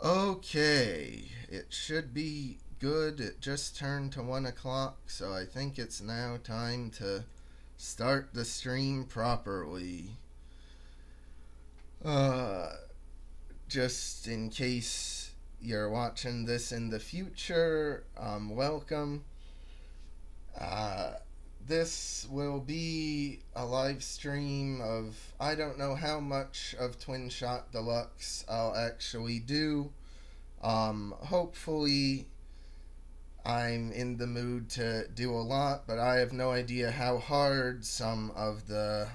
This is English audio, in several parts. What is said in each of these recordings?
Okay, it should be good. It just turned to 1 o'clock, so I think it's now time to start the stream properly. Uh, just in case you're watching this in the future, welcome. Uh, this will be a live stream of I don't know how much of Twin Shot Deluxe I'll actually do. Hopefully I'm in the mood to do a lot, but I have no idea how hard some of the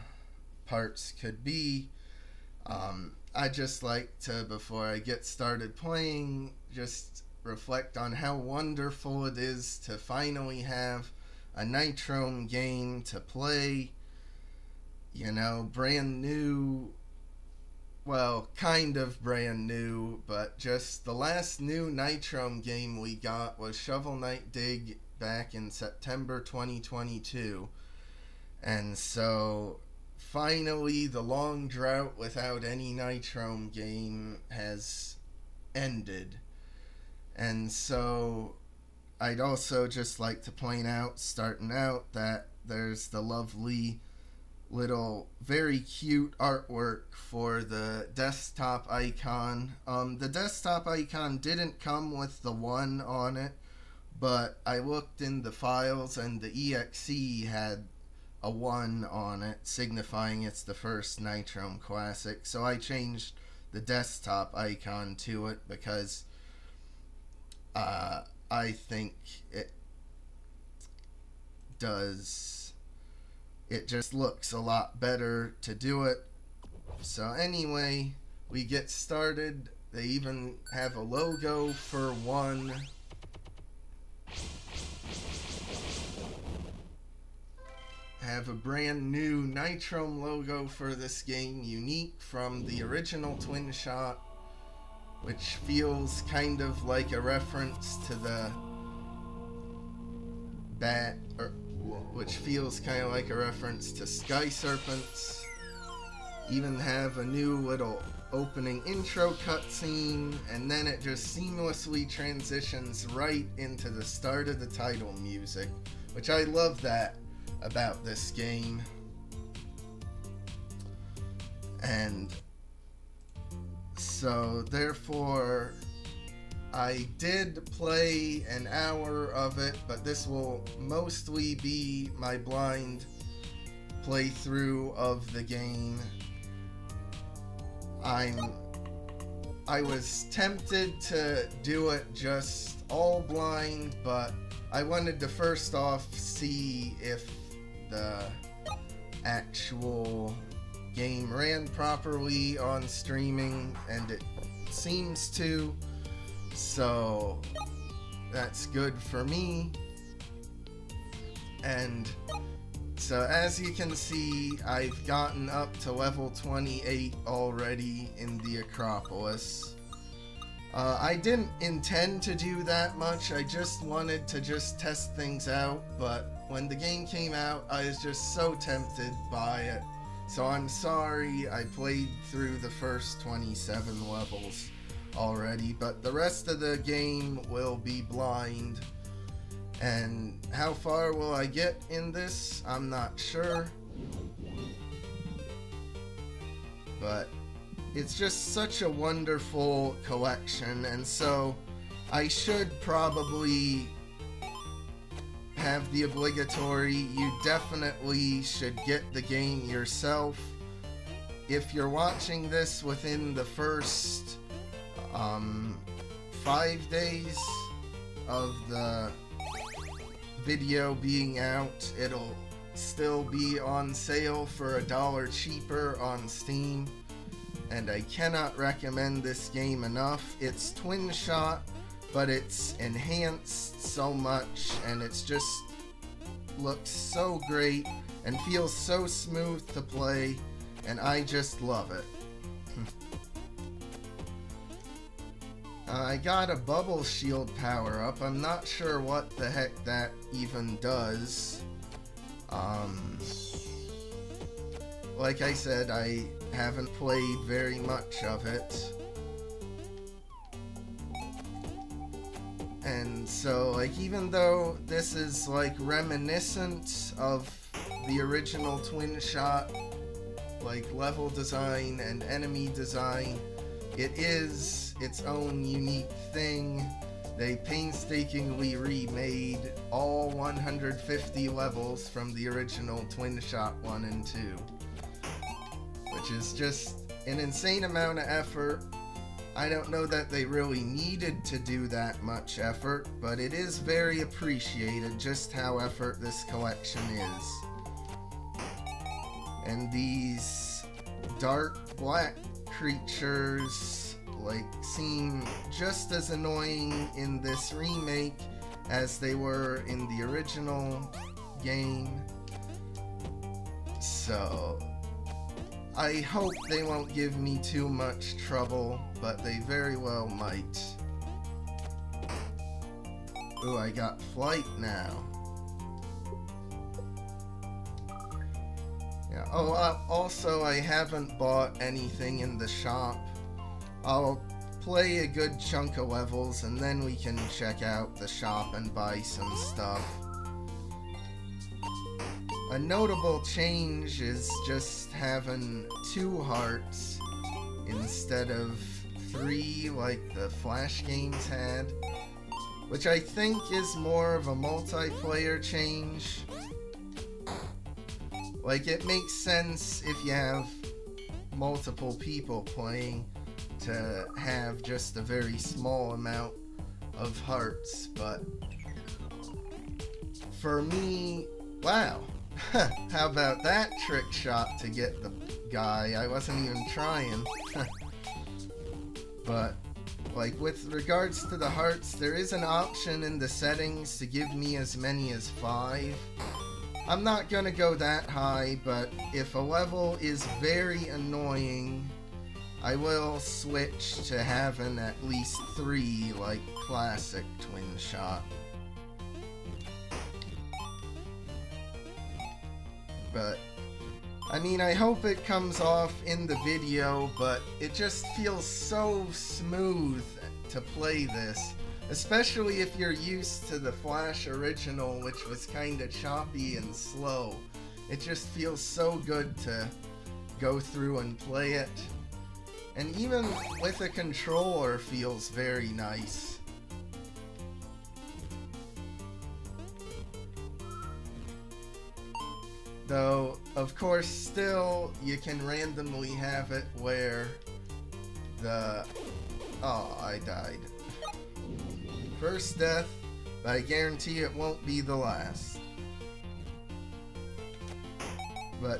parts could be. I just like to, before I get started playing, just reflect on how wonderful it is to finally have a Nitrome game to play. You know, brand new, well, kind of brand new, but just the last new Nitrome game we got was Shovel Knight Dig back in September 2022. And so finally the long drought without any Nitrome game has ended. And so I'd also just like to point out, starting out, that there's the lovely little very cute artwork for the desktop icon. The desktop icon didn't come with the 1 on it, but I looked in the files and the exe had a 1 on it, signifying it's the first Nitrome Classic. So I changed the desktop icon to it because I think it just looks a lot better to do it. So anyway, we get started. They even have a logo for 1. Have a brand new Nitrome logo for this game, unique from the original Twin Shot, which feels kind of like a reference to the which feels kind of like a reference to Sky Serpents. Even have a new little opening intro cutscene, and then it just seamlessly transitions right into the start of the title music, which I love that about this game. And so therefore I did play an hour of it, but this will mostly be my blind playthrough of the game. I was tempted to do it just all blind, but I wanted to first off see if the actual game ran properly on streaming, and it seems to, so that's good for me. And so as you can see, I've gotten up to level 28 already in the Acropolis. I didn't intend to do that much, I just wanted to just test things out, but when the game came out, I was just so tempted by it. So I'm sorry I played through the first 27 levels already, but the rest of the game will be blind. And how far will I get in this? I'm not sure. But it's just such a wonderful collection, and so I should probably have the obligatory, you definitely should get the game yourself. If you're watching this within the first 5 days of the video being out, it'll still be on sale for $1 cheaper on Steam, and I cannot recommend this game enough. It's Twin Shot, but it's enhanced so much, and it's just looks so great and feels so smooth to play, and I just love it. I got a bubble shield power up. I'm not sure what the heck that even does. Like I said, I haven't played very much of it. So, like, even though this is, like, reminiscent of the original Twin Shot, like, level design and enemy design, it is its own unique thing. They painstakingly remade all 150 levels from the original Twin Shot 1 and 2, which is just an insane amount of effort. I don't know that they really needed to do that much effort, but it is very appreciated just how effort this collection is. And these dark black creatures, like, seem just as annoying in this remake as they were in the original game. So I hope they won't give me too much trouble, but they very well might. Ooh, I got flight now. Yeah. Oh, also, I haven't bought anything in the shop. I'll play a good chunk of levels, and then we can check out the shop and buy some stuff. A notable change is just having 2 hearts instead of 3 like the Flash games had, which I think is more of a multiplayer change. Like, it makes sense if you have multiple people playing to have just a very small amount of hearts, but for me, wow. How about that trick shot to get the guy? I wasn't even trying. But, like, with regards to the hearts, there is an option in the settings to give me as many as 5. I'm not gonna go that high, but if a level is very annoying, I will switch to having at least 3, like classic Twin Shot. But, I mean, I hope it comes off in the video, but it just feels so smooth to play this. Especially if you're used to the Flash original, which was kinda choppy and slow. It just feels so good to go through and play it. And even with a controller, feels very nice. Though, of course, still, you can randomly have it where the... Oh, I died. First death, but I guarantee it won't be the last. But,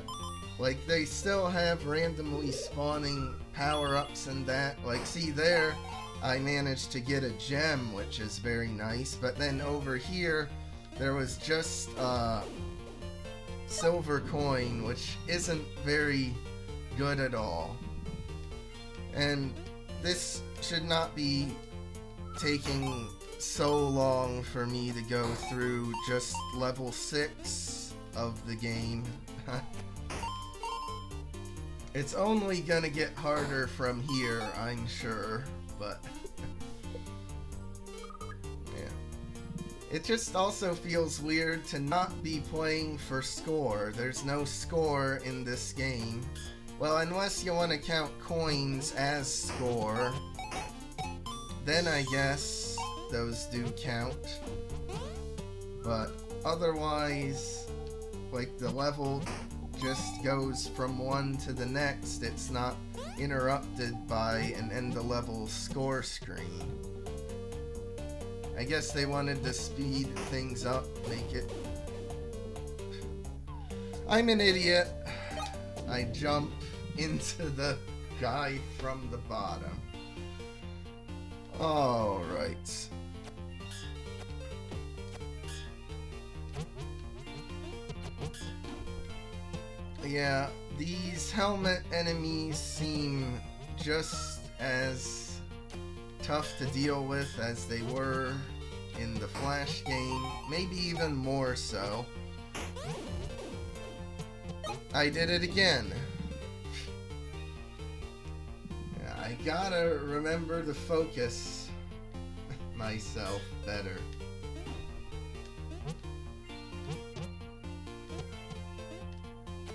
like, they still have randomly spawning power-ups and that. Like, see there, I managed to get a gem, which is very nice. But then over here, there was just silver coin, which isn't very good at all. And this should not be taking so long for me to go through just level 6 of the game. It's only gonna get harder from here, I'm sure, but yeah. It just also feels weird to not be playing for score. There's no score in this game. Well, unless you want to count coins as score, then I guess those do count. But otherwise, like, the level just goes from one to the next. It's not interrupted by an end of level score screen. I guess they wanted to speed things up, make it... I'm an idiot. I jump into the guy from the bottom. Alright. Yeah, these helmet enemies seem just as tough to deal with as they were in the Flash game, maybe even more so. I did it again. Yeah, I gotta remember to focus myself better.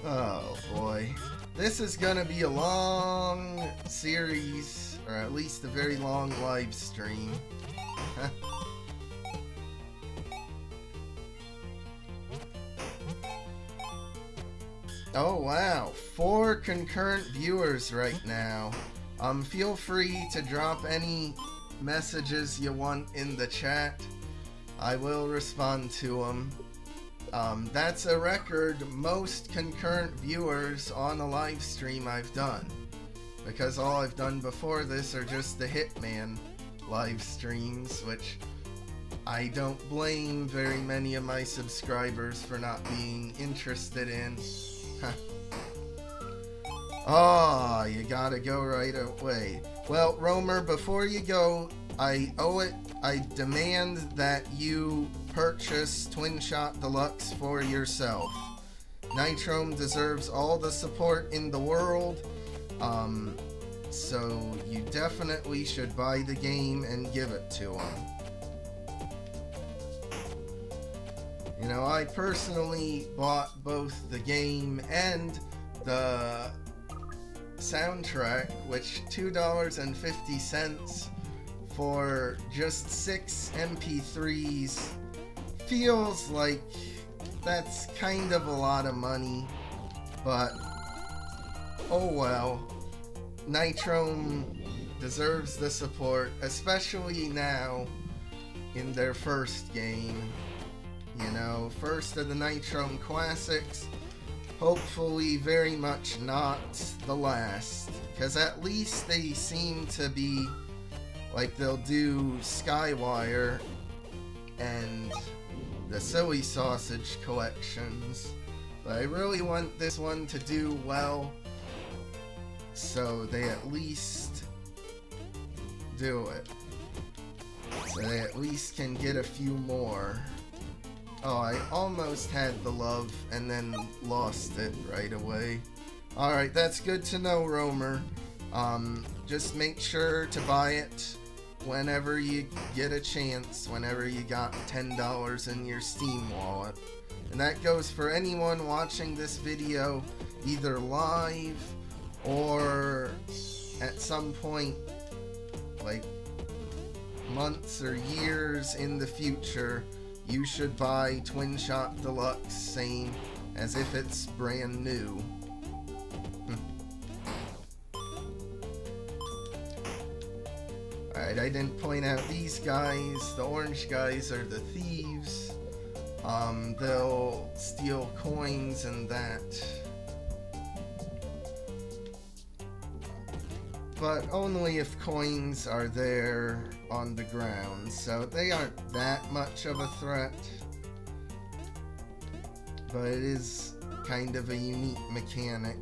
Oh boy. This is gonna be a long series, or at least a very long live stream. Oh wow, 4 concurrent viewers right now. Feel free to drop any messages you want in the chat. I will respond to them. That's a record most concurrent viewers on a live stream I've done. Because all I've done before this are just the Hitman live streams, which I don't blame very many of my subscribers for not being interested in. Oh, you gotta go right away. Well, Romer, before you go, I demand that you purchase Twin Shot Deluxe for yourself. Nitrome deserves all the support in the world, so you definitely should buy the game and give it to him. You know, I personally bought both the game and the soundtrack, which $2.50 for just 6 MP3s feels like that's kind of a lot of money, but oh well. Nitrome deserves the support, especially now in their first game. You know, first of the Nitrome Classics, hopefully very much not the last, because at least they seem to be like they'll do Skywire and the Silly Sausage collections, but I really want this one to do well, so they at least do it, so they at least can get a few more. Oh, I almost had the love and then lost it right away. Alright, that's good to know, Romer. Just make sure to buy it whenever you get a chance, whenever you got $10 in your Steam wallet. And that goes for anyone watching this video either live or at some point, like months or years in the future. You should buy Twin Shot Deluxe, same as if it's brand new. Alright, I didn't point out these guys. The orange guys are the thieves. They'll steal coins and that. But only if coins are there on the ground, so they aren't that much of a threat. But it is kind of a unique mechanic.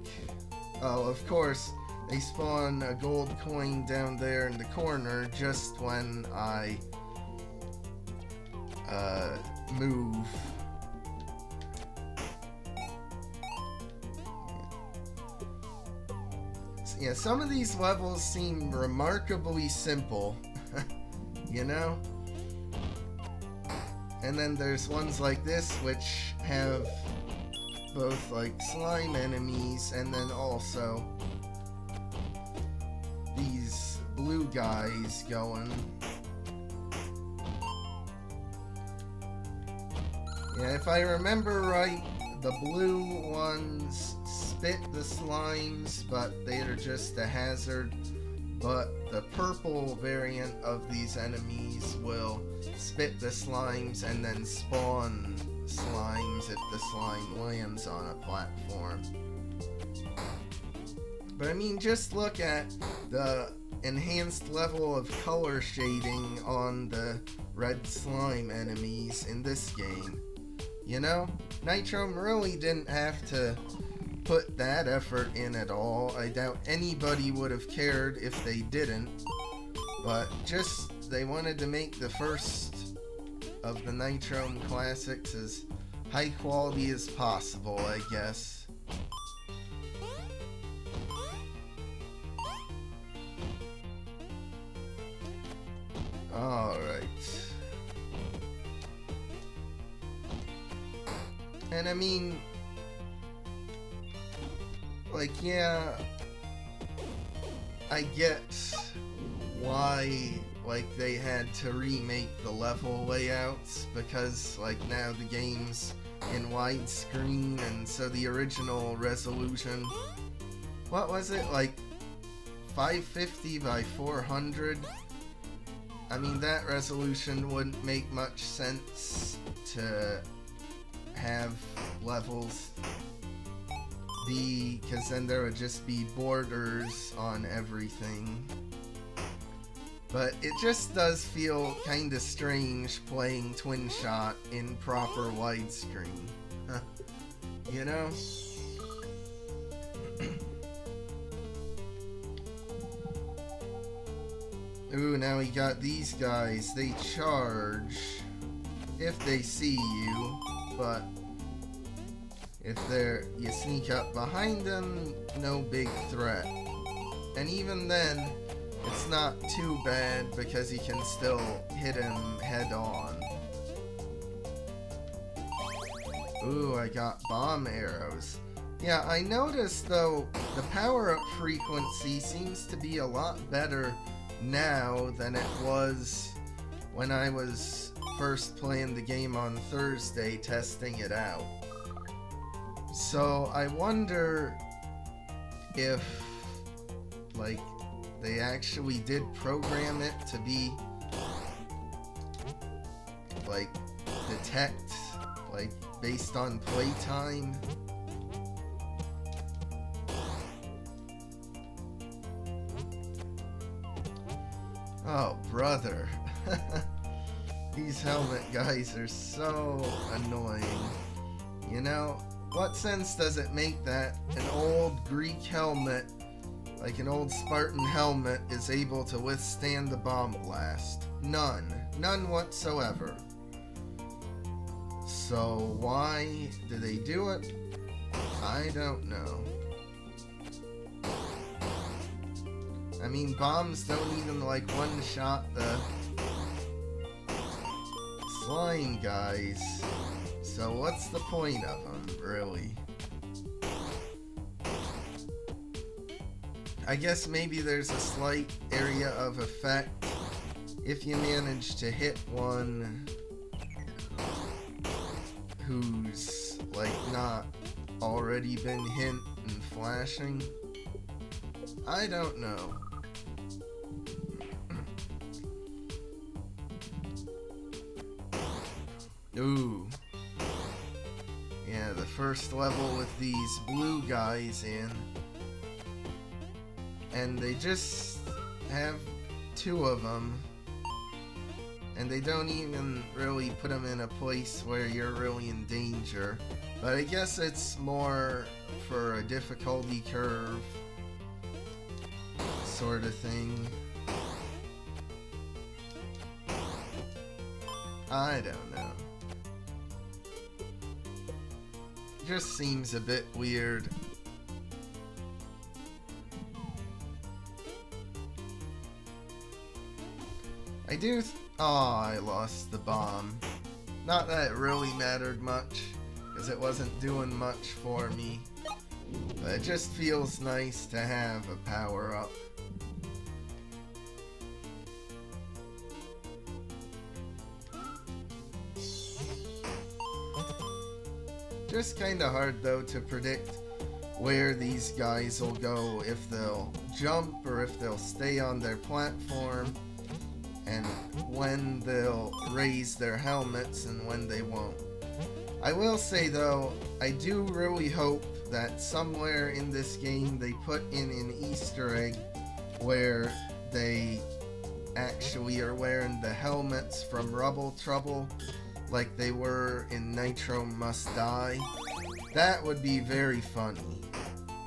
Oh, of course, they spawn a gold coin down there in the corner just when I move. Yeah, some of these levels seem remarkably simple, you know? And then there's ones like this which have both like slime enemies and then also these blue guys going. Yeah, if I remember right, the blue ones spit the slimes, but they are just a hazard. But the purple variant of these enemies will spit the slimes and then spawn slimes if the slime lands on a platform. But I mean, just look at the enhanced level of color shading on the red slime enemies in this game. You know, Nitrome really didn't have to put that effort in at all. I doubt anybody would have cared if they didn't, but just they wanted to make the first of the Nitrome Classics as high quality as possible, I guess. Alright. And I mean, like, yeah, I get why, like, they had to remake the level layouts, because, like, now the game's in widescreen, and so the original resolution, what was it, like 550 by 400? I mean, that resolution wouldn't make much sense to have levels be, because then there would just be borders on everything. But it just does feel kinda strange playing Twin Shot in proper widescreen. You know? Ooh, now we got these guys. They charge if they see you, but if you sneak up behind them, no big threat. And even then, it's not too bad because you can still hit him head on. Ooh, I got bomb arrows. Yeah, I noticed though, the power-up frequency seems to be a lot better now than it was when I was first playing the game on Thursday, testing it out. So I wonder if, like, they actually did program it to be, like, detect, like, based on playtime. Oh, brother. These helmet guys are so annoying. You know, what sense does it make that an old Greek helmet, like an old Spartan helmet, is able to withstand the bomb blast? None. None whatsoever. So why do they do it? I don't know. I mean, bombs don't even, like, one-shot the slime guys. So what's the point of them, really? I guess maybe there's a slight area of effect if you manage to hit one who's, like, not already been hit and flashing. I don't know. Ooh. Yeah, the first level with these blue guys in. And they just have two of them. And they don't even really put them in a place where you're really in danger. But I guess it's more for a difficulty curve sort of thing. I don't know. Just seems a bit weird. I lost the bomb. Not that it really mattered much, because it wasn't doing much for me. But it just feels nice to have a power-up. Just kinda hard though to predict where these guys will go, if they'll jump or if they'll stay on their platform, and when they'll raise their helmets and when they won't. I will say though, I do really hope that somewhere in this game they put in an Easter egg where they actually are wearing the helmets from Rubble Trouble like they were in Nitrome Must Die. That would be very funny.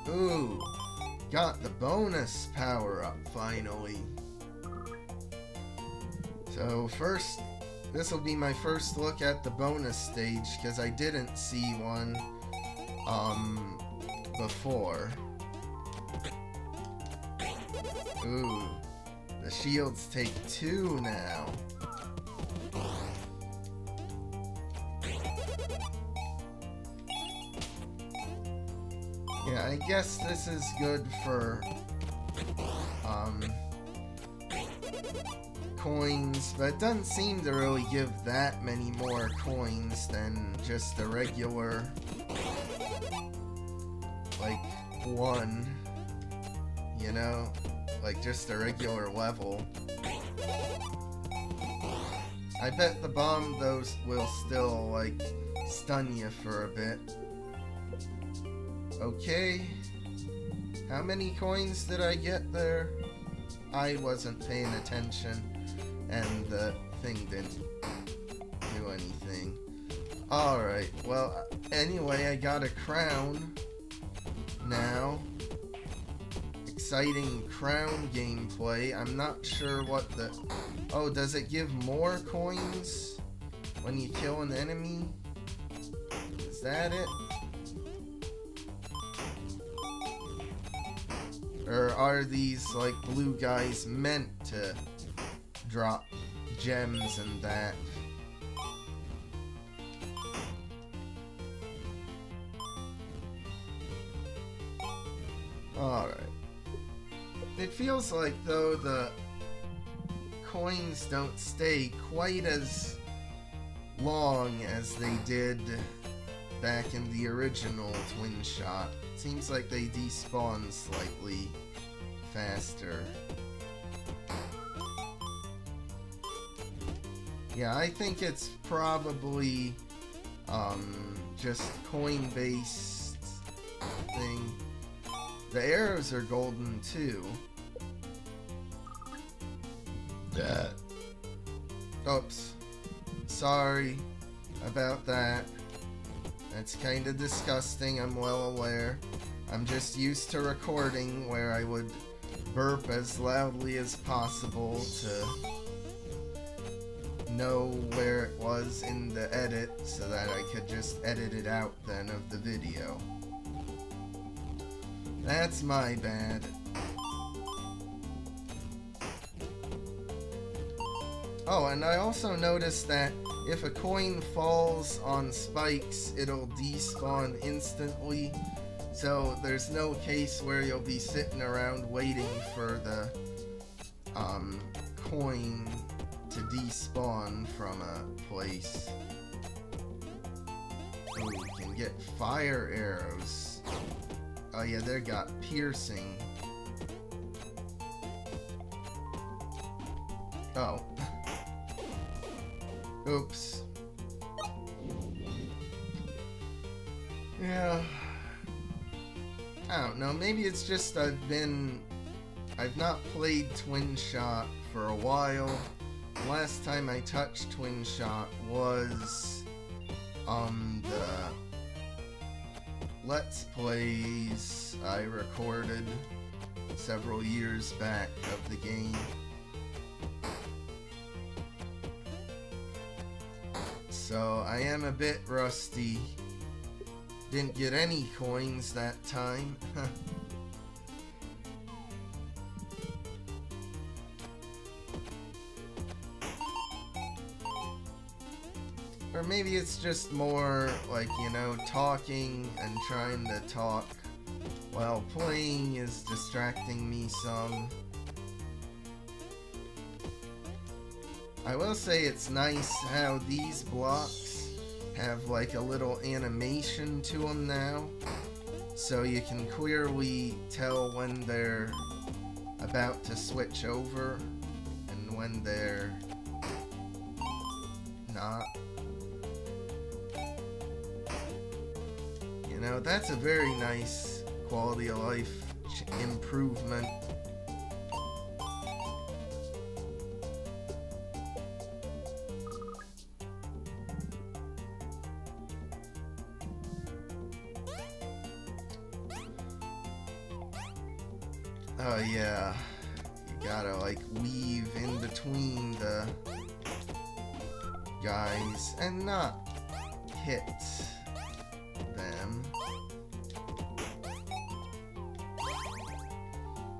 Ooh, got the bonus power up finally. So first, this will be my first look at the bonus stage because I didn't see one before. Ooh, the shields take 2 now. Yeah, I guess this is good for coins, but it doesn't seem to really give that many more coins than just a regular, like, one, you know, like just a regular level. I bet the bomb, those will still, like, stun you for a bit. Okay. How many coins did I get there? I wasn't paying attention, and the thing didn't do anything. Alright, well, anyway, I got a crown now. Exciting crown gameplay. I'm not sure what the... Oh, does it give more coins when you kill an enemy? Is that it? Or are these, like, blue guys meant to drop gems and that? Alright. It feels like, though, the coins don't stay quite as long as they did back in the original Twin Shot. Seems like they despawn slightly faster. Yeah, I think it's probably just coin-based thing. The arrows are golden too. That. Oops. Sorry about that. That's kind of disgusting, I'm well aware. I'm just used to recording where I would burp as loudly as possible to know where it was in the edit so that I could just edit it out then of the video. That's my bad. Oh, and I also noticed that if a coin falls on spikes, it'll despawn instantly. So there's no case where you'll be sitting around waiting for the coin to despawn from a place. Oh, you can get fire arrows. Oh yeah, they got piercing. Oh. Oops. Yeah. I don't know, maybe it's just I've not played Twin Shot for a while. Last time I touched Twin Shot was the Let's Plays I recorded several years back of the game. So I am a bit rusty. Didn't get any coins that time. Or maybe it's just more like, you know, talking and trying to talk while playing is distracting me some. I will say it's nice how these blocks have like a little animation to them now, so you can clearly tell when they're about to switch over and when they're not. You know, that's a very nice quality of life improvement. Oh yeah, you gotta like weave in between the guys and not hit them.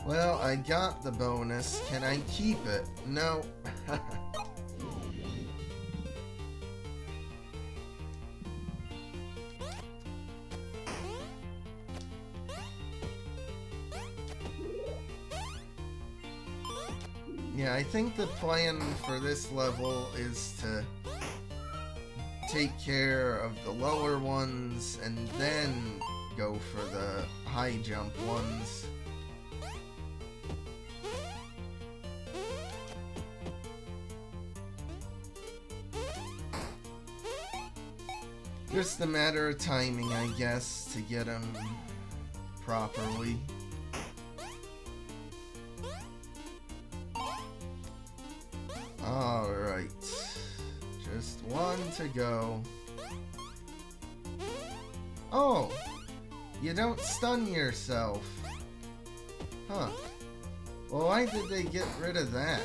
Well, I got the bonus. Can I keep it? No. I think the plan for this level is to take care of the lower ones and then go for the high jump ones. Just a matter of timing, I guess, to get them properly. Alright. Just one to go. Oh! You don't stun yourself. Huh. Well, why did they get rid of that?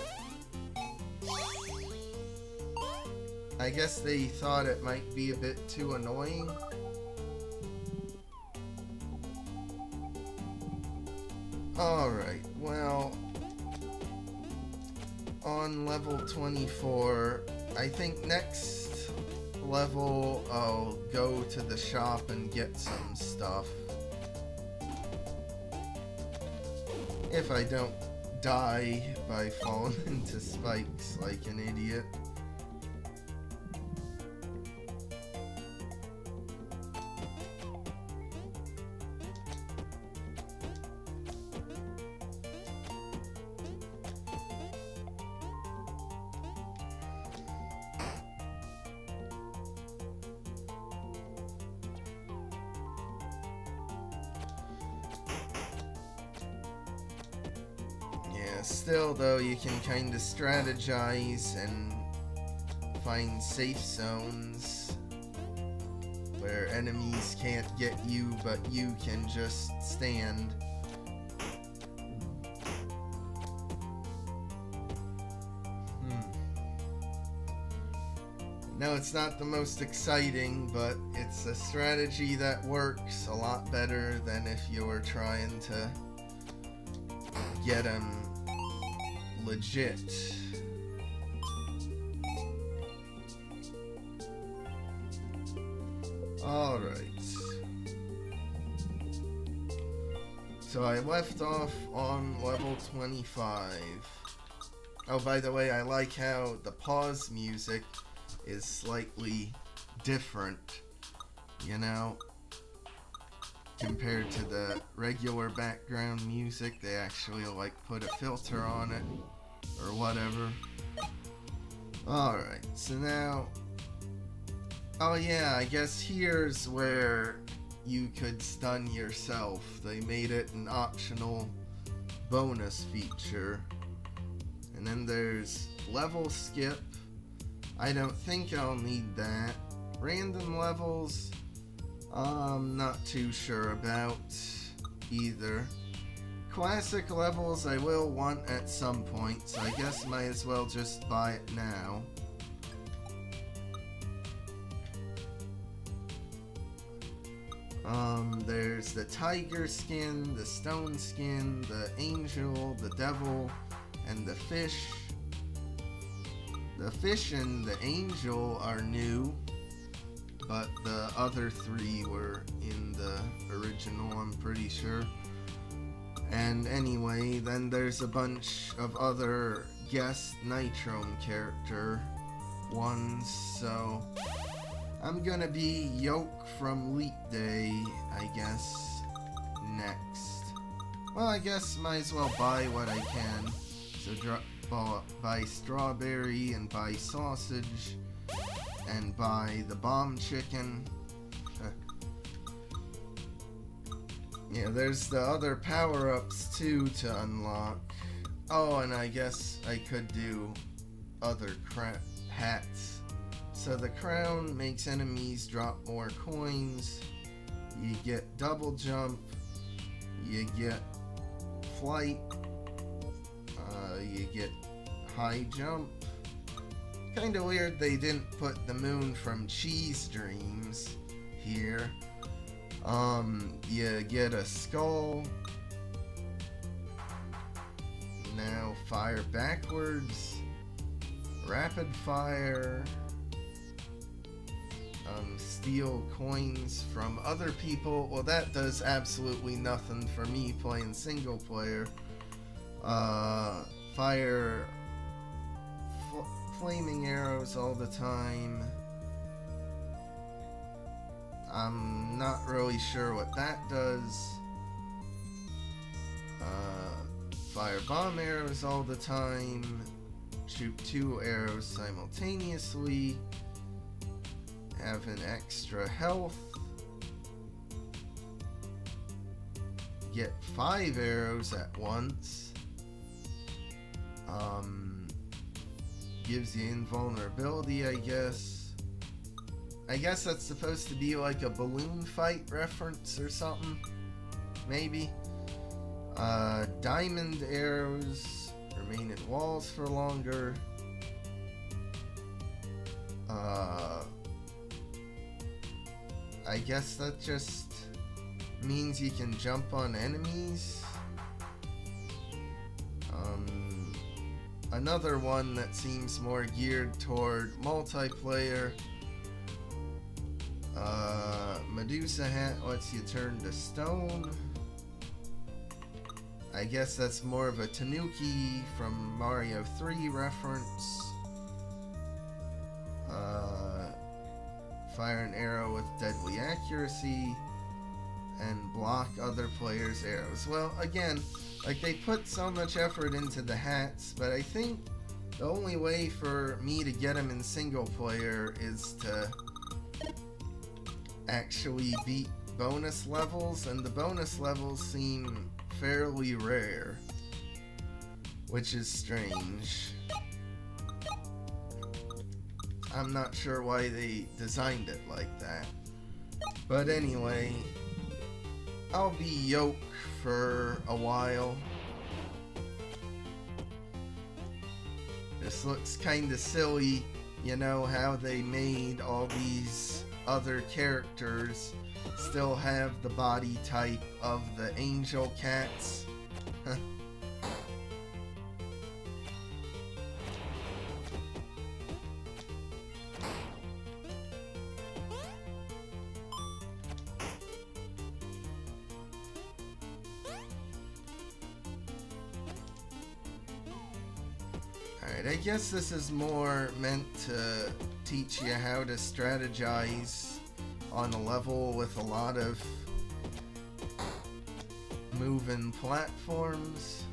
I guess they thought it might be a bit too annoying. Alright, well, on level 24, I think next level I'll go to the shop and get some stuff. If I don't die by falling into spikes like an idiot. Still, though, you can kind of strategize and find safe zones where enemies can't get you, but you can just stand. No, it's not the most exciting, but it's a strategy that works a lot better than if you were trying to get them legit. Alright. So I left off on level 25. Oh, by the way, I like how the pause music is slightly different, you know? Compared to the regular background music, they actually like put a filter on it or whatever. Alright, so now, oh yeah, I guess here's where you could stun yourself. They made it an optional bonus feature. And then there's level skip. I don't think I'll need that. Random levels, I'm not too sure about either. Classic levels I will want at some point, so I guess might as well just buy it now. There's the tiger skin, the stone skin, the angel, the devil, and the fish. The fish and the angel are new, but the other three were in the original, I'm pretty sure. And anyway, then there's a bunch of other guest Nitrome character ones, so I'm gonna be Yoke from Leap Day, I guess, next. Well, I guess might as well buy what I can. So buy strawberry and buy sausage and buy the bomb chicken. Yeah, there's the other power-ups too to unlock. Oh, and I guess I could do other hats. So the crown makes enemies drop more coins. You get double jump. You get flight. You get high jump. Kinda weird they didn't put the moon from Cheese Dreams here. You get a skull. Now fire backwards. Rapid fire. Steal coins from other people. Well, that does absolutely nothing for me playing single player. Fire flaming arrows all the time. I'm not really sure what that does. Fire bomb arrows all the time. Shoot 2 arrows simultaneously. Have an extra health. Get 5 arrows at once. Gives you invulnerability, I guess. I guess that's supposed to be like a balloon fight reference or something. Maybe. Diamond arrows remain in walls for longer. I guess that just means you can jump on enemies. Another one that seems more geared toward multiplayer. Medusa hat lets you turn to stone. I guess that's more of a Tanuki from Mario 3 reference. Fire an arrow with deadly accuracy and block other players' arrows. Well, again, like, they put so much effort into the hats, but I think the only way for me to get them in single player is to actually beat bonus levels, and the bonus levels seem fairly rare, which is strange. I'm not sure why they designed it like that. But anyway, I'll be Yoke for a while. This looks kinda silly, you know, how they made all these other characters still have the body type of the angel cats. Alright, I guess this is more meant to teach you how to strategize on a level with a lot of moving platforms.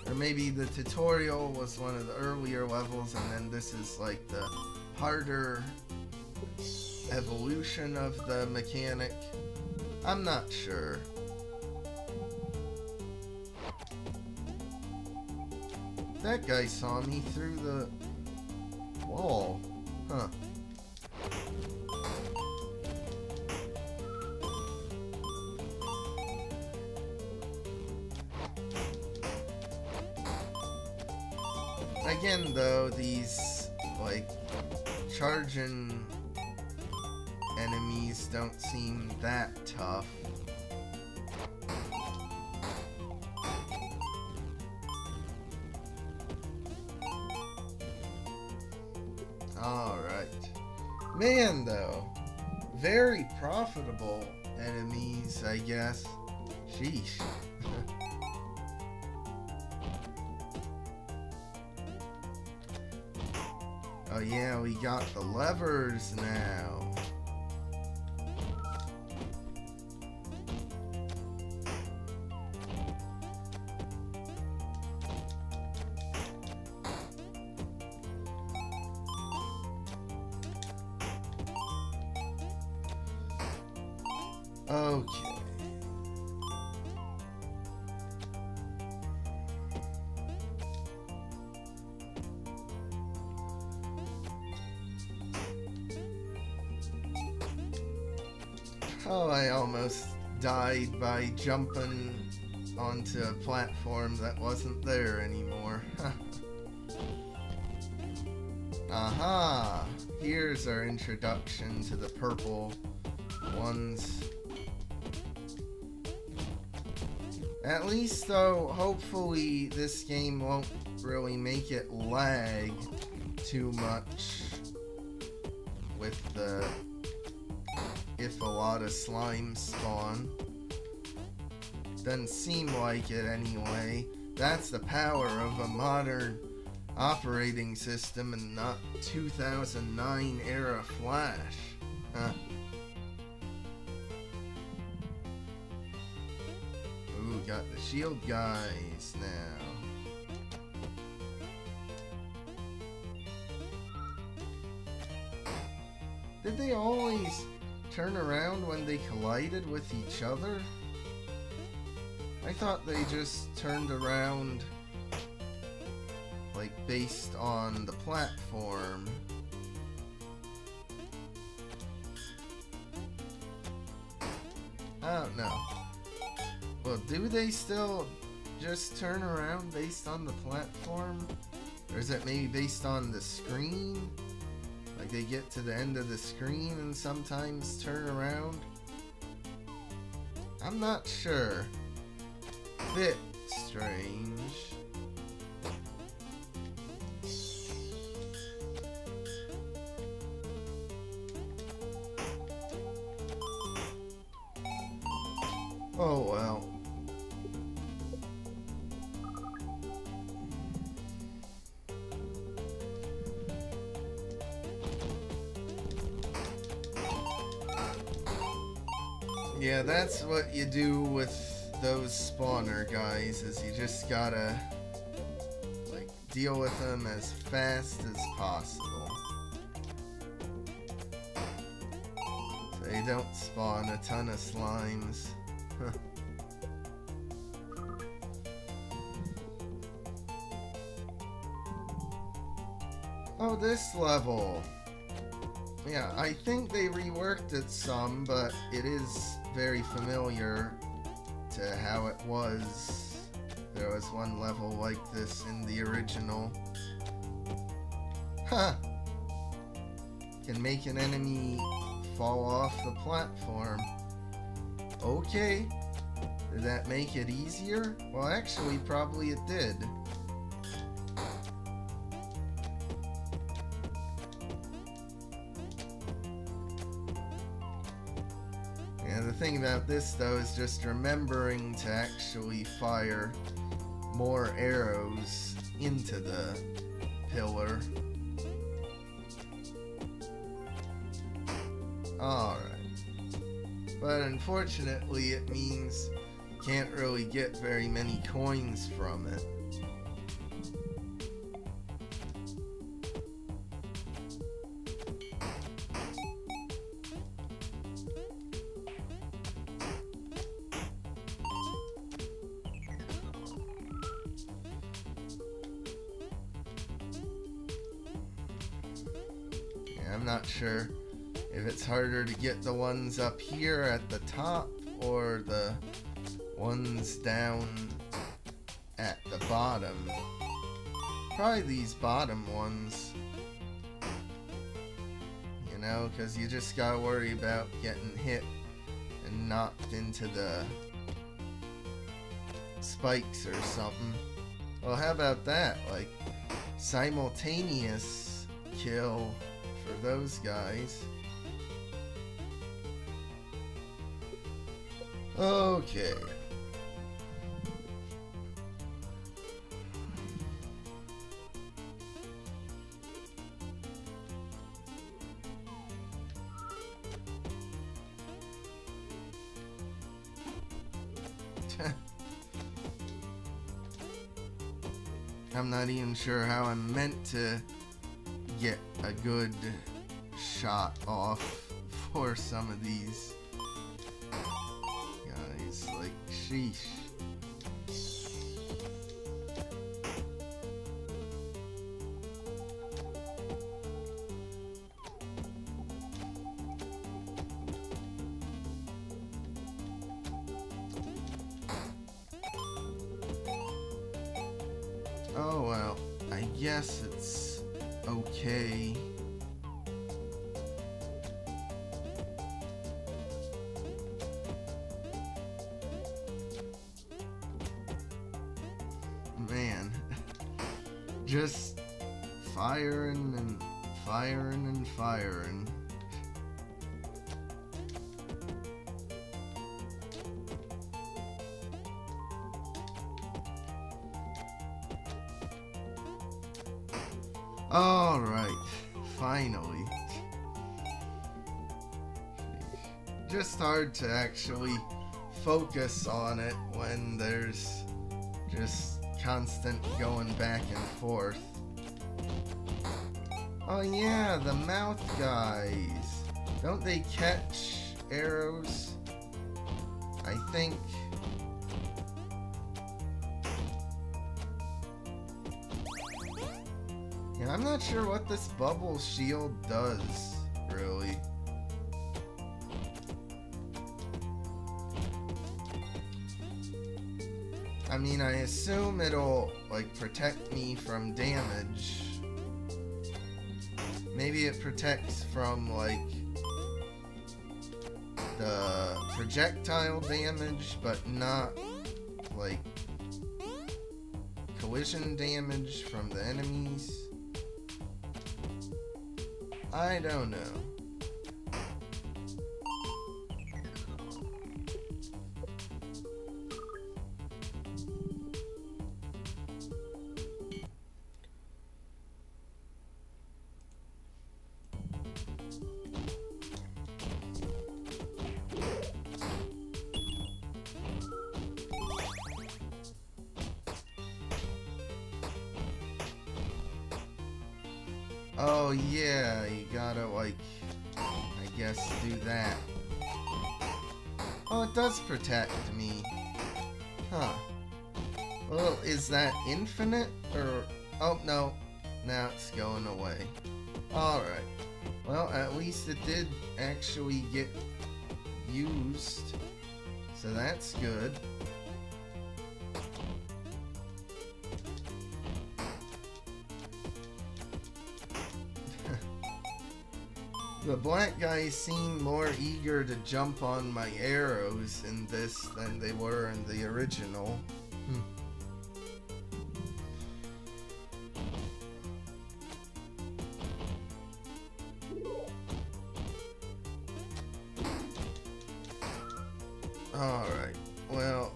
Or maybe the tutorial was one of the earlier levels and then this is like the harder evolution of the mechanic. I'm not sure. That guy saw me through the wall. Huh. Again, though, these, like, charging enemies don't seem that tough. Alright. Man, though, very profitable enemies, I guess. Sheesh. Oh yeah, we got the levers now. Okay. Oh, I almost died by jumping onto a platform that wasn't there anymore. Aha! Here's our introduction to the purple ones. At least, though, hopefully this game won't really make it lag too much with the if a lot of slime spawn. Doesn't seem like it anyway. That's the power of a modern operating system and not 2009 era Flash. Huh. Ooh, got the shield guys now. Did they always turn around when they collided with each other? I thought they just turned around like based on the platform. I don't know. Well, do they still just turn around based on the platform? Or is it maybe based on the screen? Like they get to the end of the screen and sometimes turn around? I'm not sure. Bit strange. Oh well. Yeah, that's what you do with those spawner guys, is you just gotta like deal with them as fast as possible so they don't spawn a ton of slimes. Oh, this level. Yeah, I think they reworked it some, but it is very familiar to how it was. There was one level like this in the original. Huh! Can make an enemy fall off the platform. Okay. Did that make it easier? Well, actually, probably it did. The thing about this though is just remembering to actually fire more arrows into the pillar. Alright. But unfortunately it means you can't really get very many coins from it. I'm not sure if it's harder to get the ones up here at the top or the ones down at the bottom. Probably these bottom ones. You know, because you just gotta worry about getting hit and knocked into the spikes or something. Well, how about that? Like, simultaneous kill for those guys. Okay. I'm not even sure how I'm meant to get a good shot off for some of these guys. Like, sheesh. Oh well, I guess it's okay. Man, just firing and firing and firing. Alright, finally. Just hard to actually focus on it when there's just constant going back and forth. Oh yeah, the mouth guys. Don't they catch arrows? I think. Yeah, I'm not sure what this bubble shield does, really. I mean, I assume it'll, like, protect me from damage. Maybe it protects from, like, the projectile damage, but not, like, collision damage from the enemies. I don't know. Oh yeah, you gotta, like, I guess do that. Oh, it does protect me. Huh. Well, is that infinite? Or, oh no, now it's going away. Alright. Well, at least it did actually get used. So that's good. The black guys seem more eager to jump on my arrows in this than they were in the original. Alright, well,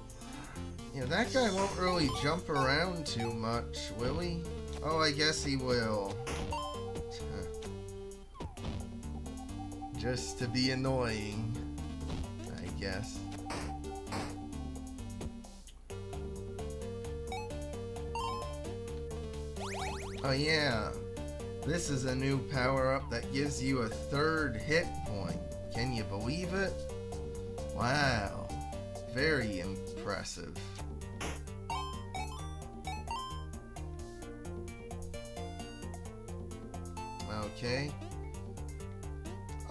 yeah, that guy won't really jump around too much, will he? Oh, I guess he will. Just to be annoying, I guess. Oh yeah, this is a new power-up that gives you a 3rd hit point. Can you believe it? Wow, very impressive. Okay.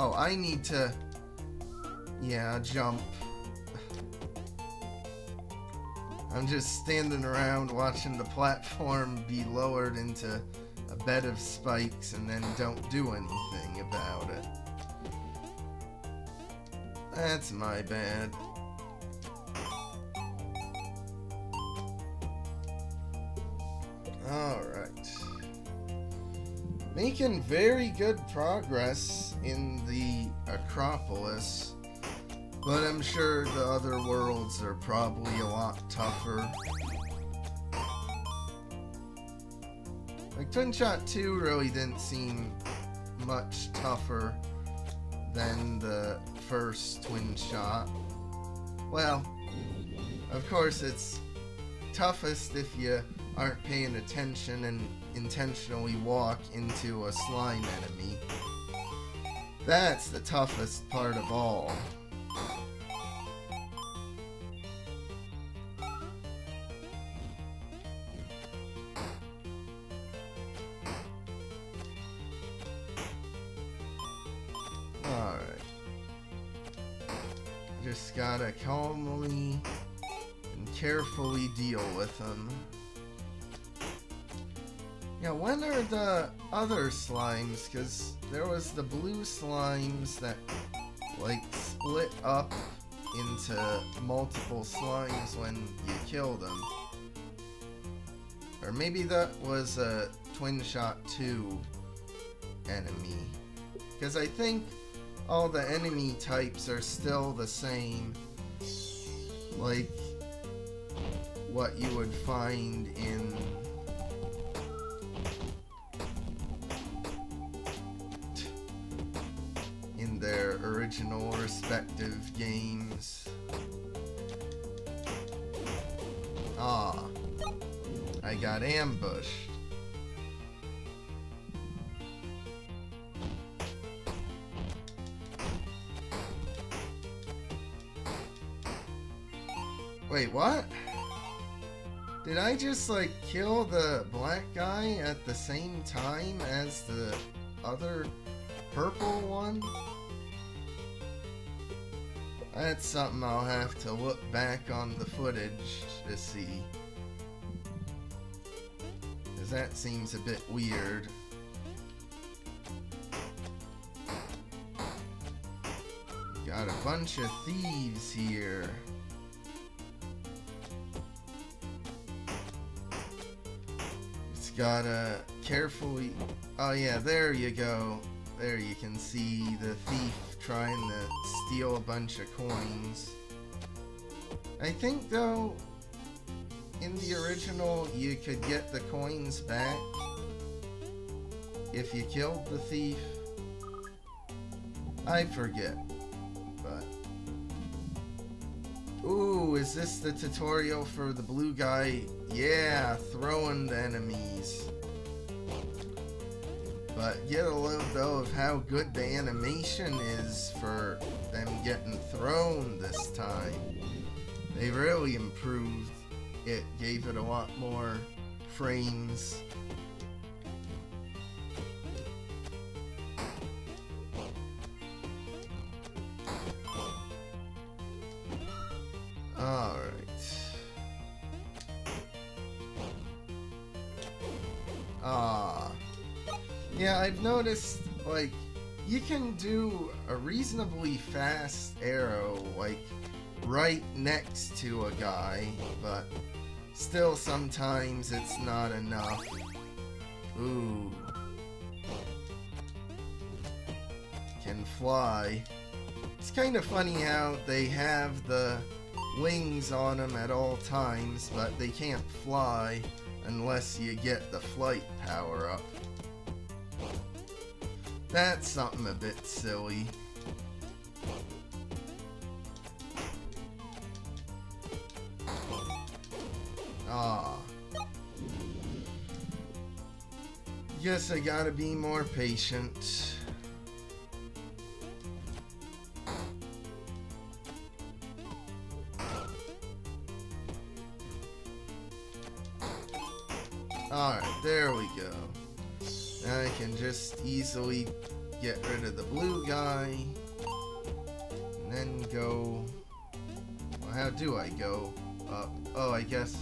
Oh, I need to, yeah, jump. I'm just standing around watching the platform be lowered into a bed of spikes and then don't do anything about it. That's my bad. Alright. Making very good progress in the Acropolis, but I'm sure the other worlds are probably a lot tougher. Like, Twin Shot 2 really didn't seem much tougher than the first Twin Shot. Well, of course it's toughest if you aren't paying attention and intentionally walk into a slime enemy. That's the toughest part of all. Alright. Just gotta calmly and carefully deal with them. Yeah, when are the other slimes? Because there was the blue slimes that, like, split up into multiple slimes when you kill them. Or maybe that was a Twin Shot 2 enemy. Because I think all the enemy types are still the same. Like what you would find in original respective games. Ah, I got ambushed. Wait, what? Did I just like kill the black guy at the same time as the other purple one? That's something I'll have to look back on the footage to see. Cause that seems a bit weird. Got a bunch of thieves here. Gotta carefully... Oh yeah, there you go. There you can see the thief trying to steal a bunch of coins. I think though, in the original, you could get the coins back if you killed the thief. I forget, but... Ooh, is this the tutorial for the blue guy? Yeah, throwing the enemies. But get a load though of how good the animation is for them getting thrown this time. They really improved it, gave it a lot more frames. Alright. Yeah, I've noticed, like, you can do a reasonably fast arrow, like, right next to a guy, but still sometimes it's not enough. Ooh. Can fly. It's kind of funny how they have the wings on them at all times, but they can't fly unless you get the flight power up. That's something a bit silly. Ah. Guess I gotta be more patient. Alright, there we go. Now I can just easily get rid of the blue guy. And then go... Well, how do I go up? Oh, I guess...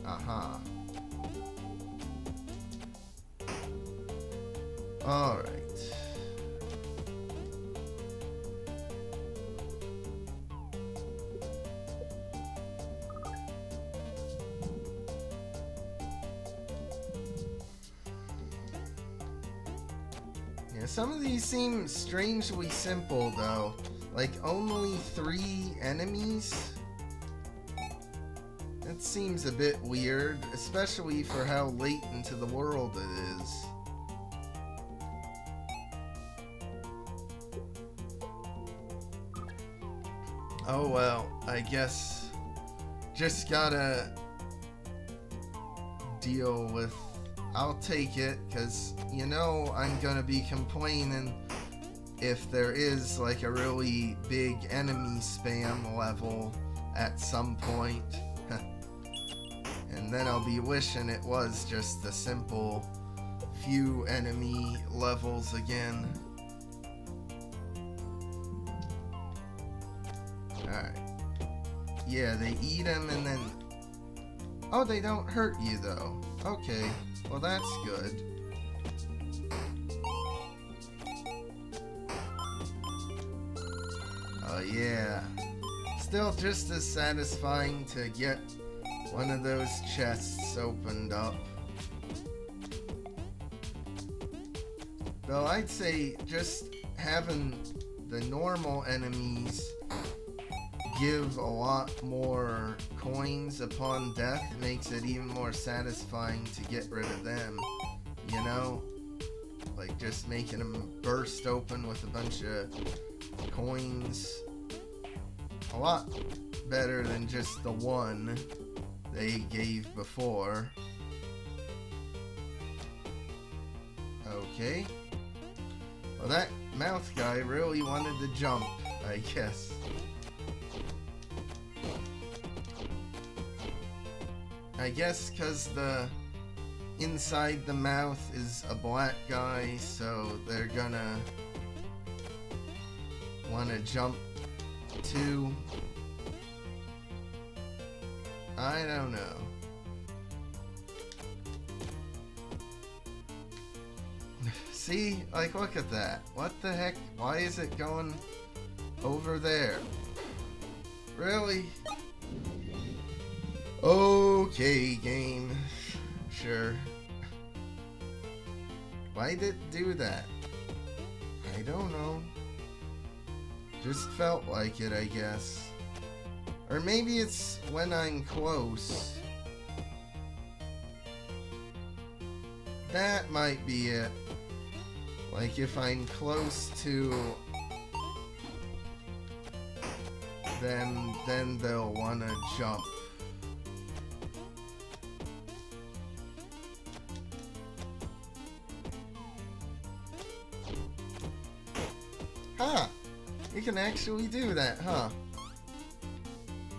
Aha. Alright. Yeah, some of these seem strangely simple though. Like only 3 enemies? That seems a bit weird, especially for how late into the world it is. Oh well, I guess just gotta deal with... I'll take it, because you know I'm gonna be complaining if there is like a really big enemy spam level at some point. And then I'll be wishing it was just a simple few enemy levels again. Alright. Yeah, they eat them and then... Oh, they don't hurt you though. Okay, well that's good. Oh yeah. Still just as satisfying to get one of those chests opened up. Though I'd say just having the normal enemies give a lot more coins upon death makes it even more satisfying to get rid of them. You know? Like just making them burst open with a bunch of coins. A lot better than just the one they gave before. Okay. Well, that mouth guy really wanted to jump, I guess. I guess because the inside the mouth is a black guy, so they're gonna want to jump too. I don't know. See? Like, look at that. What the heck? Why is it going over there? Really? Okay, game. Sure. Why did it do that? I don't know. Just felt like it, I guess. Or maybe it's when I'm close. That might be it. Like if I'm close to... Then they'll want to jump. Huh. You can actually do that, huh?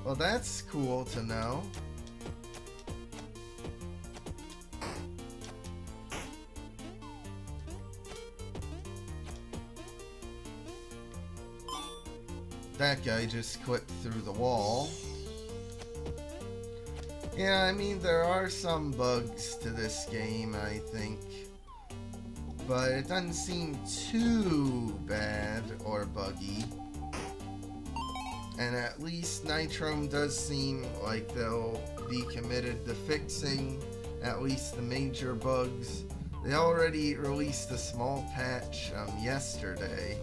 Well, that's cool to know. That guy just clipped through the wall. Yeah, I mean, there are some bugs to this game, I think. But it doesn't seem too bad or buggy. And at least Nitrome does seem like they'll be committed to fixing at least the major bugs. They already released a small patch yesterday.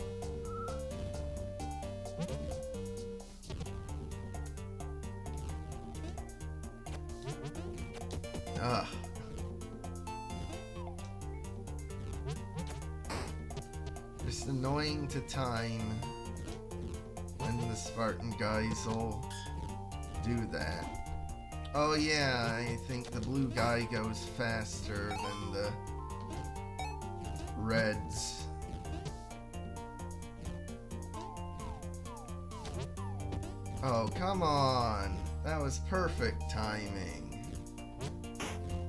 Ugh. Just annoying to time when the Spartan guys will do that. Oh yeah, I think the blue guy goes faster than the reds. Oh, come on. That was perfect timing.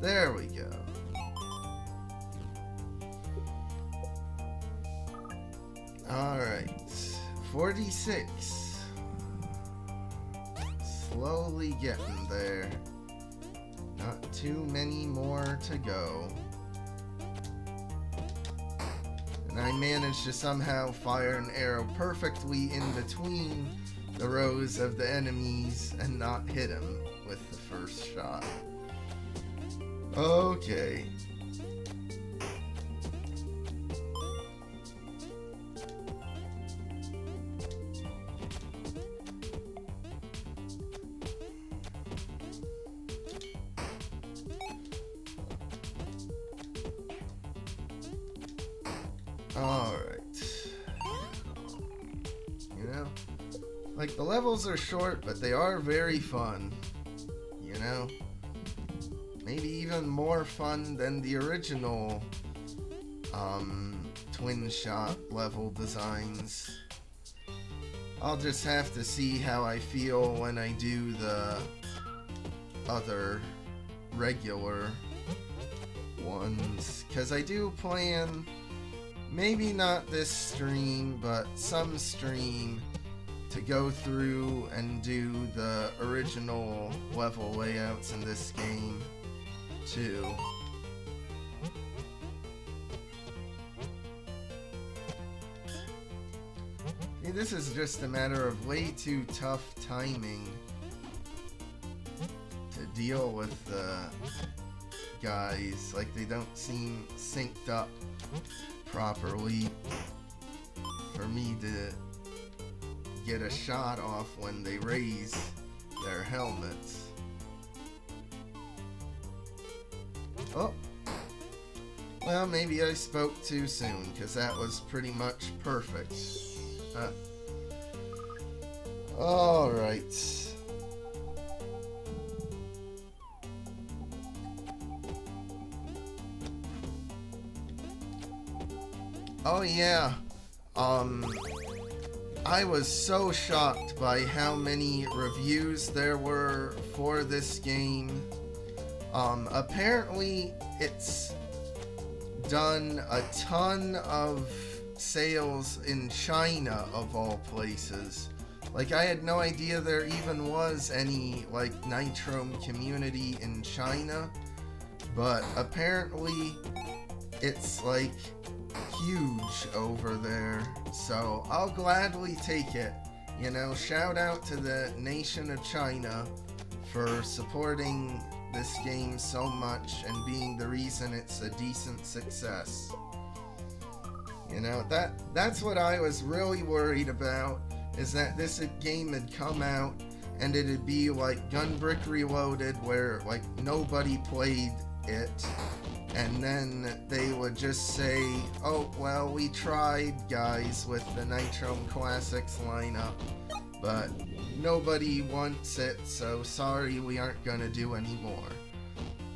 There we go. Alright. 46. Slowly getting there. Not too many more to go. And I managed to somehow fire an arrow perfectly in between the rows of the enemies and not hit him with the first shot. Okay. Alright. You know, like the levels are short, but they are very fun. You know? Maybe even more fun than the original Twin Shot level designs. I'll just have to see how I feel when I do the other regular ones, because I do plan, maybe not this stream, but some stream, to go through and do the original level layouts in this game too. See, this is just a matter of way too tough timing to deal with the guys. Like, they don't seem synced up properly for me to get a shot off when they raise their helmets. Oh, Well, maybe I spoke too soon, because that was pretty much perfect. Alright. Oh yeah, I was so shocked by how many reviews there were for this game. Apparently it's done a ton of sales in China, of all places. Like, I had no idea there even was any, like, Nitrome community in China, but apparently it's, like, huge over there, so I'll gladly take it. You know, shout out to the nation of China for supporting this game so much and being the reason it's a decent success. You know, that's what I was really worried about, is that this game had come out and it'd be like Gunbrick Reloaded, where like nobody played it, and then they would just say, oh well, we tried guys with the Nitrome Classics lineup, but nobody wants it, so sorry, we aren't gonna do any more.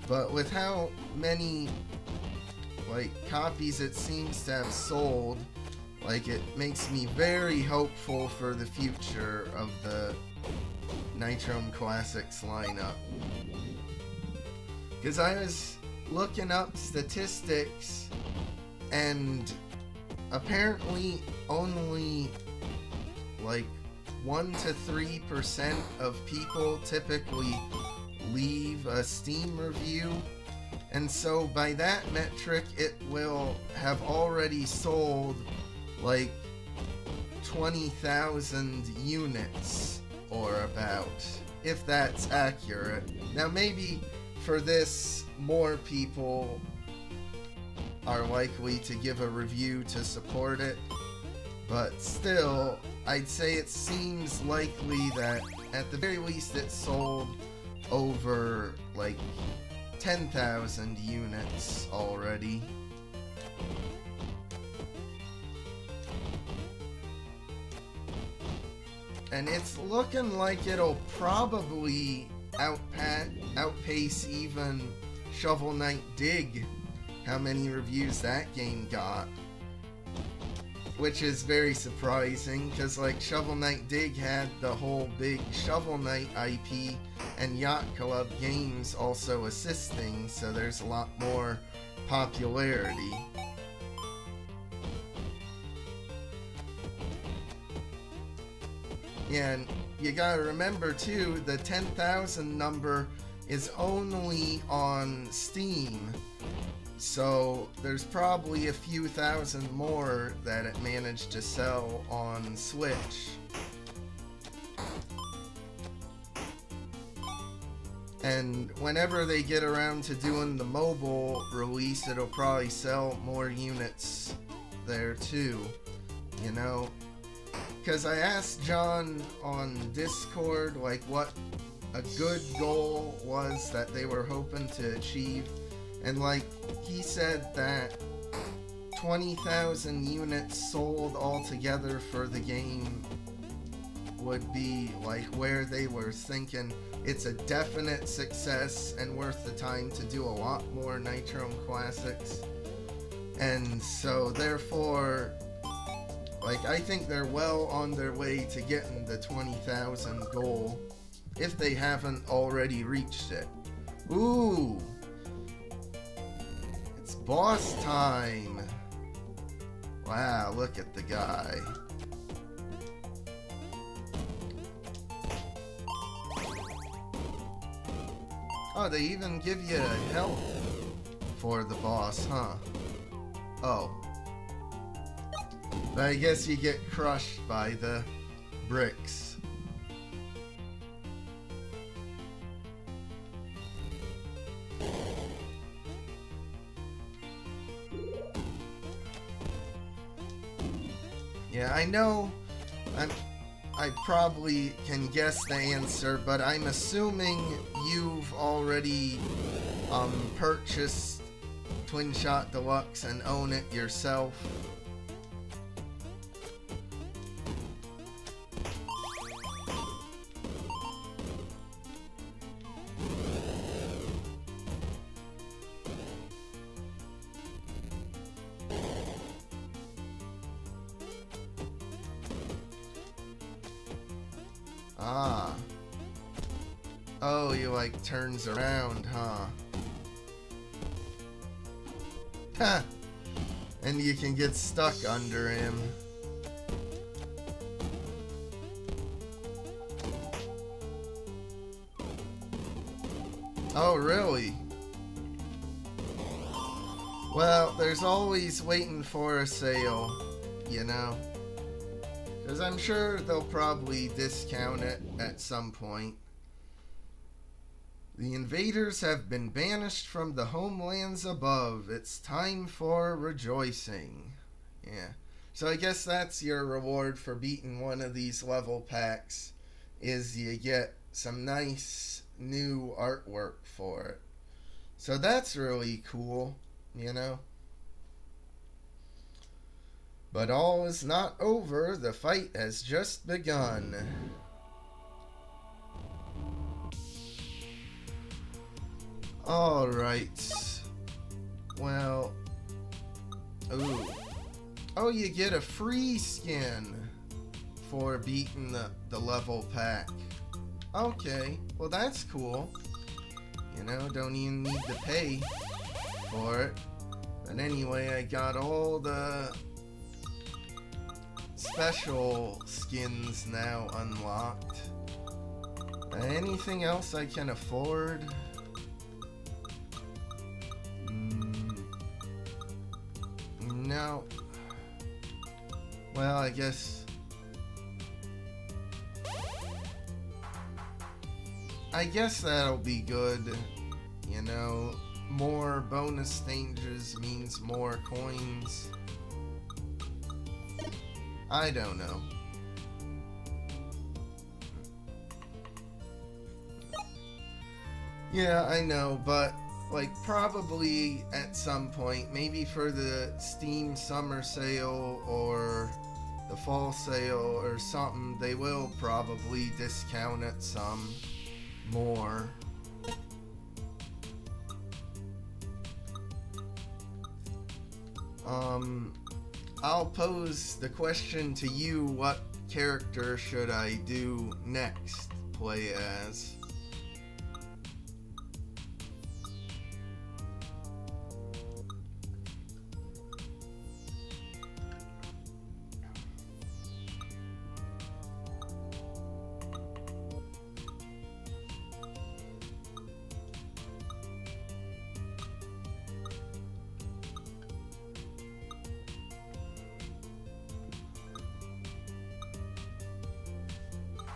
But with how many like copies it seems to have sold, like, it makes me very hopeful for the future of the Nitrome Classics lineup. Because I was looking up statistics, and apparently only like 1 to 3% of people typically leave a Steam review, and so by that metric it will have already sold like 20,000 units or about, if that's accurate. Now maybe for this more people are likely to give a review to support it, but still I'd say it seems likely that at the very least it sold over like 10,000 units already. And it's looking like it'll probably outpace even Shovel Knight Dig, how many reviews that game got. Which is very surprising, because like Shovel Knight Dig had the whole big Shovel Knight IP, and Yacht Club Games also assisting, so there's a lot more popularity. Yeah, and you gotta remember too, the 10,000 number is only on Steam, so there's probably a few thousand more that it managed to sell on Switch. And whenever they get around to doing the mobile release, it'll probably sell more units there too, you know? Because I asked John on Discord like what a good goal was that they were hoping to achieve, and like he said that 20,000 units sold altogether for the game would be like where they were thinking it's a definite success and worth the time to do a lot more Nitrome Classics. And so therefore, like, I think they're well on their way to getting the 20,000 goal, if they haven't already reached it. Ooh! It's boss time! Wow, look at the guy. Oh, they even give you health for the boss, huh? Oh. But I guess you get crushed by the bricks. Yeah, I know I probably can guess the answer, but I'm assuming you've already purchased Twin Shot Deluxe and own it yourself. Ah. Oh, he like turns around, huh? Ha! And you can get stuck under him. Oh, really? Well, there's always waiting for a sale, you know? Because I'm sure they'll probably discount it at some point. The invaders have been banished from the homelands above. It's time for rejoicing. Yeah. So I guess that's your reward for beating one of these level packs, is you get some nice new artwork for it. So that's really cool, you know? But all is not over. The fight has just begun. Alright. Well. Ooh. Oh, you get a free skin for beating the level pack. Okay. Well, that's cool. You know, don't even need to pay for it. But anyway, I got all the special skins now unlocked. Anything else I can afford? No. Well, I guess that'll be good. You know, more bonus stages means more coins. I don't know. Yeah, I know, but like probably at some point, maybe for the Steam summer sale or the fall sale or something, they will probably discount it some more. I'll pose the question to you, what character should I do next play as?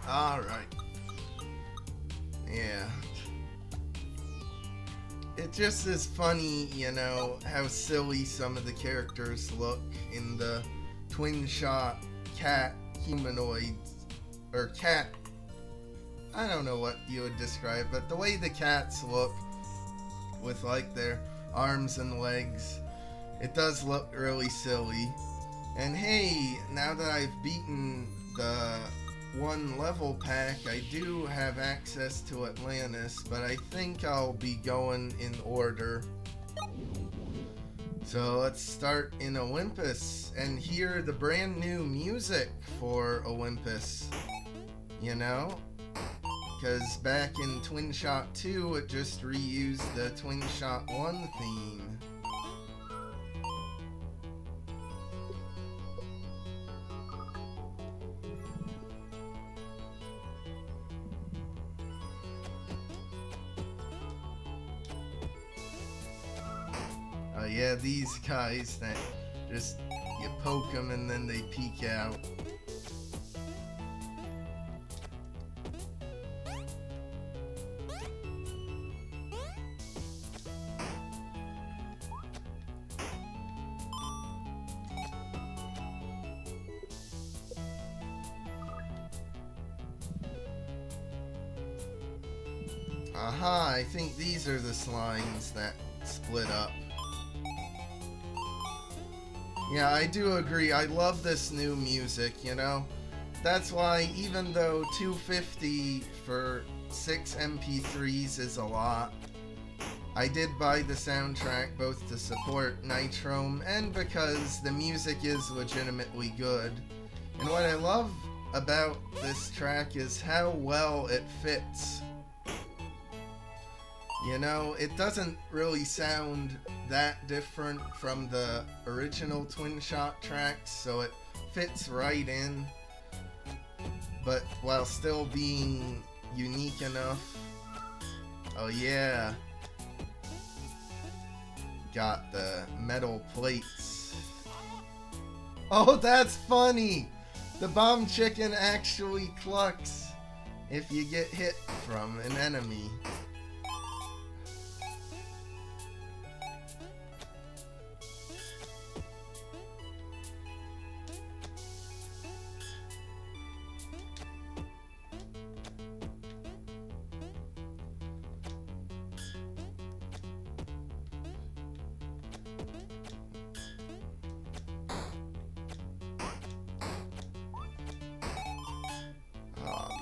Alright. Yeah. It just is funny, you know, how silly some of the characters look in the Twin Shot cat humanoids. Or cat. I don't know what you would describe, but the way the cats look with like their arms and legs, it does look really silly. And hey, now that I've beaten the one level pack, I do have access to Atlantis, but I think I'll be going in order. So let's start in Olympus and hear the brand new music for Olympus, you know? Because back in Twin Shot 2, it just reused the Twin Shot 1 theme. Yeah, these guys that just, you poke them and then they peek out. Aha, I think these are the slimes that split up. Yeah, I do agree. I love this new music, you know? That's why even though $250 for 6 MP3s is a lot, I did buy the soundtrack both to support Nitrome and because the music is legitimately good. And what I love about this track is how well it fits. You know, it doesn't really sound that different from the original Twin Shot tracks, so it fits right in, but while still being unique enough. Oh yeah, got the metal plates. Oh, that's funny! The bomb chicken actually clucks if you get hit from an enemy.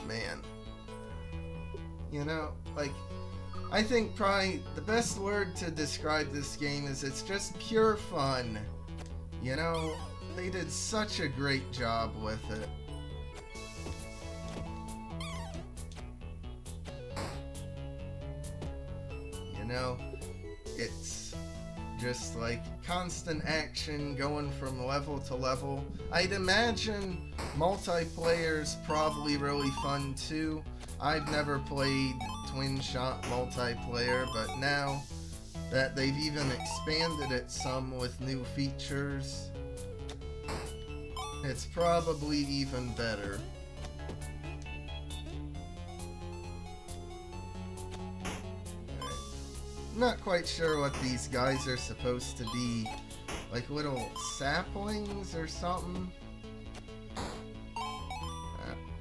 Man, you know, like, I think probably the best word to describe this game is it's just pure fun. You know, they did such a great job with it. You know, it's just like constant action going from level to level. I'd imagine multiplayer's probably really fun too. I've never played Twin Shot multiplayer, but now that they've even expanded it some with new features, it's probably even better. Not quite sure what these guys are supposed to be, like little saplings or something.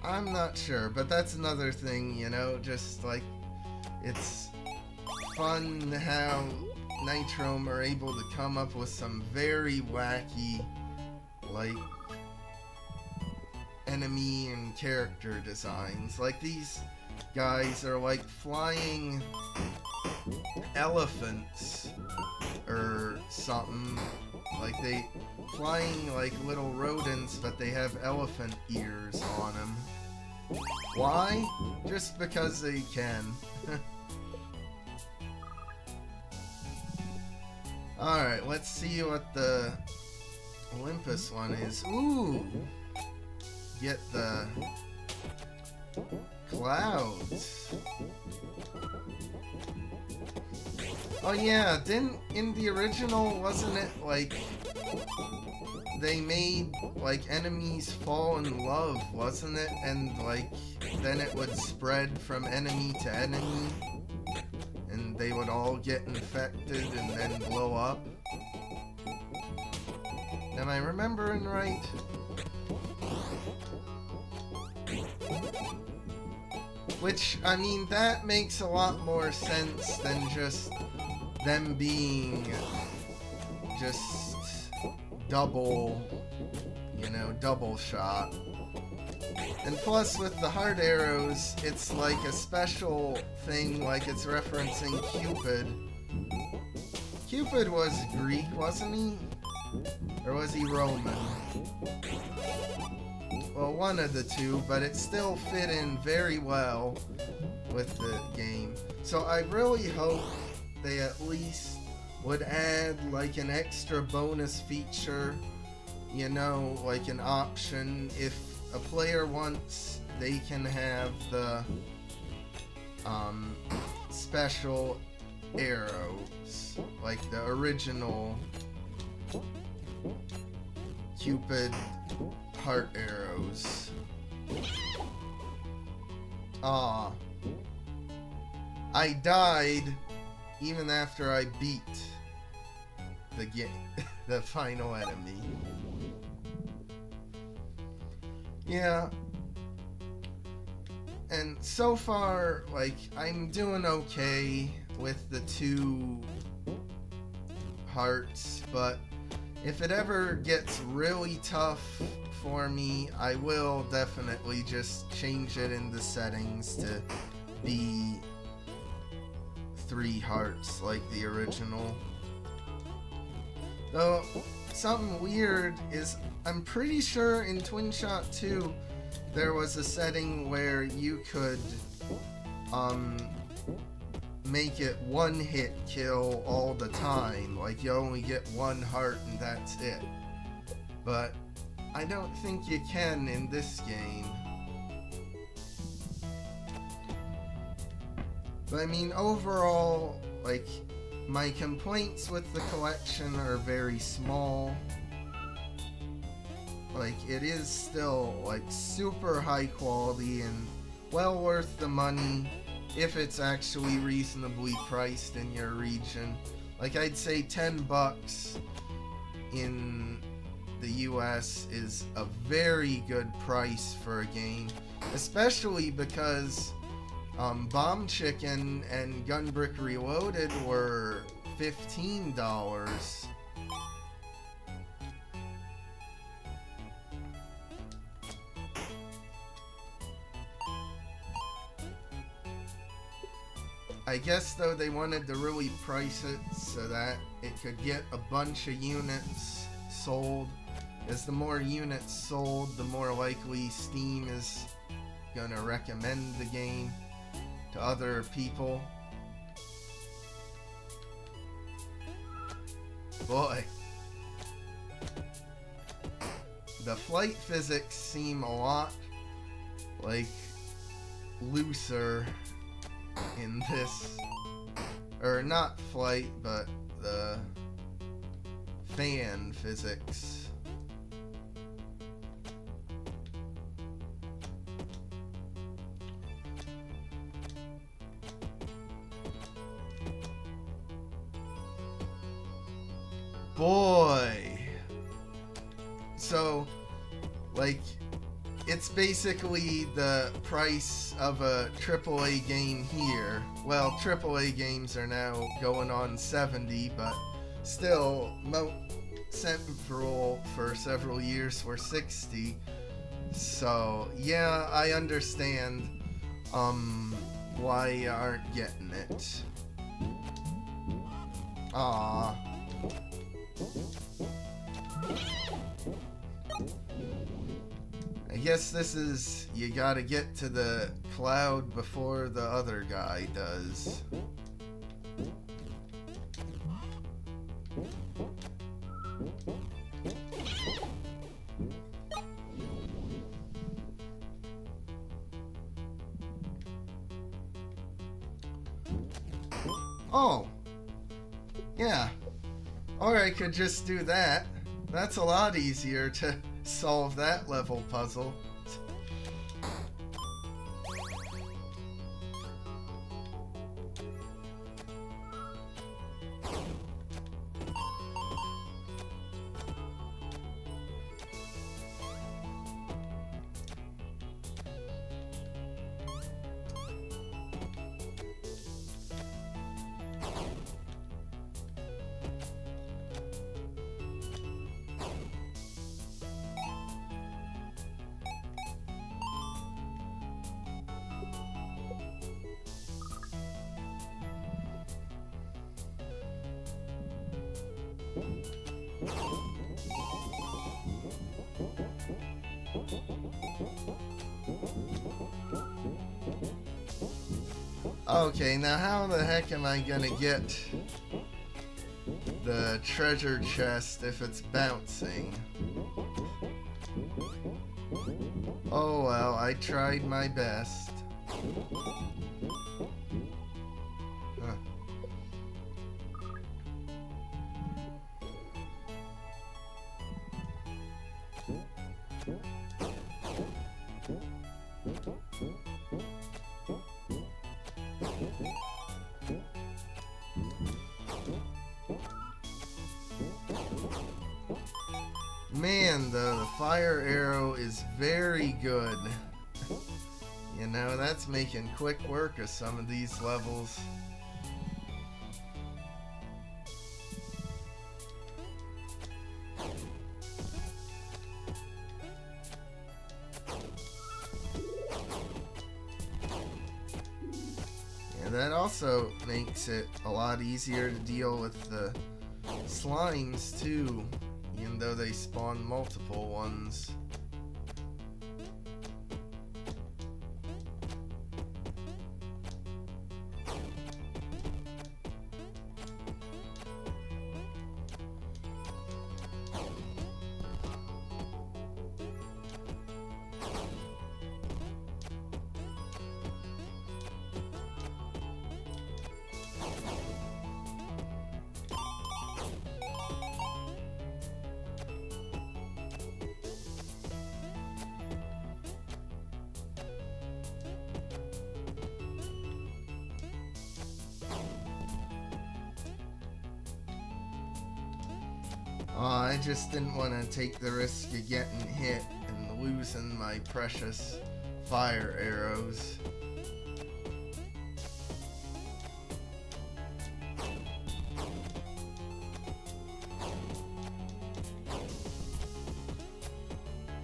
I'm not sure, but that's another thing, you know, just like, it's fun how Nitrome are able to come up with some very wacky, like, enemy and character designs. Like, these guys are like flying elephants or something. Like, they flying like little rodents, but they have elephant ears on them. Why? Just because they can. Alright, let's see what the Olympus one is. Ooh! Get the clouds. Oh yeah, in the original, wasn't it like they made like enemies fall in love, wasn't it? And like then it would spread from enemy to enemy and they would all get infected and then blow up. Am I remembering right? Which, I mean, that makes a lot more sense than just them being just double, you know, double shot. And plus with the heart arrows, it's like a special thing, like it's referencing Cupid. Cupid was Greek, wasn't he? Or was he Roman? Well, one of the two, but it still fit in very well with the game. So I really hope they at least would add like an extra bonus feature, you know, like an option. If a player wants, they can have the special arrows, like the original Cupid heart arrows. Ah, I died even after I beat the game, the final enemy. Yeah. And so far, like, I'm doing okay with the two hearts, but if it ever gets really tough for me, I will definitely just change it in the settings to be 3 hearts like the original. Though, something weird is, I'm pretty sure in Twin Shot 2, there was a setting where you could, make it 1-hit kill all the time. Like, you only get 1 heart and that's it. But I don't think you can in this game. But I mean, overall, like, my complaints with the collection are very small. Like, it is still, like, super high quality and well worth the money if it's actually reasonably priced in your region. Like, I'd say $10 in the US is a very good price for a game, especially because Bomb Chicken and Gunbrick Reloaded were $15. I guess though they wanted to really price it so that it could get a bunch of units sold. As the more units sold, the more likely Steam is gonna recommend the game to other people. Boy, the flight physics seem a lot like looser in this, or not flight, but the fan physics. Boy. So, like, it's basically the price of a AAA game here. Well, AAA games are now going on $70, but still, Central for several years were $60. So, yeah, I understand why you aren't getting it. Aww. I guess this is, you gotta get to the cloud before the other guy does. Oh! Yeah. Or I could just do that. That's a lot easier to solve that level puzzle. Okay, now how the heck am I gonna get the treasure chest if it's bouncing? Oh well, I tried my best. Huh. Man, the fire arrow is very good. You know, that's making quick work of some of these levels. also makes it a lot easier to deal with the slimes too, even though they spawn multiple ones. I just didn't want to take the risk of getting hit and losing my precious fire arrows.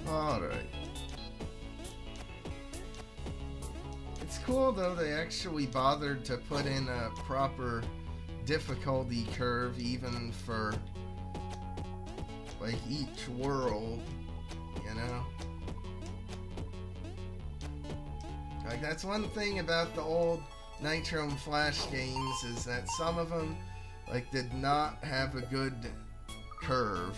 Alright. It's cool though they actually bothered to put in a proper difficulty curve even for like each world, you know? Like that's one thing about the old Nitrome Flash games is that some of them like did not have a good curve.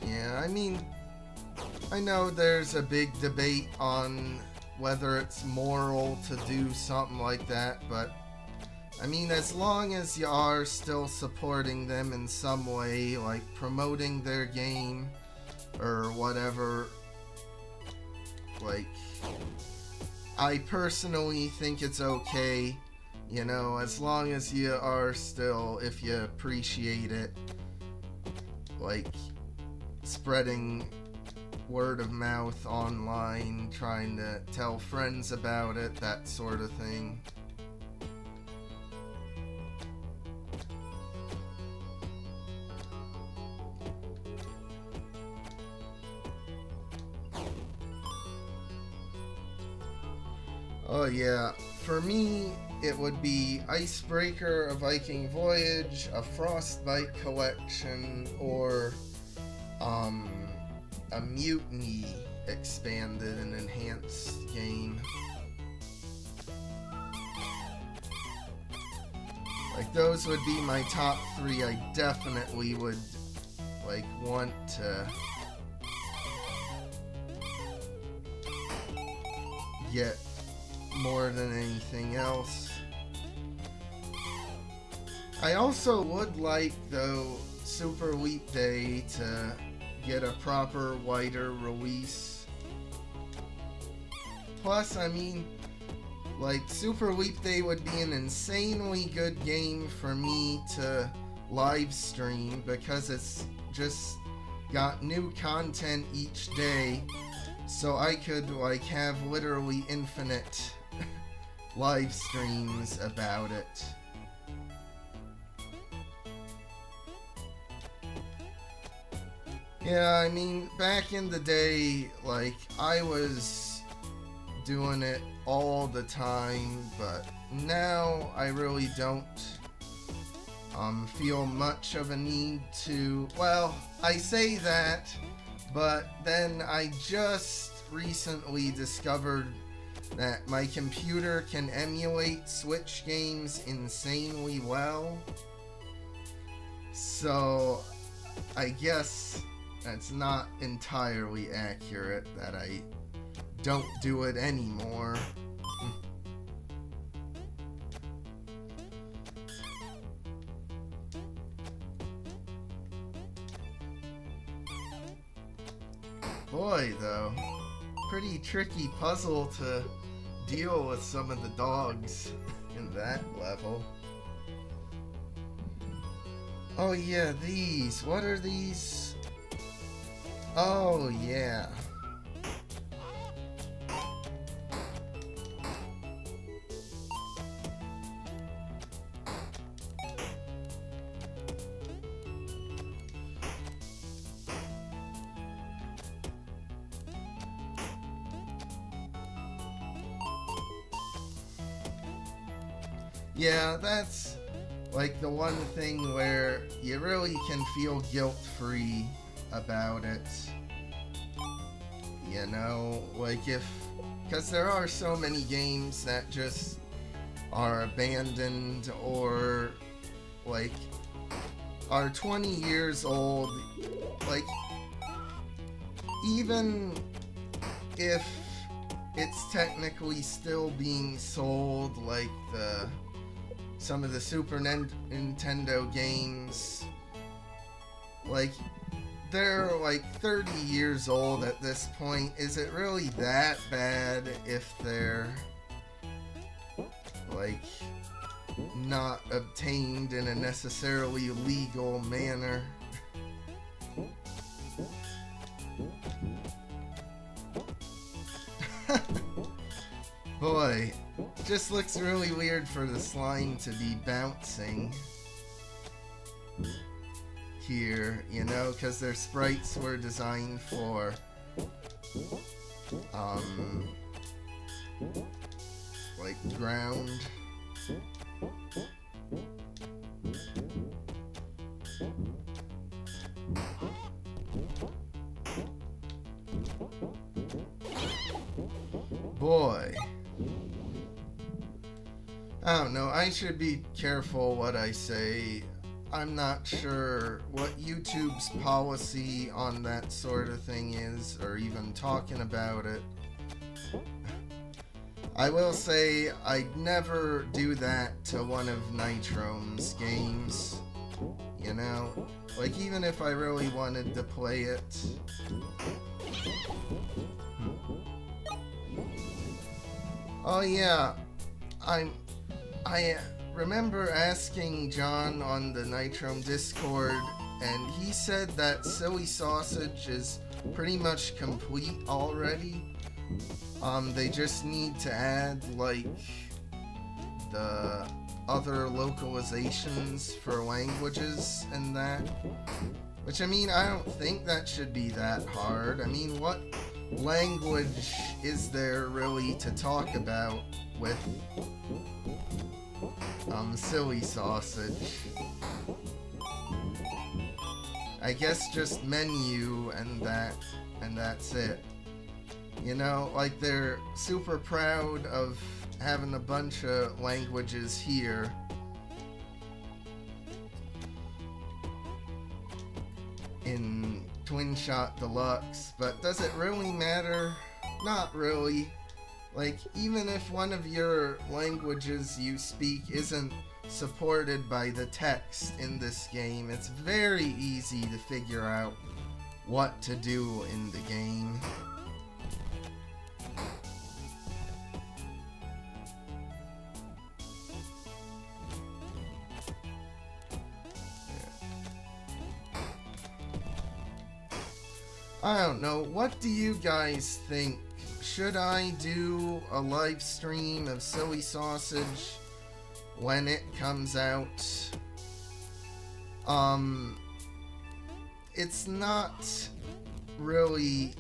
Yeah, I mean, I know there's a big debate on whether it's moral to do something like that, but I mean, as long as you are still supporting them in some way, like promoting their game or whatever, like, I personally think it's okay, you know, as long as you are still, if you appreciate it, like, spreading word of mouth online, trying to tell friends about it, that sort of thing. Oh yeah, for me it would be Icebreaker, a Viking Voyage, a Frostbite Collection, or a Mutiny expanded and enhanced game. Like those would be my top three. I definitely would like want to get more than anything else. I also would like though Super Leap Day to get a proper wider release. Plus, I mean, like Super Leap Day would be an insanely good game for me to live stream because it's just got new content each day, so I could like have literally infinite live streams about it. Yeah, I mean, back in the day, like, I was doing it all the time, but now I really don't feel much of a need to, well, I say that, but then I just recently discovered that my computer can emulate Switch games insanely well, so I guess that's not entirely accurate that I don't do it anymore. Boy, though, pretty tricky puzzle to deal with some of the dogs in that level. Oh yeah, these. What are these? Oh, yeah. Yeah, that's like the one thing where you really can feel guilt-free about it. You know, like if, because there are so many games that just are abandoned or like are 20 years old. Like, even if it's technically still being sold, like some of the Super Nintendo games, like they're like 30 years old at this point. Is it really that bad if they're like not obtained in a necessarily legal manner? Boy, it just looks really weird for the slime to be bouncing here, you know, because their sprites were designed for like ground. Boy, I don't know, I should be careful what I say. I'm not sure what YouTube's policy on that sort of thing is, or even talking about it. I will say I'd never do that to one of Nitrome's games, you know? Like, even if I really wanted to play it. Oh yeah, I remember asking John on the Nitrome Discord, and he said that Silly Sausage is pretty much complete already. They just need to add like the other localizations for languages and that. Which, I mean, I don't think that should be that hard. I mean, what language is there really to talk about with Silly Sausage? I guess just menu and that's it. You know, like they're super proud of having a bunch of languages here. In Twin Shot Deluxe, but does it really matter? Not really. Like, even if one of your languages you speak isn't supported by the text in this game, it's very easy to figure out what to do in the game. I don't know, what do you guys think? Should I do a live stream of Silly Sausage when it comes out? It's not really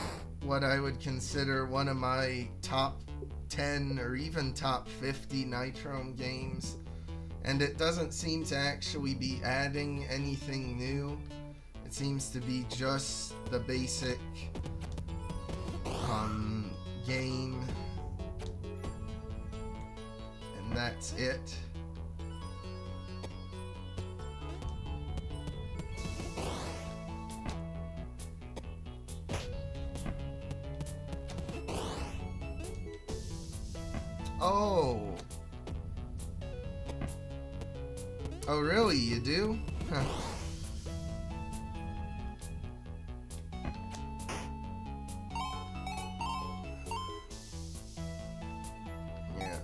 what I would consider one of my top 10 or even top 50 Nitrome games, and it doesn't seem to actually be adding anything new. It seems to be just the basic game, and that's it. Oh really, you do? Huh.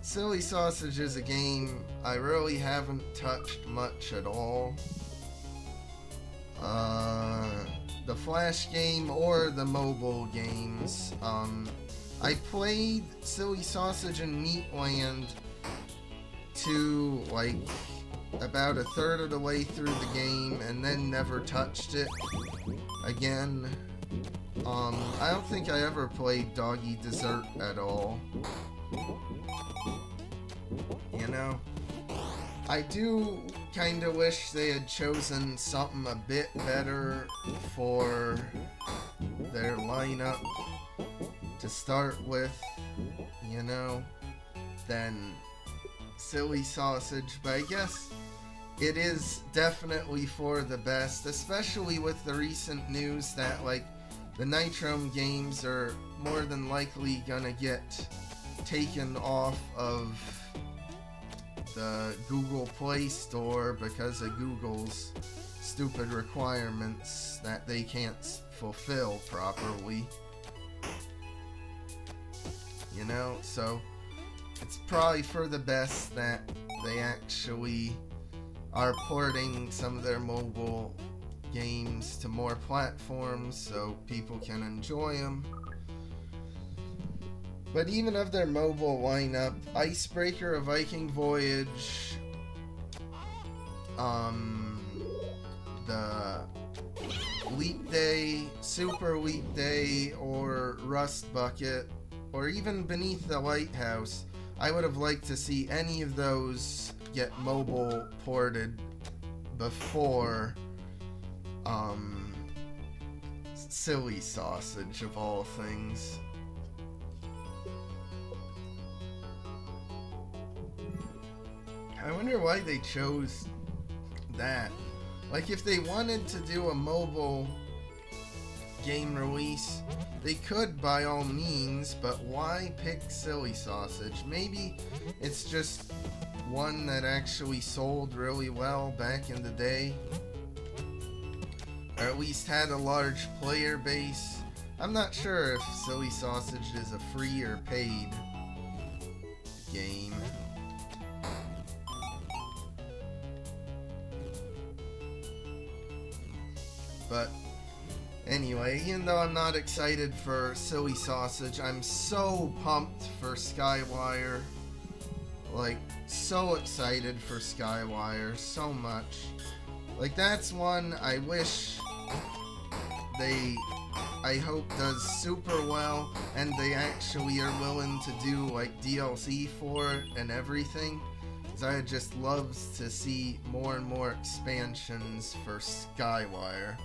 Silly Sausage is a game I really haven't touched much at all. The Flash game or the mobile games. I played Silly Sausage in Meatland to like about a third of the way through the game and then never touched it again. I don't think I ever played Doggy Dessert at all. You know? I do kind of wish they had chosen something a bit better for their lineup to start with, you know, than Silly Sausage, but I guess it is definitely for the best, especially with the recent news that, like, the Nitrome games are more than likely gonna get taken off of the Google Play Store because of Google's stupid requirements that they can't fulfill properly. You know, so it's probably for the best that they actually are porting some of their mobile games to more platforms so people can enjoy them. But even of their mobile lineup, Icebreaker, A Viking Voyage, the Leap Day, Super Leap Day, or Rust Bucket, or even Beneath the Lighthouse, I would have liked to see any of those get mobile ported before Silly Sausage, of all things. I wonder why they chose that. Like, if they wanted to do a mobile game release, they could by all means, but why pick Silly Sausage? Maybe it's just one that actually sold really well back in the day, or at least had a large player base. I'm not sure if Silly Sausage is a free or paid game. But anyway, even though I'm not excited for Silly Sausage, I'm so pumped for Skywire. Like, so excited for Skywire, so much. Like, that's one I wish I hope does super well, and they actually are willing to do, like, DLC for it and everything. Because I just love to see more and more expansions for Skywire.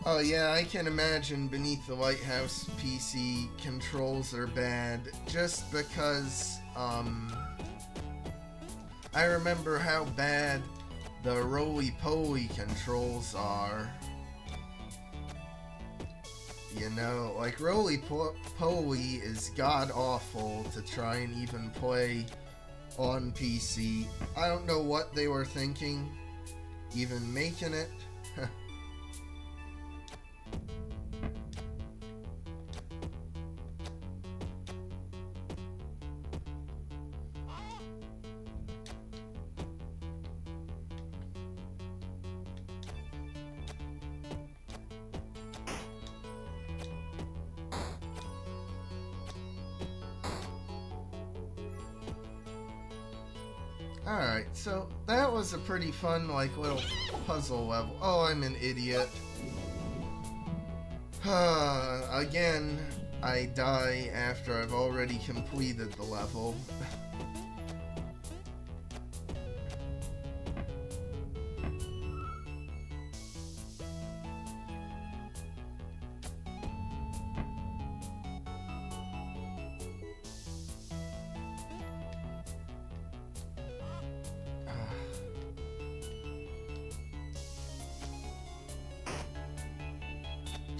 Oh yeah, I can imagine Beneath the Lighthouse PC controls are bad, just because, I remember how bad the roly-poly controls are. You know, like, roly-poly is god-awful to try and even play on PC. I don't know what they were thinking, even making it. Alright, so that was a pretty fun, like, little puzzle level. Oh, I'm an idiot. Again, I die after I've already completed the level.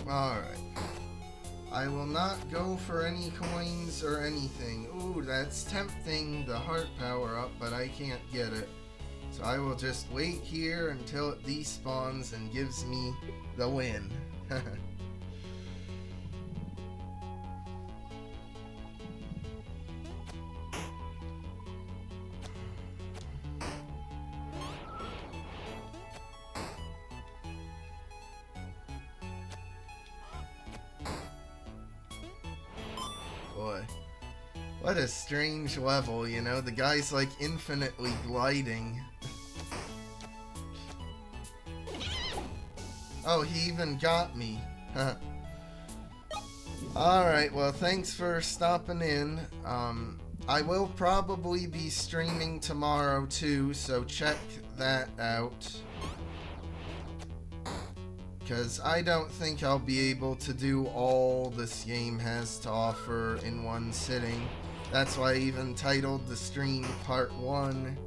Alright. I will not go for any coins or anything. Ooh, that's tempting, the heart power up, but I can't get it. So I will just wait here until it despawns and gives me the win. Boy, what a strange level, you know? The guy's like infinitely gliding. Oh, he even got me. Huh. Alright, well, thanks for stopping in. I will probably be streaming tomorrow too, so check that out. Because I don't think I'll be able to do all this game has to offer in one sitting. That's why I even titled the stream Part 1.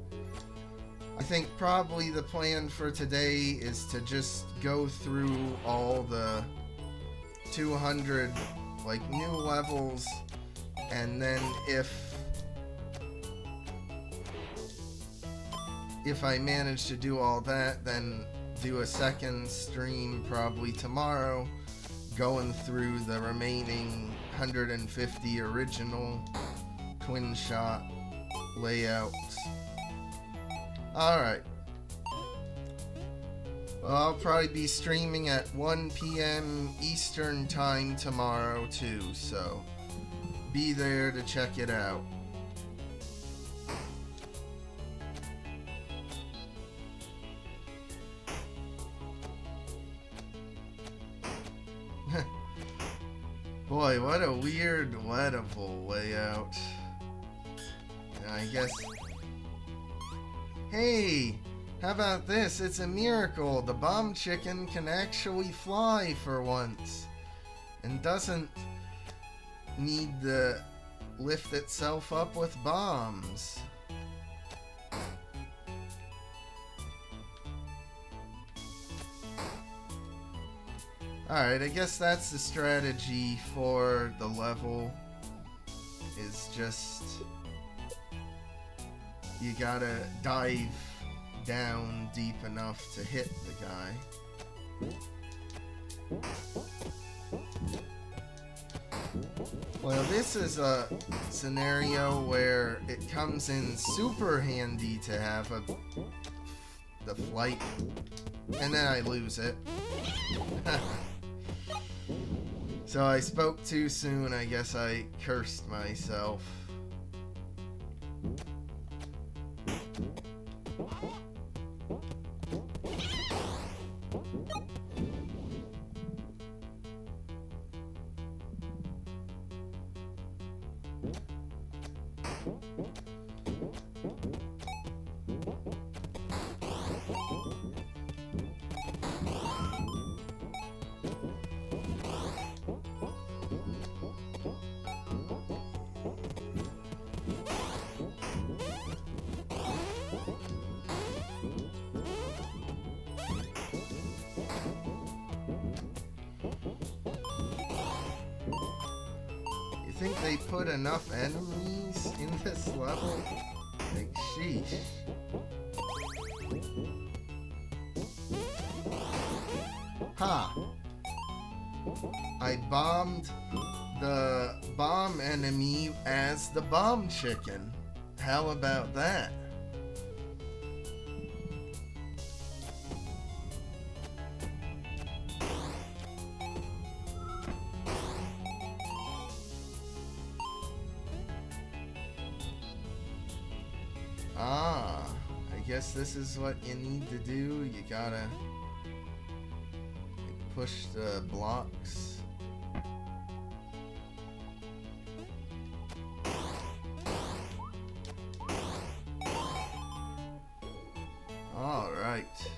I think probably the plan for today is to just go through all the 200 like new levels, and then if I manage to do all that, then do a second stream probably tomorrow going through the remaining 150 original Twin Shot layouts. Alright. Well, I'll probably be streaming at 1 p.m. Eastern time tomorrow too, so be there to check it out. Boy, what a weird level layout. I guess... Hey! How about this? It's a miracle. The bomb chicken can actually fly for once. And doesn't need to lift itself up with bombs. Alright, I guess that's the strategy for the level. Is just... you gotta dive down deep enough to hit the guy. Well, this is a scenario where it comes in super handy to have the flight, and then I lose it. So I spoke too soon, I guess I cursed myself. Think they put enough enemies in this level? Like, sheesh. Ha! I bombed the bomb enemy as the bomb chicken. How about that? Ah, I guess this is what you need to do. You gotta push the blocks. Alright.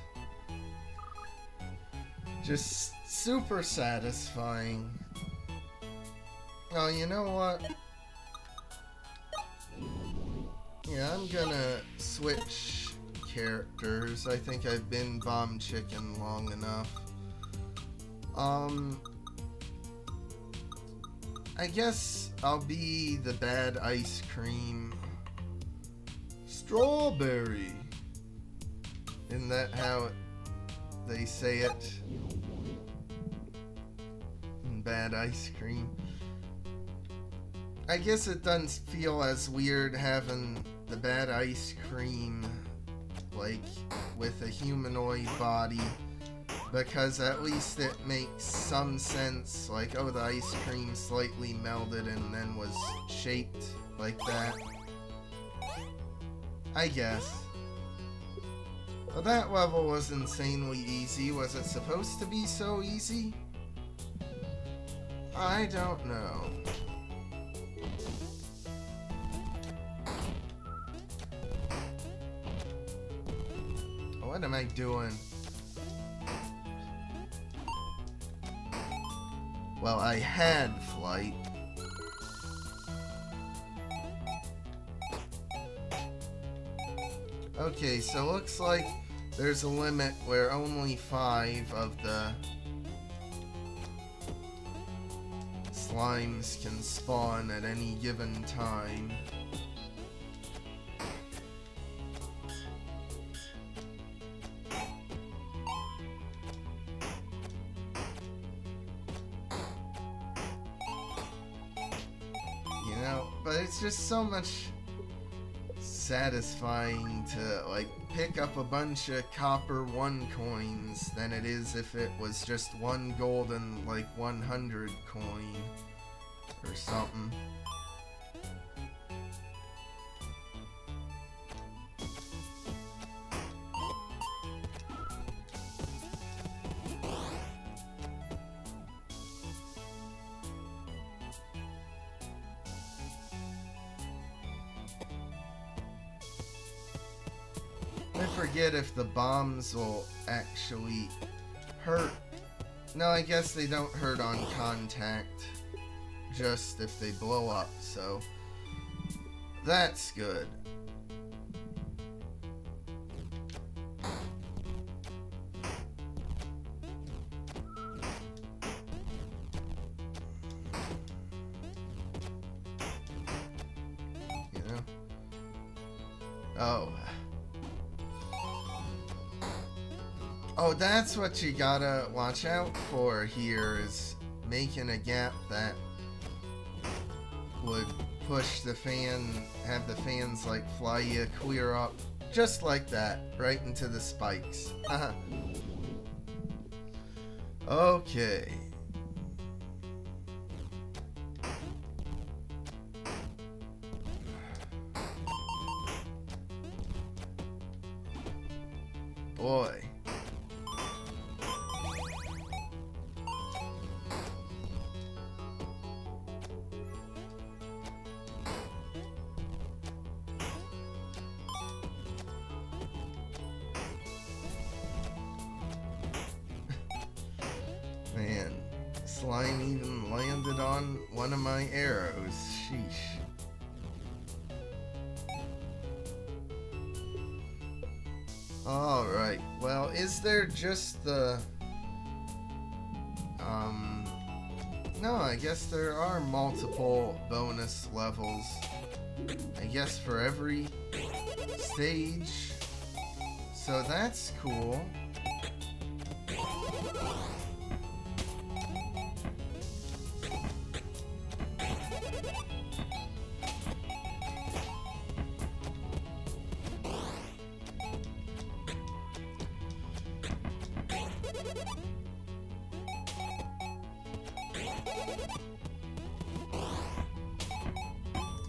Just super satisfying. Oh, you know what? Yeah, I'm gonna switch characters. I think I've been Bomb Chicken long enough. I guess I'll be the bad ice cream. Strawberry. Isn't that how they say it? Bad ice cream. I guess it doesn't feel as weird having the bad ice cream like with a humanoid body, because at least it makes some sense, like, oh, the ice cream slightly melted and then was shaped like that. I guess. Well, that level was insanely easy. Was it supposed to be so easy? I don't know. What am I doing? Well, I had flight. Okay, so looks like there's a limit where only 5 of the slimes can spawn at any given time. You know, but it's just so much satisfying to like pick up a bunch of copper 1 coins than it is if it was just 1 golden like 100 coin or something. I forget if the bombs will actually hurt. No, I guess they don't hurt on contact, just if they blow up, so that's good. You know? Oh, that's what you gotta watch out for here, is making a gap that would push the fan, have the fans like fly you clear up, just like that, right into the spikes. Okay. Boy. Man, slime even landed on one of my arrows. Sheesh. Alright, well, is there just the... No, I guess there are multiple bonus levels. I guess for every stage. So that's cool.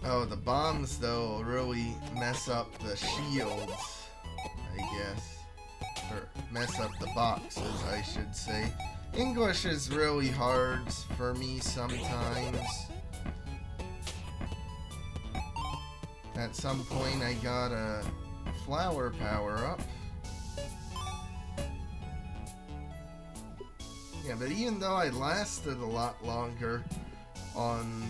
Oh, the bombs, though, really mess up the shields, I guess. Or mess up the boxes, I should say. English is really hard for me sometimes. At some point, I got a flower power-up. Yeah, but even though I lasted a lot longer on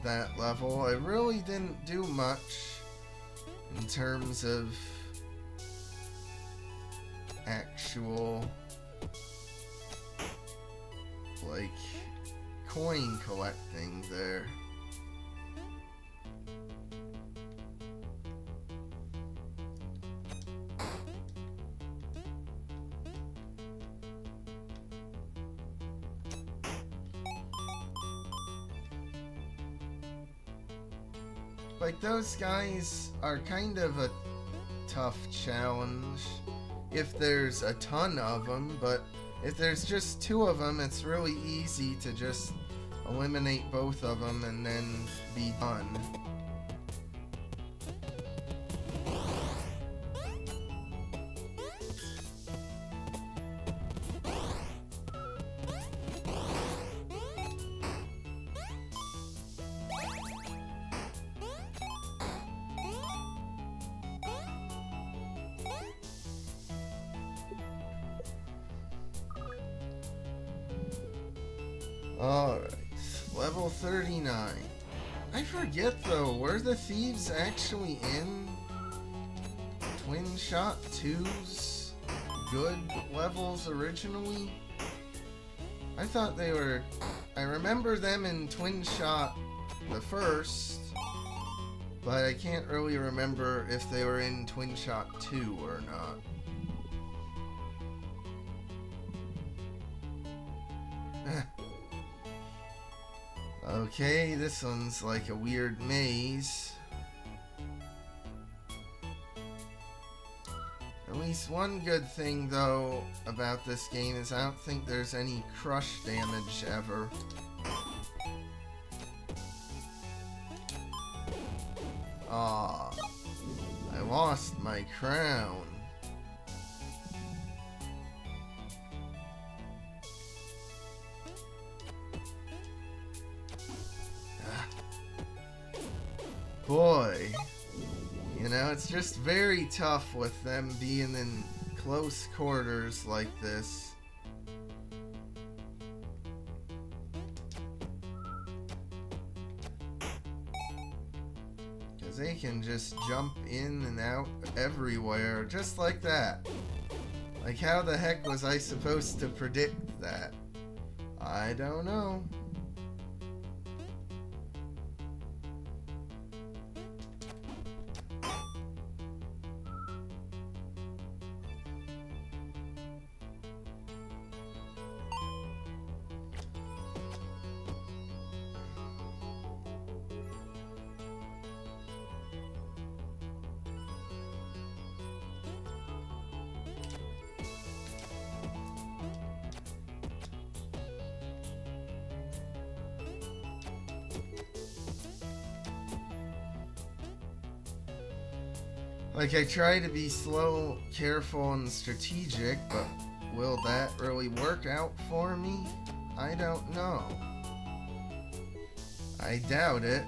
that level, I really didn't do much in terms of actual like coin collecting there. Like, those guys are kind of a tough challenge if there's a ton of them, but if there's just 2 of them, it's really easy to just eliminate both of them and then be done. Alright, level 39. I forget though, were the thieves actually in Twin Shot 2's good levels originally? I thought they were... I remember them in Twin Shot the first, but I can't really remember if they were in Twin Shot 2 or not. Okay, this one's like a weird maze. At least one good thing, though, about this game is I don't think there's any crush damage ever. Aw, I lost my crown. Boy, you know, it's just very tough with them being in close quarters like this. Because they can just jump in and out everywhere, just like that. Like, how the heck was I supposed to predict that? I don't know. Like, I try to be slow, careful, and strategic, but will that really work out for me? I don't know. I doubt it.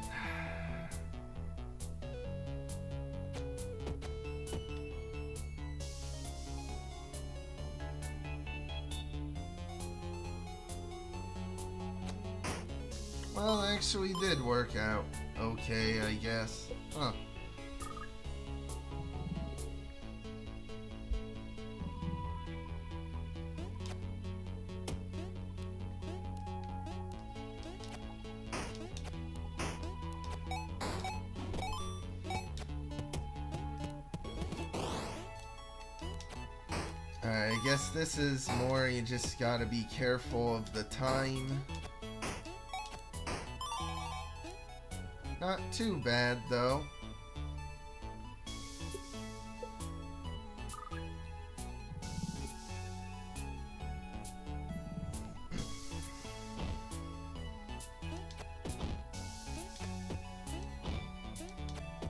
Well, it actually did work out okay, I guess. Huh. Alright, I guess this is more, you just gotta be careful of the time. Not too bad, though.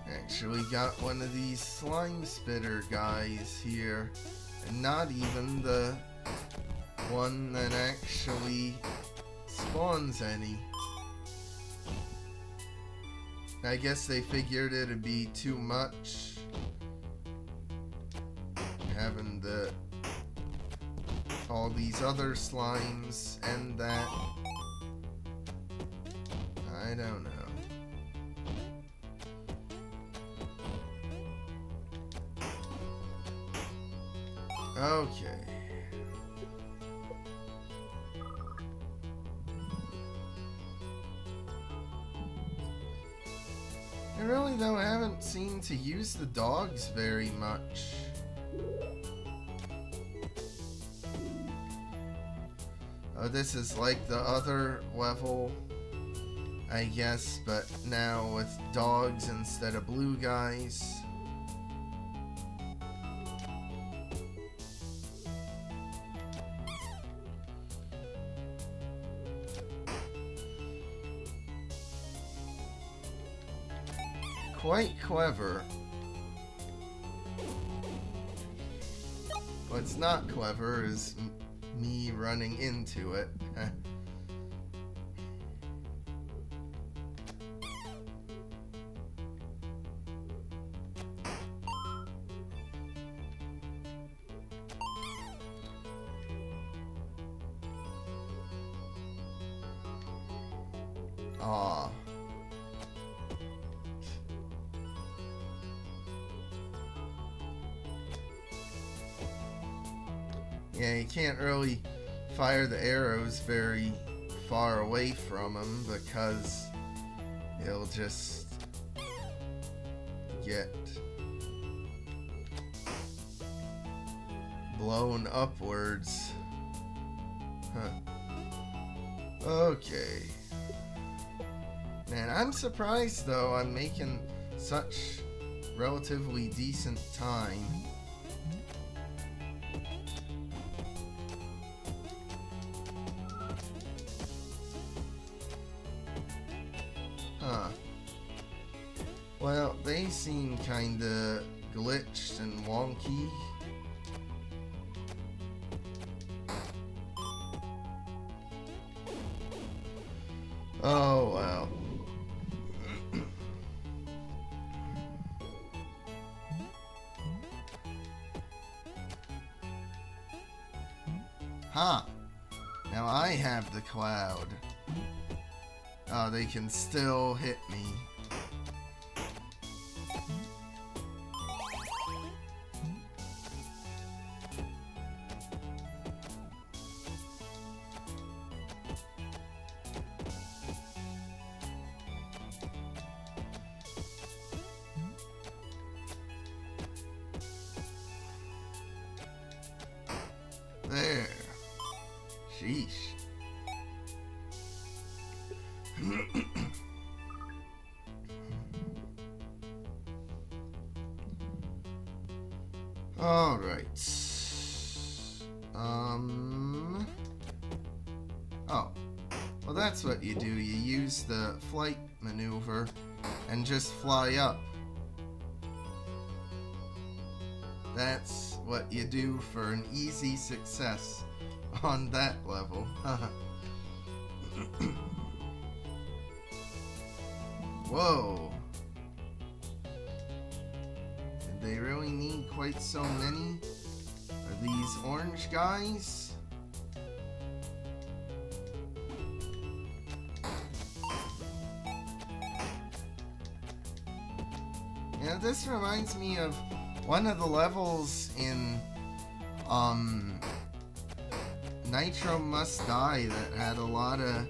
Actually got one of these slime spitter guys here. And not even the one that actually spawns any. I guess they figured it'd be too much having all these other slimes and that. I don't know. Okay. I really, though, haven't seemed to use the dogs very much. Oh, this is like the other level, I guess, but now with dogs instead of blue guys. Quite clever. What's not clever is me running into it. Aw. Yeah, you can't really fire the arrows very far away from him because he'll just get blown upwards. Huh. Okay. Man, I'm surprised though I'm making such relatively decent time. Huh. Well, they seem kinda glitched and wonky. Oh, well. Huh. Now I have the cloud. Oh, they can still hit me. There. Sheesh. All right. Oh. Well, that's what you do. You use the flight maneuver and just fly up. That's what you do for an easy success on that level. Whoa. Did they really need quite so many? Are these orange guys? Yeah, this reminds me of one of the levels in Nitrome Must Die that had a lot of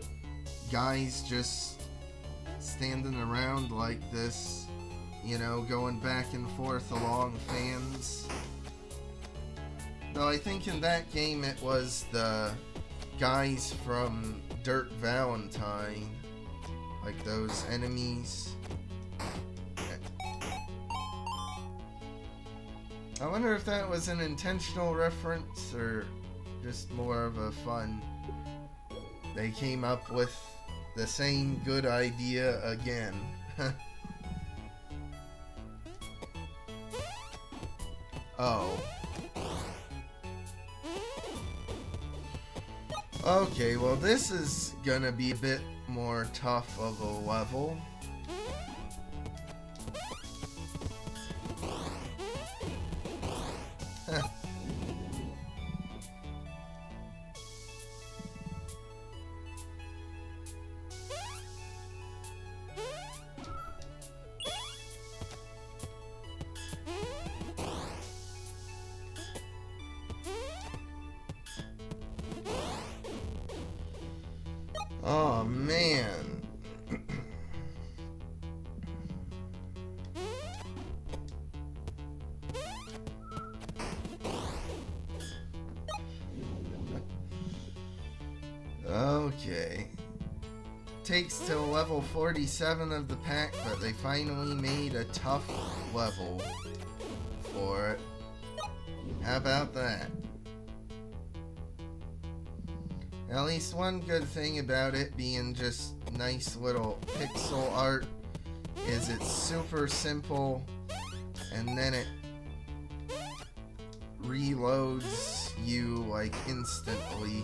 guys just standing around like this, you know, going back and forth along fans. Though I think in that game it was the guys from Dirt Valentine, like those enemies. I wonder if that was an intentional reference or just more of a fun. They came up with the same good idea again. Oh. Okay, well this is gonna be a bit more tough of a level. Oh man. Okay. Takes till level 47 of the pack, but they finally made a tough level for it. How about that? At least one good thing about it being just nice little pixel art is it's super simple, and then it reloads you like instantly.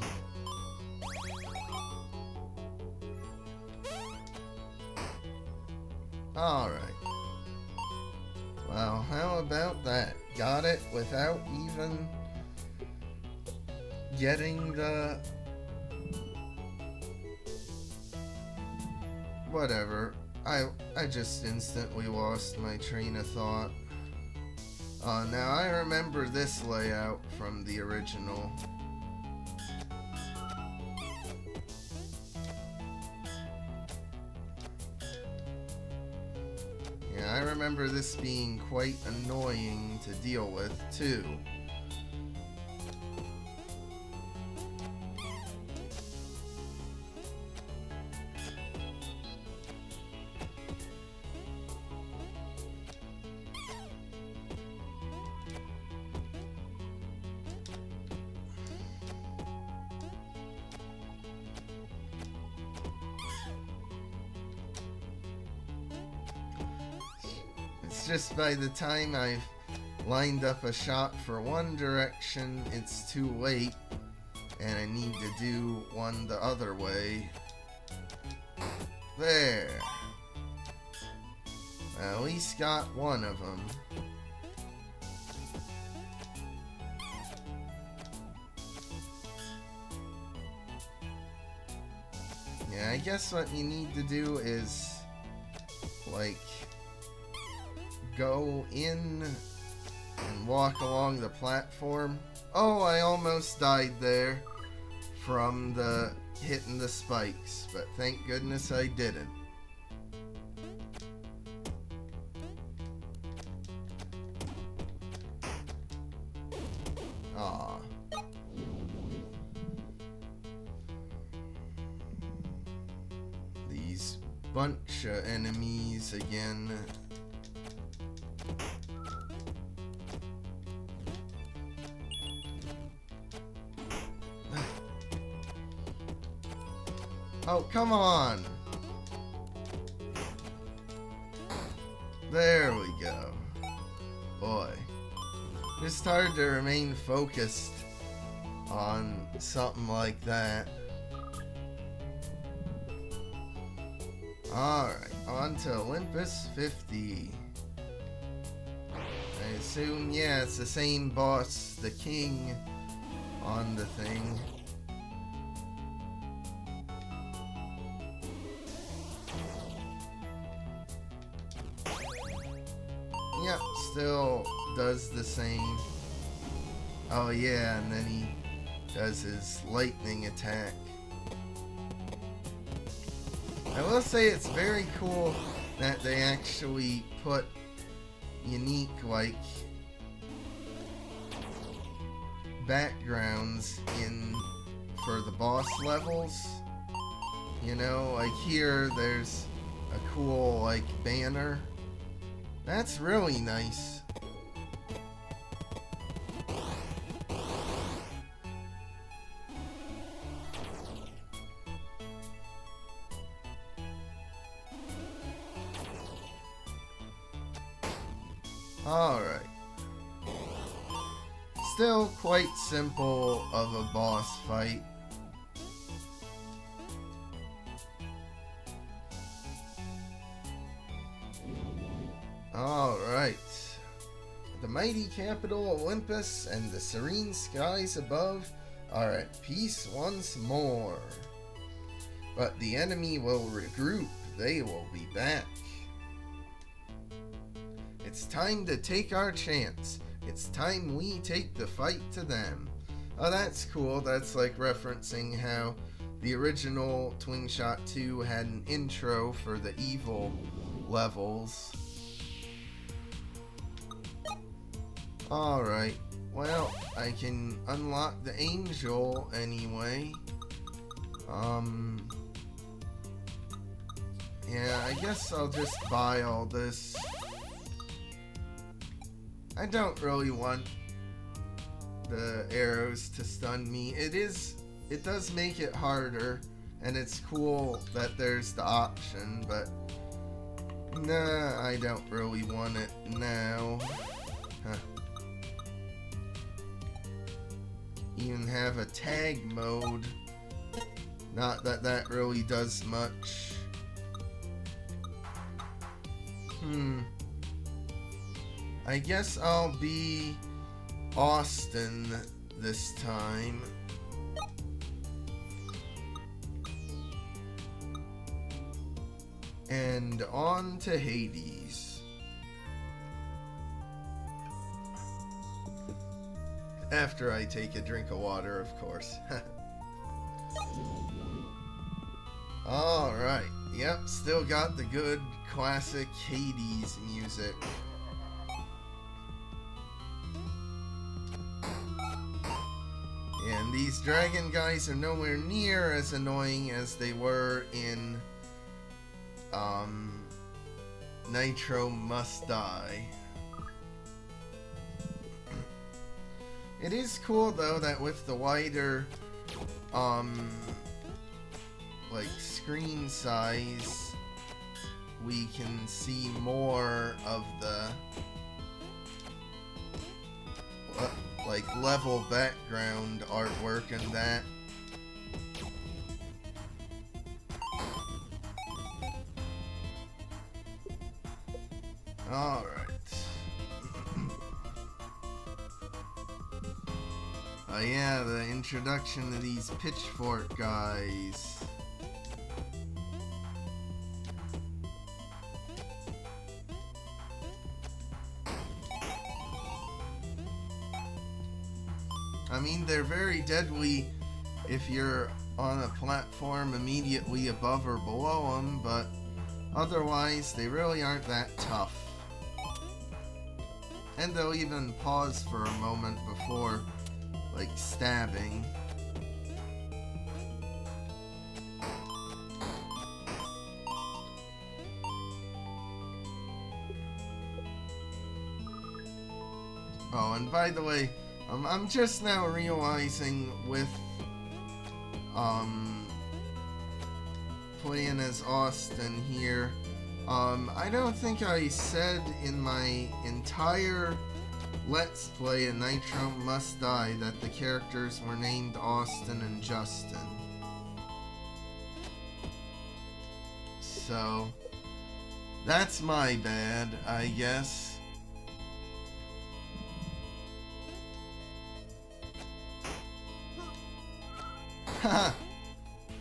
Alright. Well, how about that? Got it without even getting the whatever. I just instantly lost my train of thought. Now I remember this layout from the original. Yeah, I remember this being quite annoying to deal with, too. It's just by the time I've lined up a shot for one direction, it's too late, and I need to do one the other way. There. I at least got one of them. Yeah, I guess what you need to do is, like, go in and walk along the platform. Oh, I almost died there from the hitting the spikes, but thank goodness I didn't. Aw. These bunch of enemies again. Oh, come on. There we go. Boy. It's hard to remain focused on something like that. Alright, on to Olympus 50. I assume, yeah, it's the same boss, the king, on the thing. Yep, still does the same. Oh yeah, and then he does his lightning attack. I will say it's very cool that they actually put unique, like, backgrounds in for the boss levels. You know, like here there's a cool, like, banner. That's really nice. Alright. Still quite simple of a boss fight. Alright. The mighty capital Olympus and the serene skies above are at peace once more. But the enemy will regroup. They will be back. It's time to take our chance. It's time we take the fight to them. Oh, that's cool. That's like referencing how the original Twin Shot 2 had an intro for the evil levels. Alright, well, I can unlock the angel anyway. Yeah, I guess I'll just buy all this. I don't really want the arrows to stun me. It does make it harder, and it's cool that there's the option, but nah, I don't really want it now. Huh. Even have a tag mode. Not that that really does much. I guess I'll be Austin this time. And on to Hades. After I take a drink of water, of course. Alright, yep, still got the good classic Hades music. And these dragon guys are nowhere near as annoying as they were in Nitro Must Die. It is cool though that with the wider like screen size we can see more of the like level background artwork and that. Alright. Oh yeah, the introduction to these pitchfork guys. I mean, they're very deadly if you're on a platform immediately above or below them, but otherwise they really aren't that tough. And they'll even pause for a moment before, like, stabbing. Oh, and by the way, I'm just now realizing with playing as Austin here, I don't think I said in my entire Let's Play in Nitrome Must Die that the characters were named Austin and Justin. So that's my bad, I guess.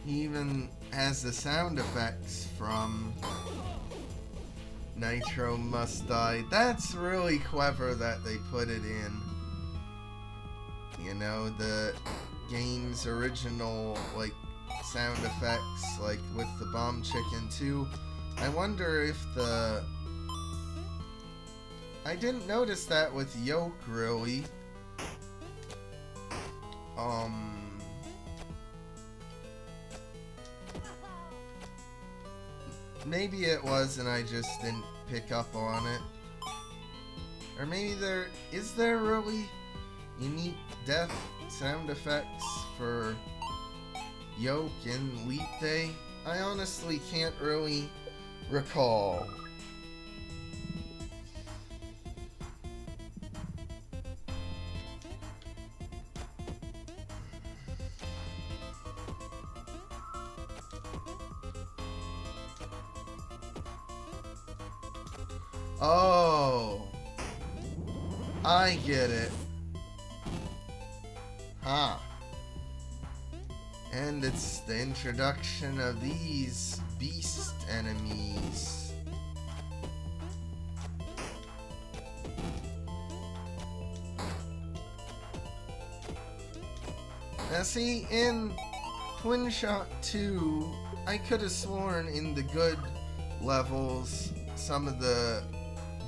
He even has the sound effects from Nitro Must Die. That's really clever that they put it in. You know, the game's original, like, sound effects, like with the Bomb Chicken too. I wonder if the... I didn't notice that with Yoke, really. Maybe it was and I just didn't pick up on it. Or maybe is there really unique death sound effects for Yoke and Leap Day? I honestly can't really recall. Oh, I get it. Huh. And it's the introduction of these beast enemies. Now see, in Twin Shot 2, I could have sworn in the good levels some of the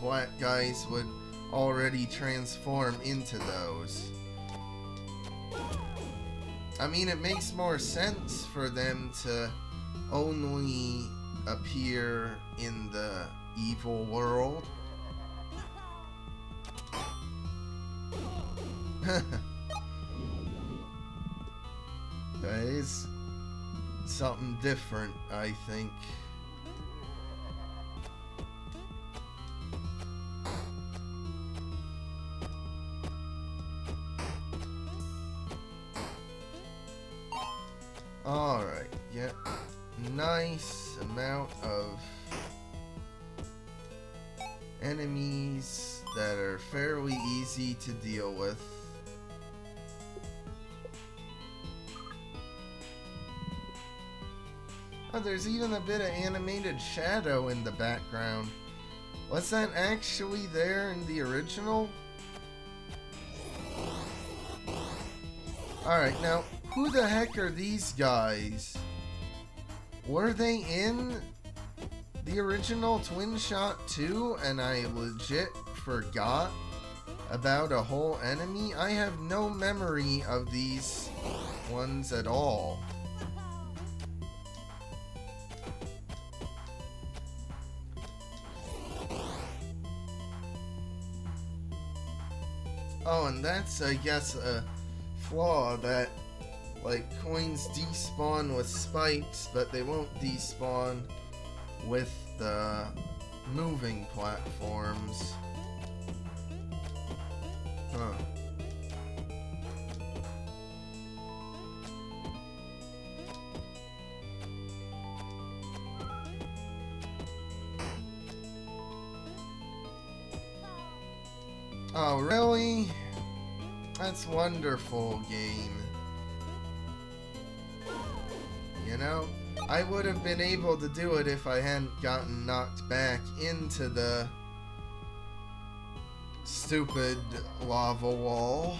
black guys would already transform into those. I mean, it makes more sense for them to only appear in the evil world. That is something different, I think. Alright, yeah. Nice amount of enemies that are fairly easy to deal with. Oh, there's even a bit of animated shadow in the background. Was that actually there in the original? Alright, now, who the heck are these guys? Were they in the original Twin Shot 2 and I legit forgot about a whole enemy? I have no memory of these ones at all. Oh, and that's, I guess, a flaw that, like, coins despawn with spikes, but they won't despawn with the moving platforms. Huh. Oh, really? That's wonderful, game. You know, I would have been able to do it if I hadn't gotten knocked back into the stupid lava wall.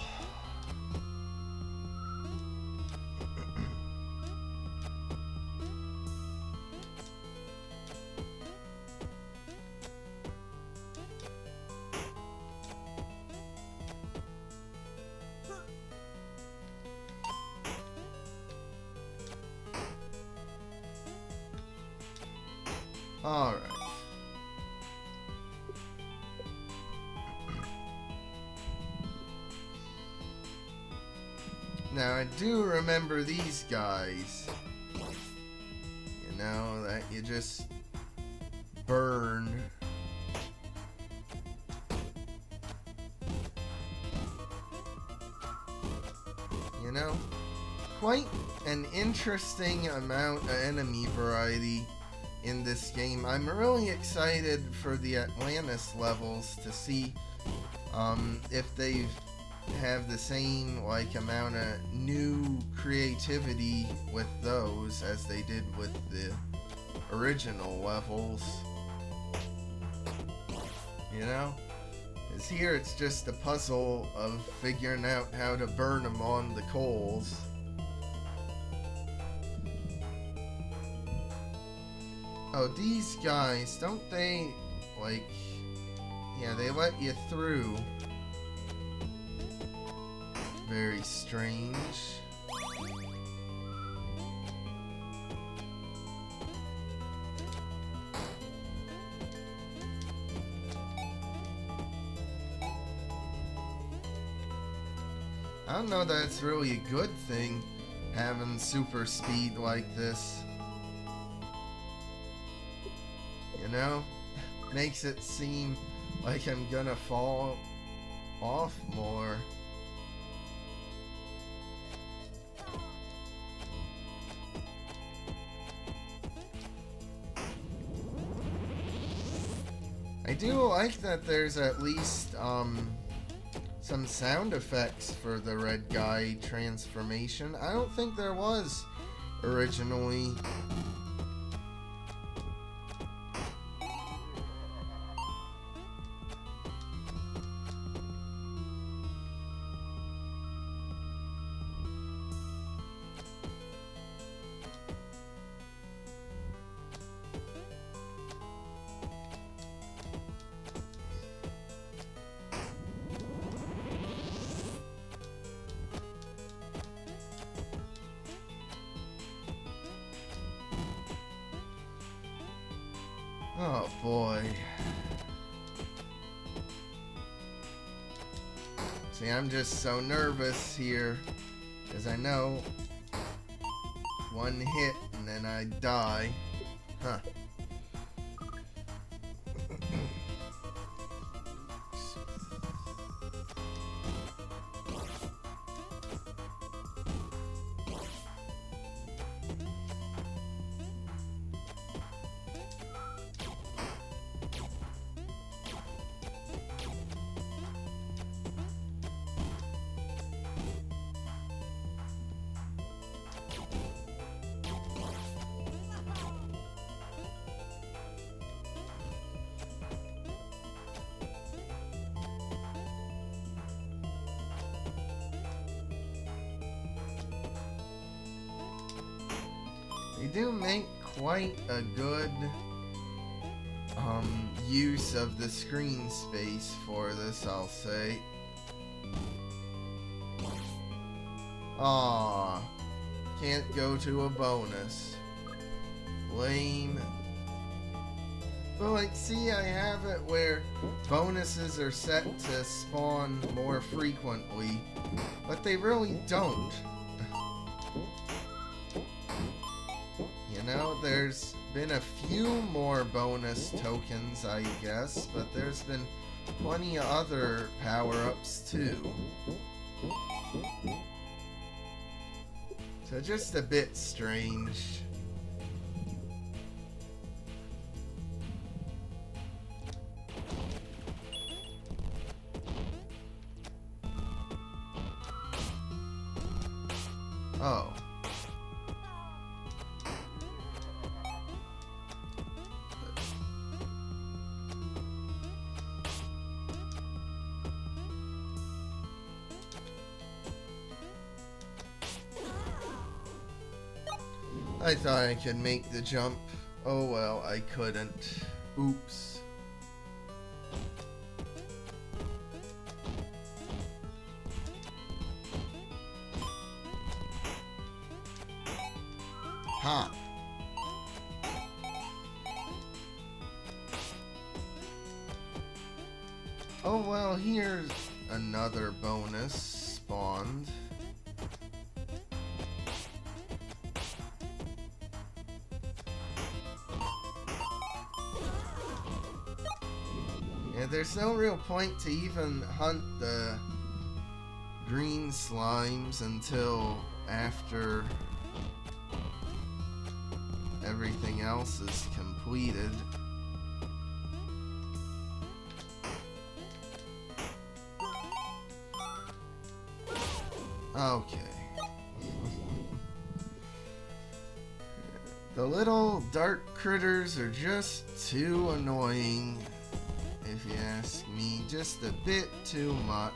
Alright. Now, I do remember these guys. You know, that you just burn. You know? Quite an interesting amount of enemy variety in this game. I'm really excited for the Atlantis levels to see if they have the same like amount of new creativity with those as they did with the original levels. You know? Because here it's just a puzzle of figuring out how to burn them on the coals. Oh, these guys, don't they, like, yeah, they let you through. Very strange. I don't know that it's really a good thing, having super speed like this. You know? Makes it seem like I'm gonna fall off more. I do like that there's at least some sound effects for the red guy transformation. I don't think there was originally. Oh boy. See, I'm just so nervous here, because I know one hit and then I die. Huh. They do make quite a good use of the screen space for this, I'll say. Aww, can't go to a bonus. Lame. But like, see, I have it where bonuses are set to spawn more frequently, but they really don't. You know, there's been a few more bonus tokens, I guess, but there's been plenty of other power-ups too. So just a bit strange. Oh. I thought I could make the jump. Oh well, I couldn't. Oops. Ha! Oh well, here's another bonus spawned. Yeah, there's no real point to even hunt the green slimes until after everything else is completed. Okay. The little dark critters are just too annoying, if you ask me. Just a bit too much.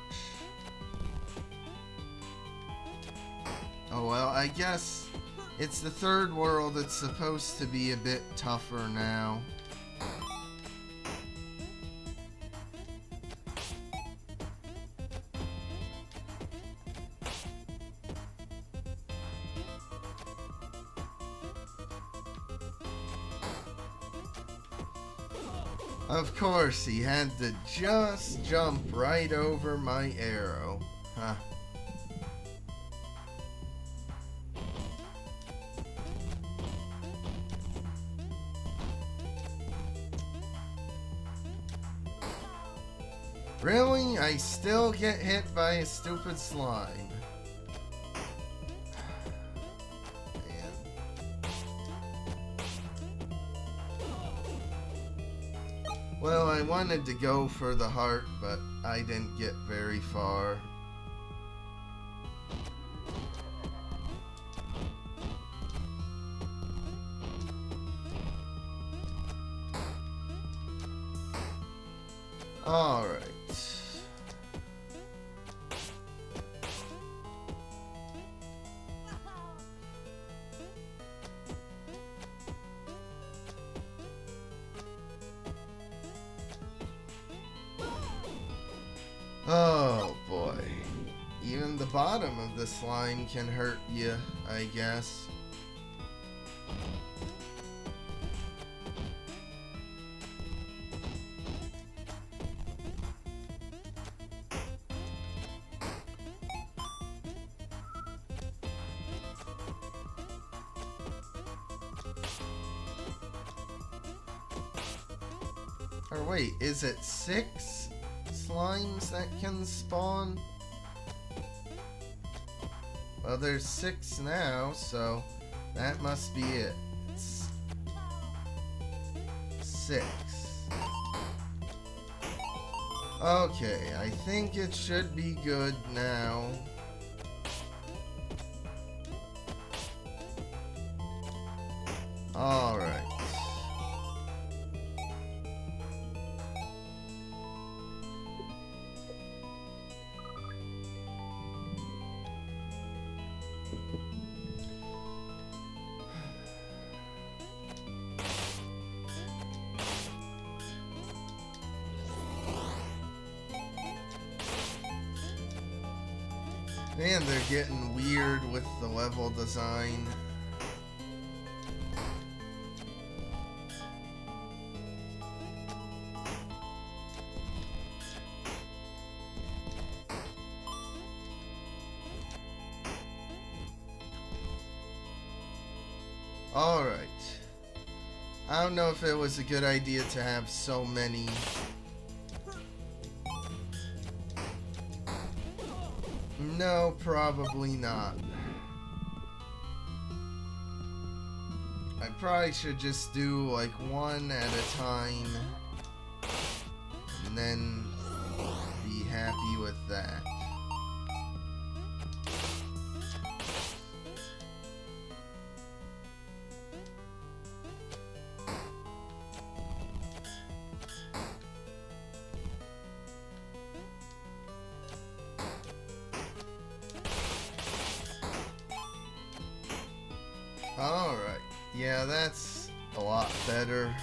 Oh well, I guess it's the third world. It's supposed to be a bit tougher now. Of course, he had to just jump right over my arrow. Huh. Really? I still get hit by a stupid slime. Well, I wanted to go for the heart, but I didn't get very far. All right. Oh boy. Even the bottom of the slime can hurt you, I guess. Or wait, is it 6 slimes that can spawn? Well, there's 6 now, so that must be it. 6. Okay, I think it should be good now. Alright. Man, they're getting weird with the level design. Alright. I don't know if it was a good idea to have so many. No, probably not. I probably should just do like one at a time and then be happy with that. Alright, yeah, that's a lot better.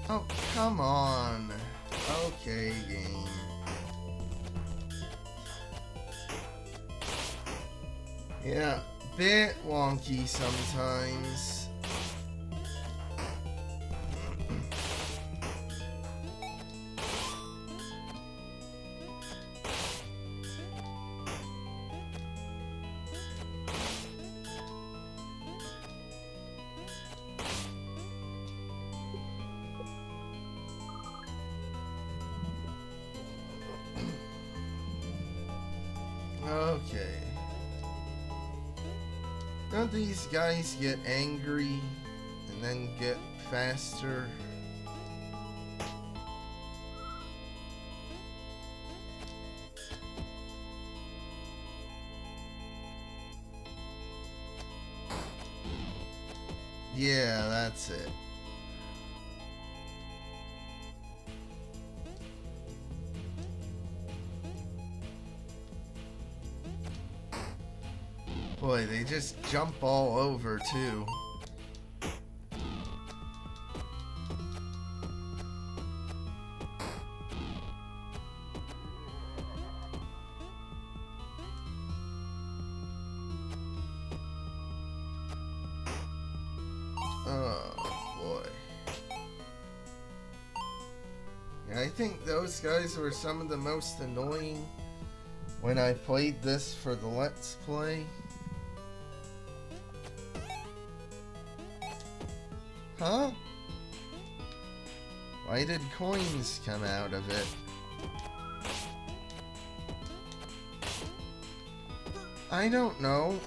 Oh, come on. Okay, game. Yeah, bit wonky sometimes. Okay. Don't these guys get angry and then get faster? Yeah, that's it. Boy, they just jump all over, too. Oh, boy. Yeah, I think those guys were some of the most annoying when I played this for the Let's Play. Huh? Why did coins come out of it? I don't know.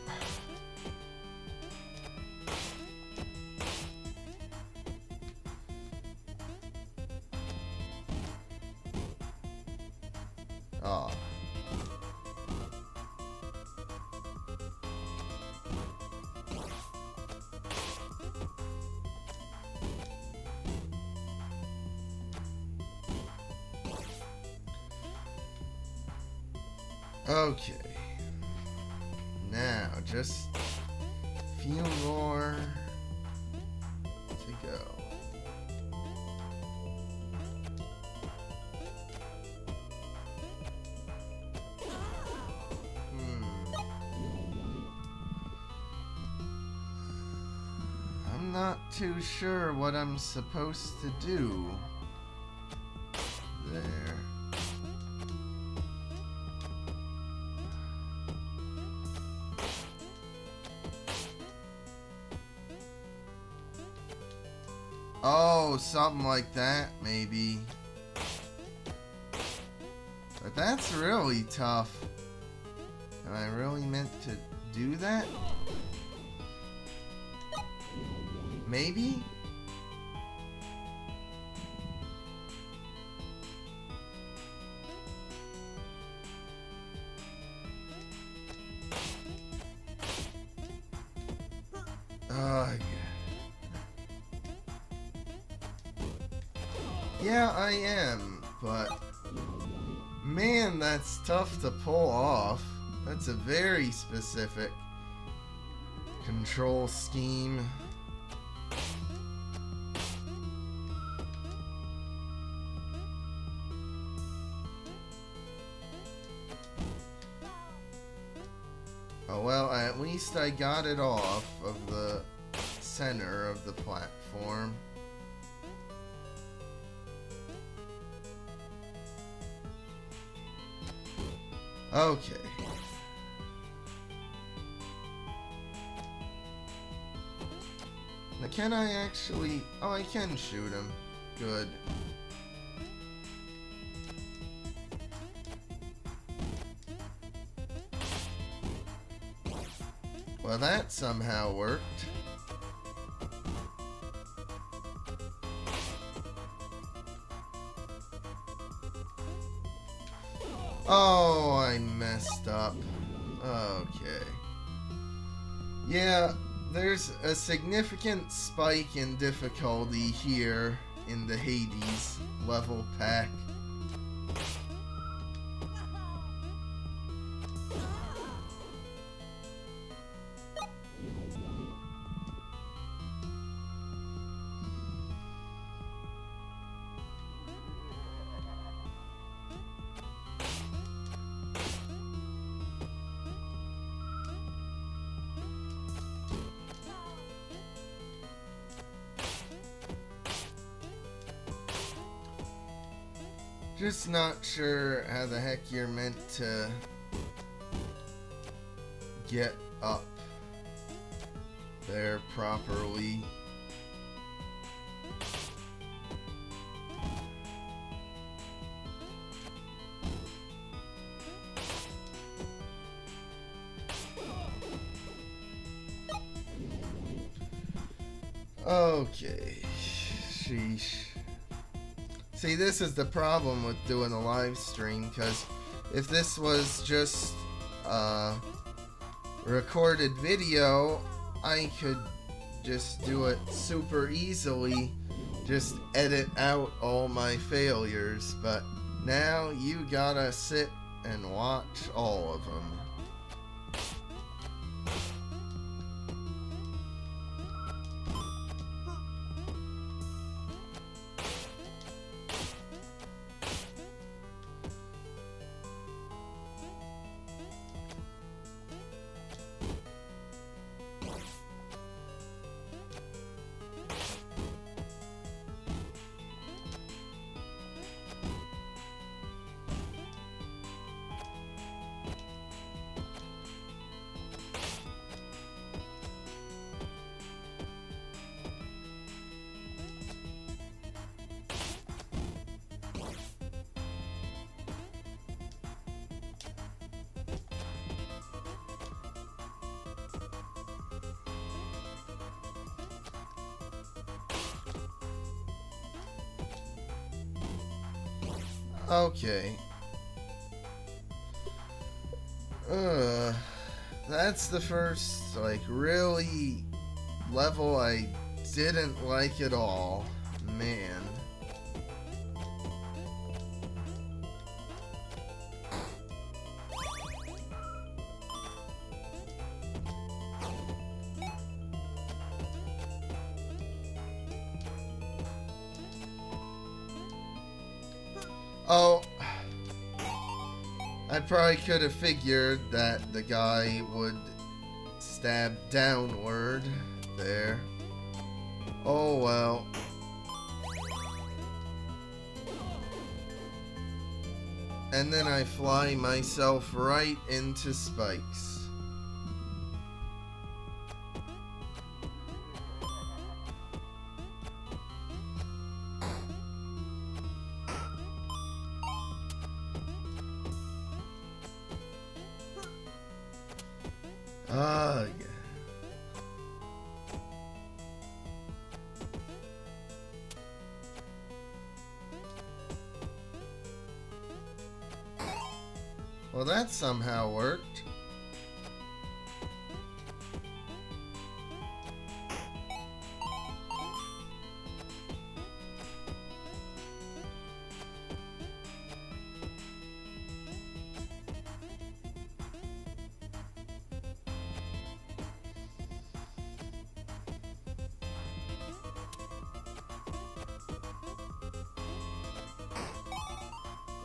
Oh. Okay. Now, just a few more to go. I'm not too sure what I'm supposed to do. There. Oh, something like that, maybe. But that's really tough. Am I really meant to do that? Maybe? Yeah, I am, but man, that's tough to pull off. That's a very specific control scheme. Oh well, at least I got it off of the center of the platform. Okay. Now can I actually... Oh, I can shoot him. Good. Well, that somehow worked. Oh, I messed up. Okay. Yeah, there's a significant spike in difficulty here in the Hades level pack. Just not sure how the heck you're meant to get up there properly. Okay. Sheesh. See, this is the problem with doing a live stream, because if this was just recorded video, I could just do it super easily, just edit out all my failures, but now you gotta sit and watch all of them. Okay. That's the first, like, really level I didn't like at all. Man. Oh, I probably could have figured that the guy would stab downward there. Oh well. And then I fly myself right into spikes. Ugh. Well, that somehow worked.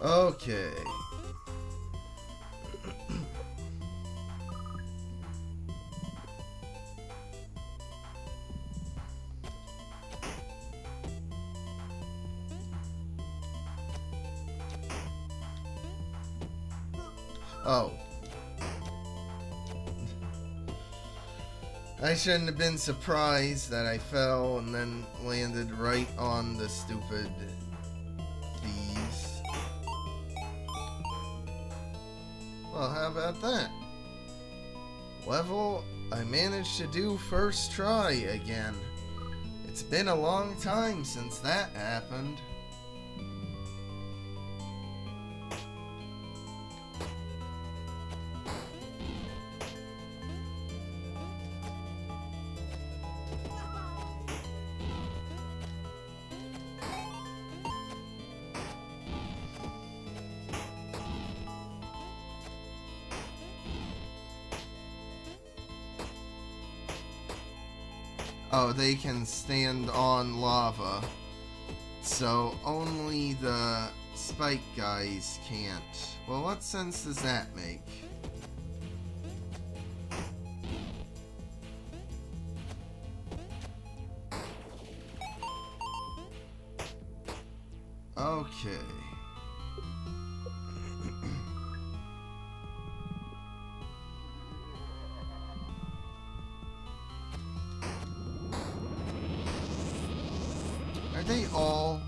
Okay. Oh. I shouldn't have been surprised that I fell and then landed right on the stupid bees. Well, how about that? Level I managed to do first try again. It's been a long time since that happened. Oh, they can stand on lava. So only the spike guys can't. Well, what sense does that make? Okay. Are they all?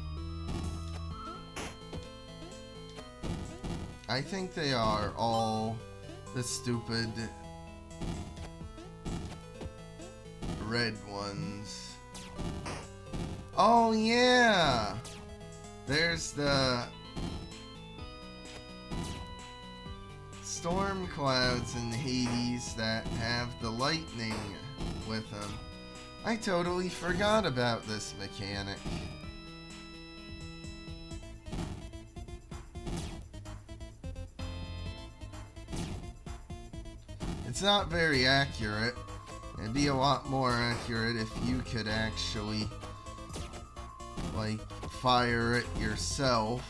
I think they are all the stupid red ones. Oh yeah! There's the storm clouds in Hades that have the lightning with them. I totally forgot about this mechanic. It's not very accurate. It'd be a lot more accurate if you could actually, like, fire it yourself.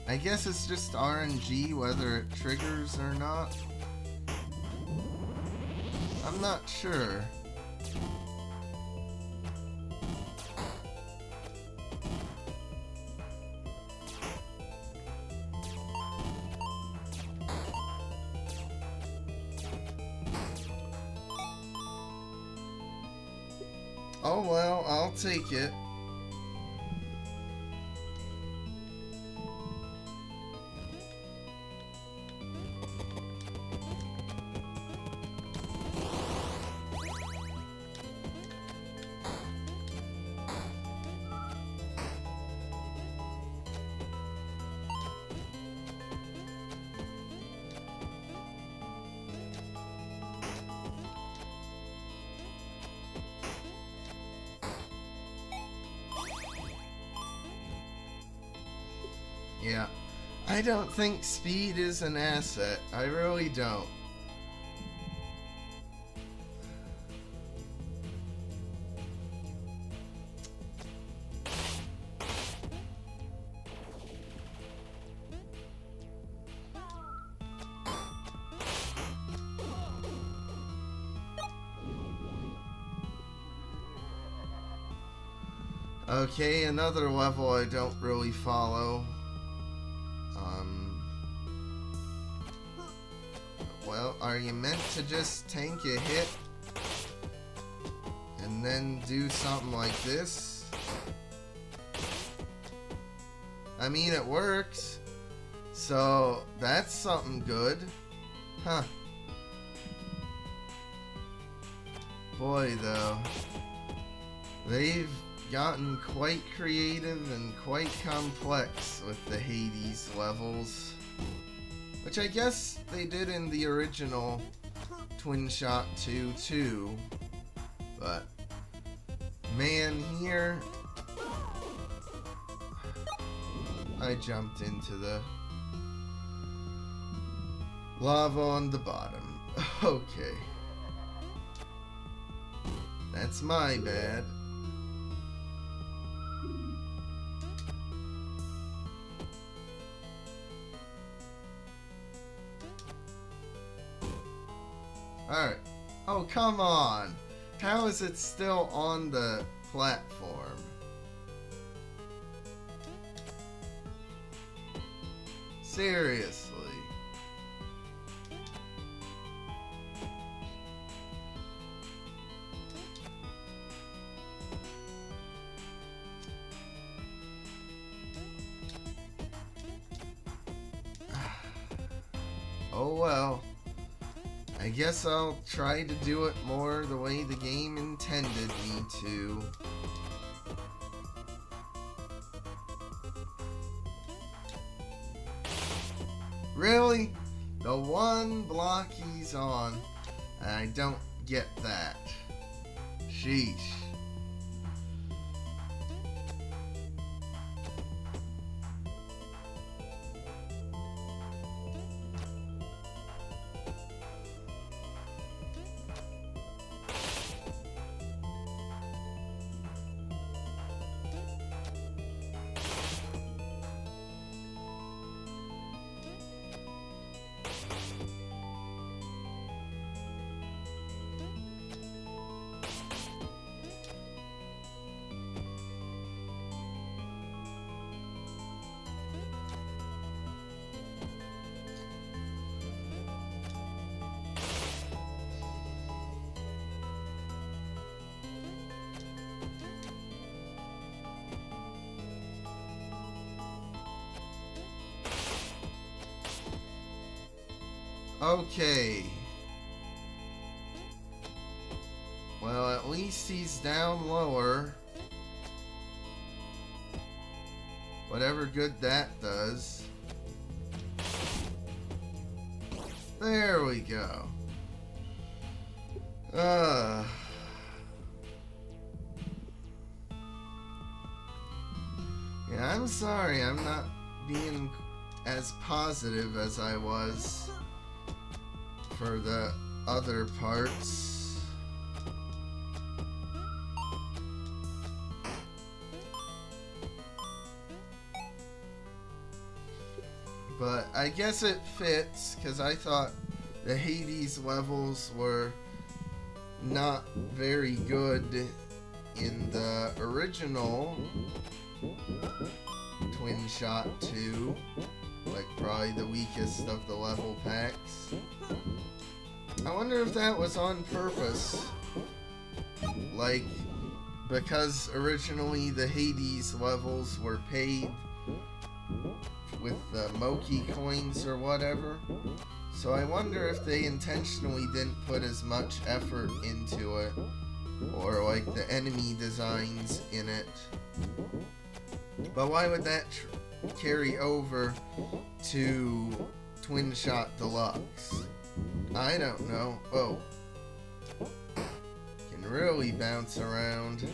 I guess it's just RNG whether it triggers or not. I'm not sure. Oh well, I'll take it. Yeah, I don't think speed is an asset. I really don't. Okay, another level I don't really follow. Well, are you meant to just tank a hit and then do something like this? I mean, it works, so that's something good. Huh. Boy, though, they've gotten quite creative and quite complex with the Hades levels. Which I guess they did in the original Twin Shot 2 too. But, man, here I jumped into the lava on the bottom. Okay. That's my bad. Alright. Oh, come on. How is it still on the platform? Seriously. Oh well. I guess I'll try to do it more the way the game intended me to. Really? The one block he's on, I don't get that. Sheesh. Okay. Well, at least he's down lower. Whatever good that does. There we go. Yeah, I'm sorry, I'm not being as positive as I was for the other parts. But I guess it fits, because I thought the Hades levels were not very good in the original Twin Shot 2. Like, probably the weakest of the level packs. I wonder if that was on purpose. Like, because originally the Hades levels were paid with the Moki coins or whatever. So I wonder if they intentionally didn't put as much effort into it, or like the enemy designs in it. But why would that carry over to Twin Shot Deluxe? I don't know. Oh. Can really bounce around.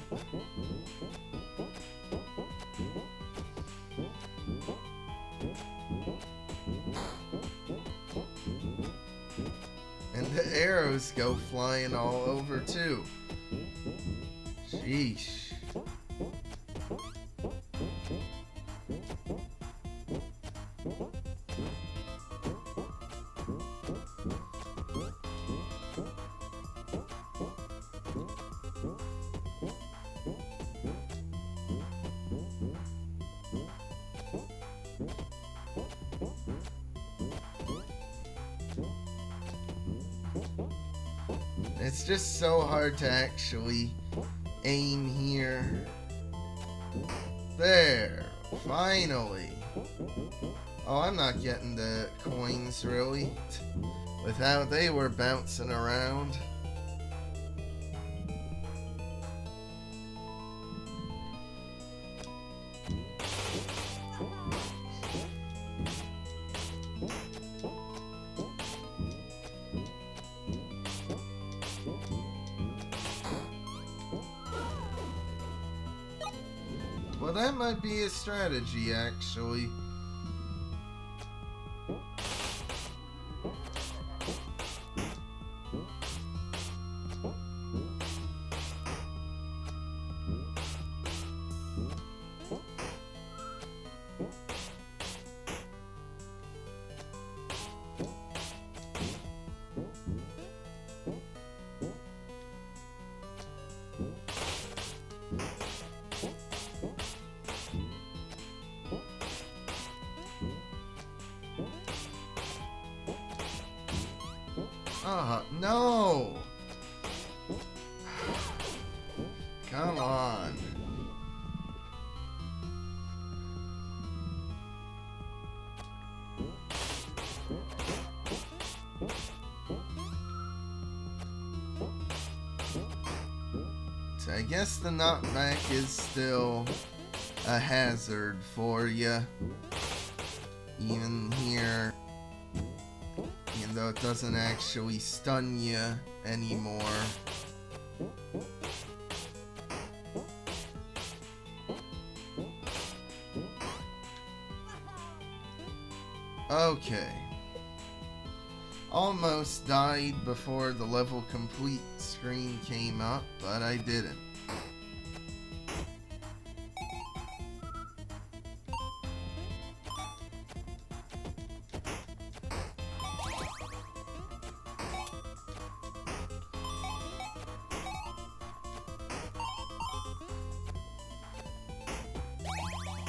And the arrows go flying all over too. Sheesh. It's just so hard to actually aim here. There, finally. Oh, I'm not getting the coins really, with how they were bouncing around. Well, that might be a strategy, actually. So I guess the knockback is still a hazard for you. Even here, even though it doesn't actually stun you anymore. Okay. Almost died before the level complete screen came up, but I didn't.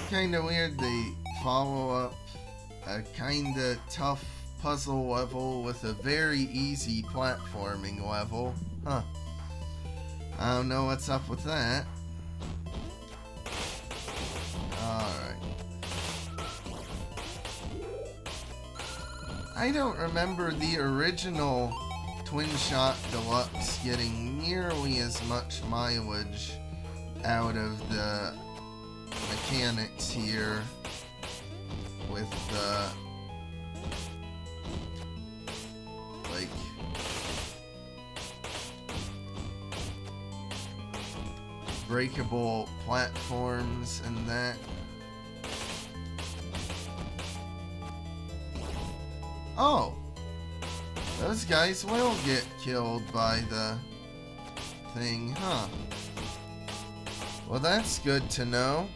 Kinda weird they follow up a kinda tough puzzle level with a very easy platforming level. Huh. I don't know what's up with that. Alright. I don't remember the original Twin Shot Deluxe getting nearly as much mileage out of the mechanics here with the like breakable platforms and that. Oh, those guys will get killed by the thing, huh? Well, that's good to know.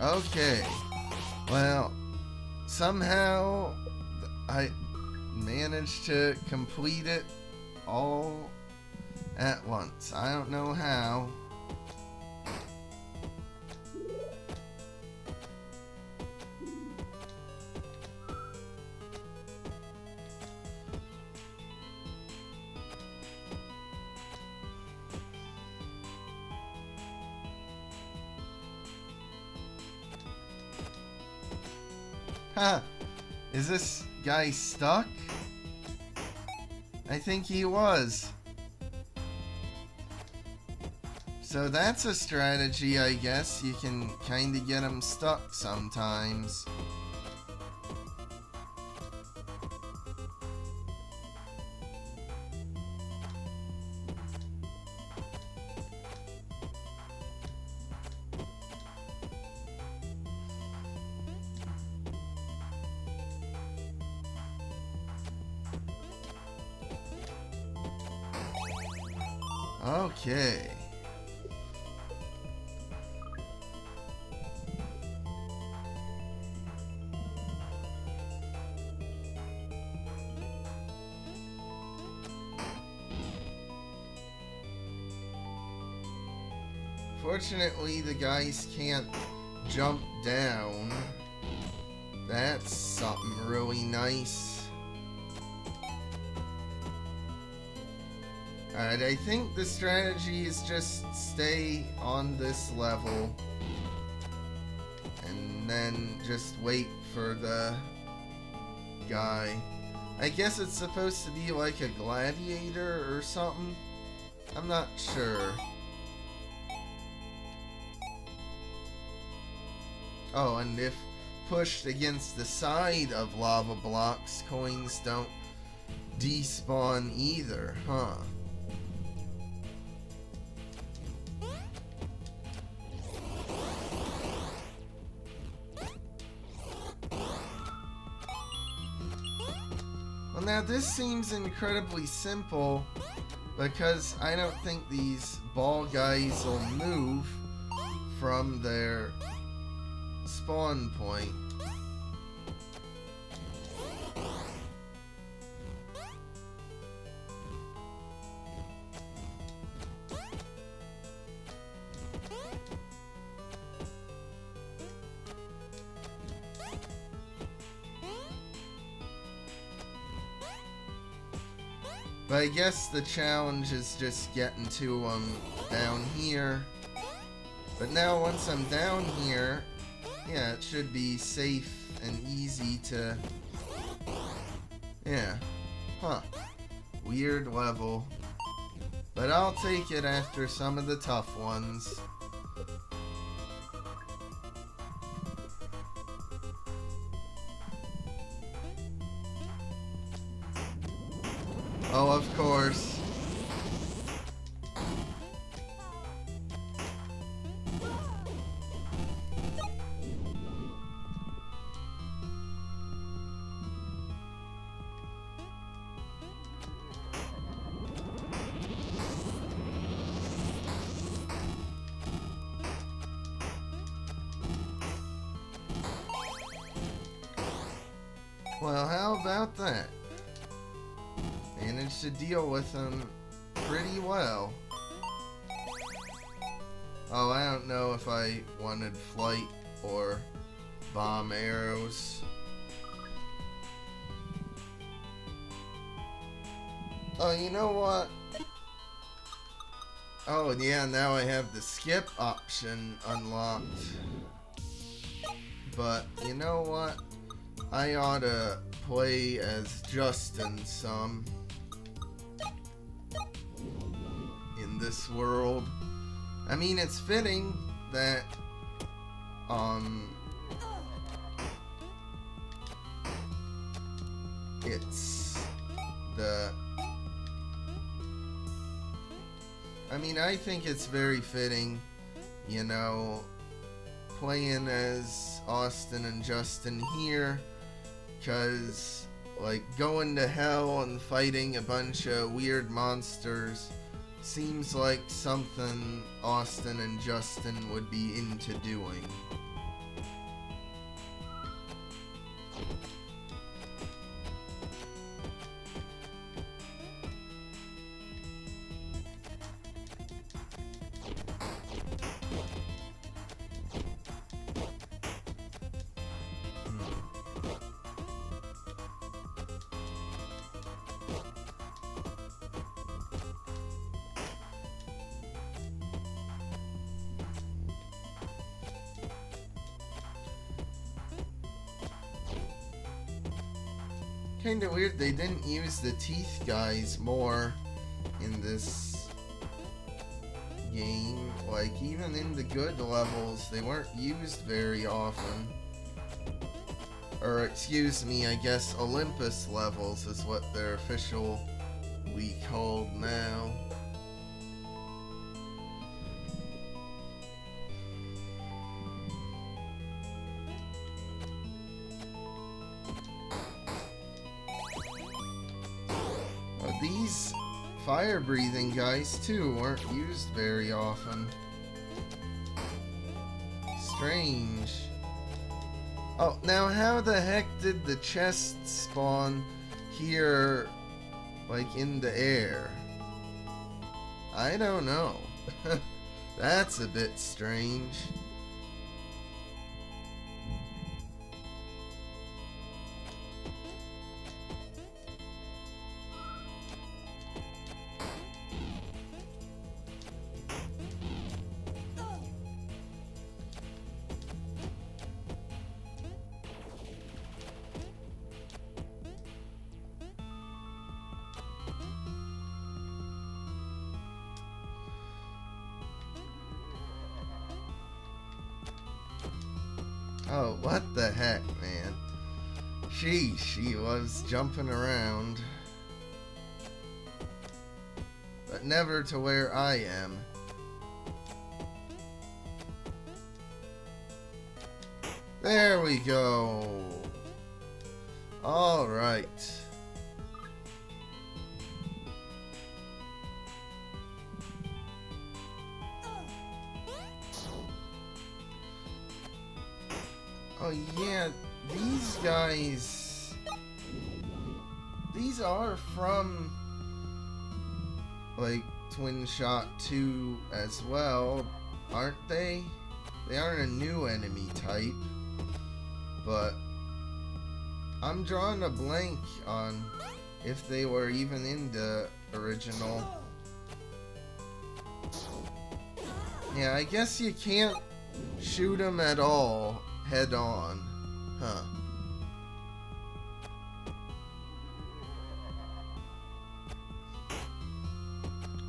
Okay, well, somehow I managed to complete it all at once. I don't know how. Huh, is this guy stuck? I think he was. So that's a strategy, I guess. You can kinda get him stuck sometimes. Okay. Fortunately, the guys can't jump down. That's something really nice. Alright, I think the strategy is just stay on this level and then just wait for the guy. I guess it's supposed to be like a gladiator or something. I'm not sure. Oh, and if pushed against the side of lava blocks, coins don't despawn either, huh? Well, now this seems incredibly simple because I don't think these ball guys will move from their spawn point. But I guess the challenge is just getting to them down here. But now once I'm down here, yeah, it should be safe and easy to... Yeah. Huh. Weird level. But I'll take it after some of the tough ones. Oh, of course. Well, how about that? Managed to deal with them pretty well. Oh, I don't know if I wanted flight or bomb arrows. Oh, you know what? Oh, yeah, now I have the skip option unlocked. But, you know what? I ought to play as Justin some in this world. I mean, it's fitting that it's the... I mean, I think it's very fitting, you know, playing as Austin and Justin here. Because, like, going to hell and fighting a bunch of weird monsters seems like something Austin and Justin would be into doing. Kinda weird they didn't use the teeth guys more in this game. Like, even in the good levels, they weren't used very often. Or, excuse me, I guess Olympus levels is what they're officially called now. These fire-breathing guys, too, weren't used very often. Strange. Oh, now how the heck did the chest spawn here, like, in the air? I don't know. That's a bit strange. Oh, what the heck, man. Sheesh, she was jumping around. But never to where I am. There we go. Alright. Oh yeah, these guys, these are from, like, Twin Shot 2 as well, aren't they? They aren't a new enemy type, but I'm drawing a blank on if they were even in the original. Yeah, I guess you can't shoot them at all head on. Huh.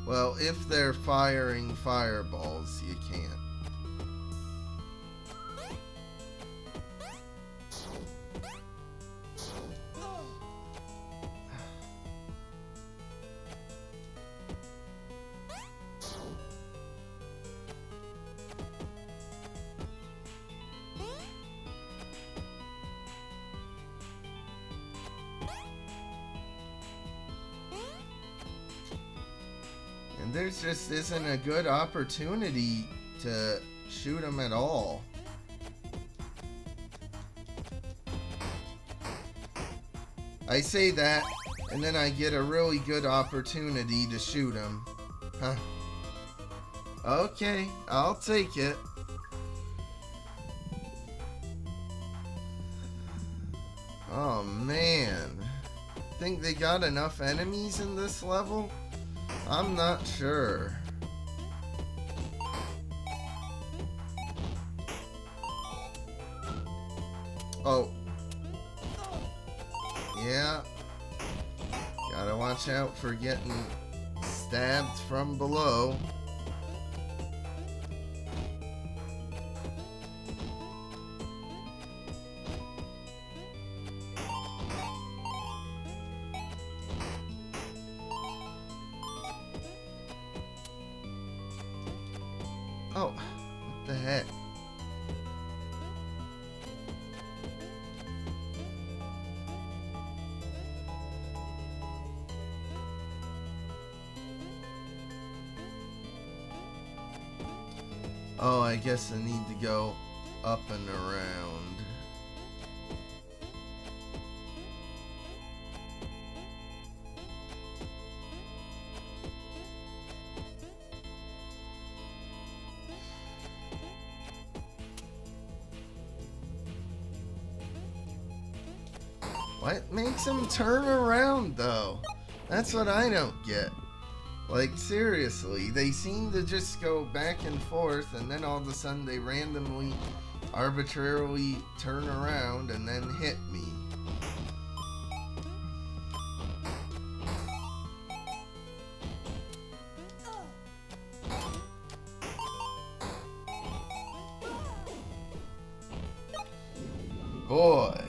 Well, if they're firing fireballs, you can't. And there just isn't a good opportunity to shoot them at all. I say that, and then I get a really good opportunity to shoot him. Huh. Okay, I'll take it. Oh, man. Think they got enough enemies in this level? I'm not sure. Oh. Yeah. Gotta watch out for getting stabbed from below. Oh, what the heck? Oh, I guess I need to go up and around. What makes them turn around, though? That's what I don't get. Like, seriously, they seem to just go back and forth, and then all of a sudden they randomly, arbitrarily turn around and then hit me. Boy.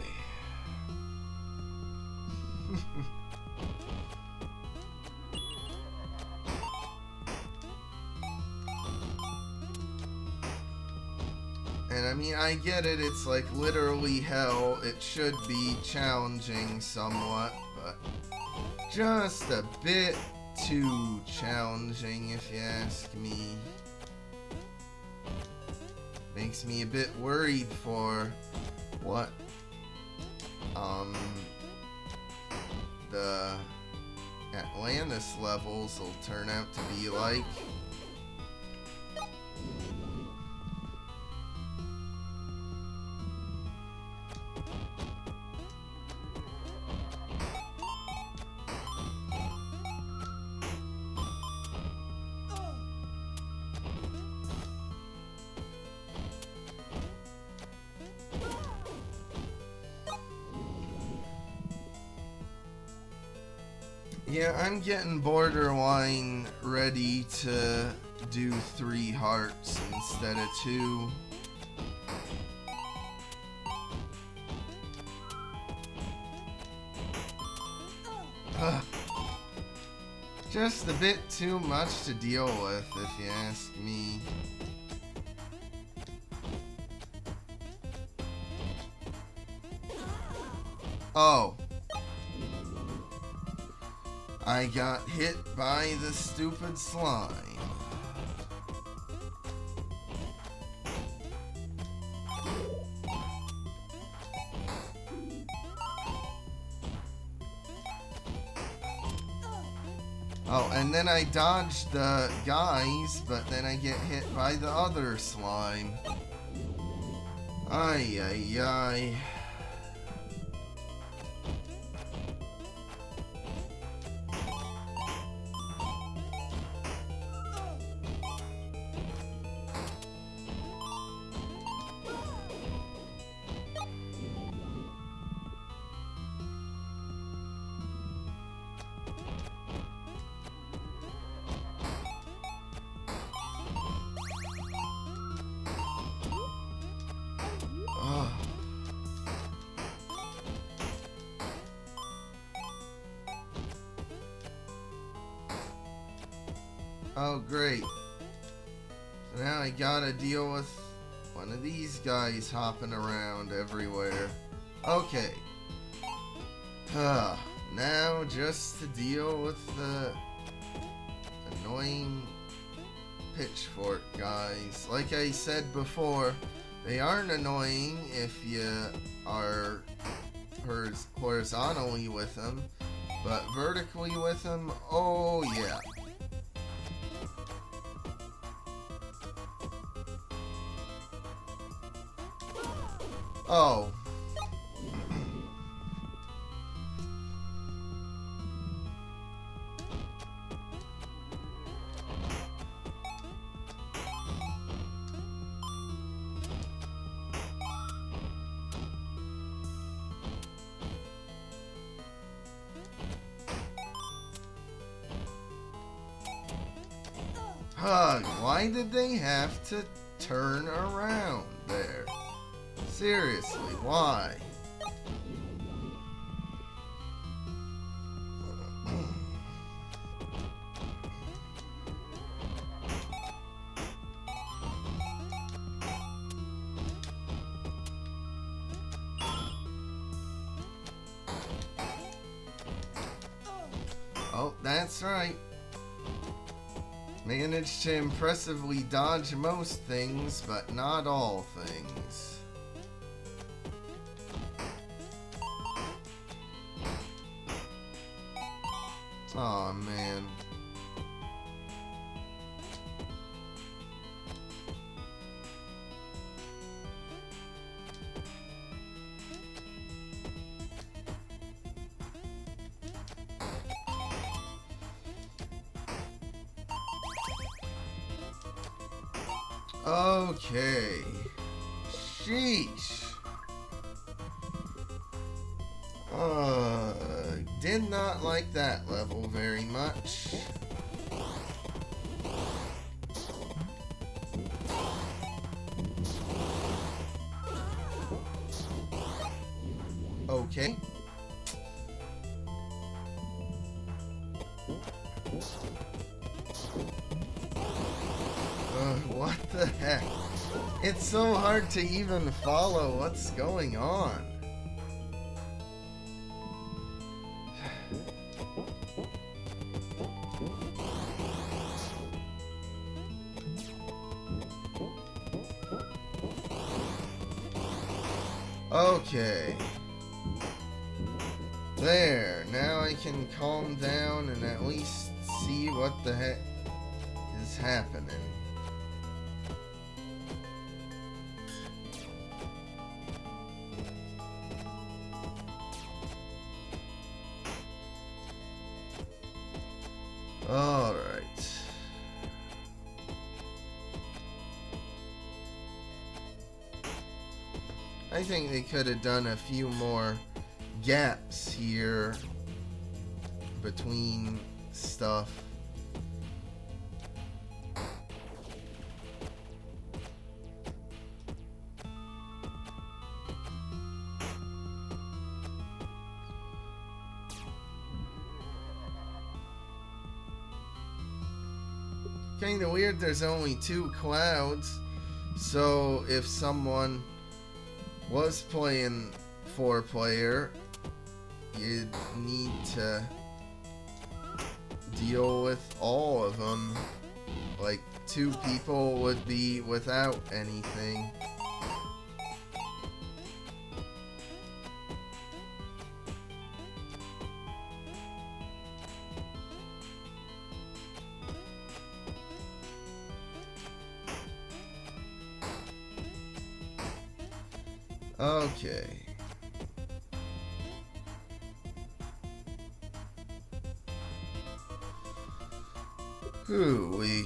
And I mean, I get it, it's like literally hell. It should be challenging somewhat, but just a bit too challenging if you ask me. Makes me a bit worried for what the Atlantis levels will turn out to be like. Yeah, I'm getting borderline ready to do 3 hearts instead of 2. Just a bit too much to deal with, if you ask me. Oh. I got hit by the stupid slime. Oh, and then I dodged the guys, but then I get hit by the other slime. Ay, ay, ay. Oh, great. So now I gotta deal with one of these guys hopping around everywhere. Okay. Now just to deal with the annoying pitchfork guys. Like I said before, they aren't annoying if you are horizontally with them, but vertically with them, oh yeah. Oh. Why did they have to turn around there? Seriously, why? Oh, that's right. Managed to impressively dodge most things, but not all things. Aw, man. Okay. Sheesh. Did not like that level very much. Okay. What the heck? It's so hard to even follow what's going on. Okay. There. Now I can calm down and at least see what the heck is happening. Alright. I think they could have done a few more gaps here between stuff. Kinda weird there's only 2 clouds, so if someone was playing 4-player, you'd need to deal with all of them. Like, 2 people would be without anything. Okay. Hooey.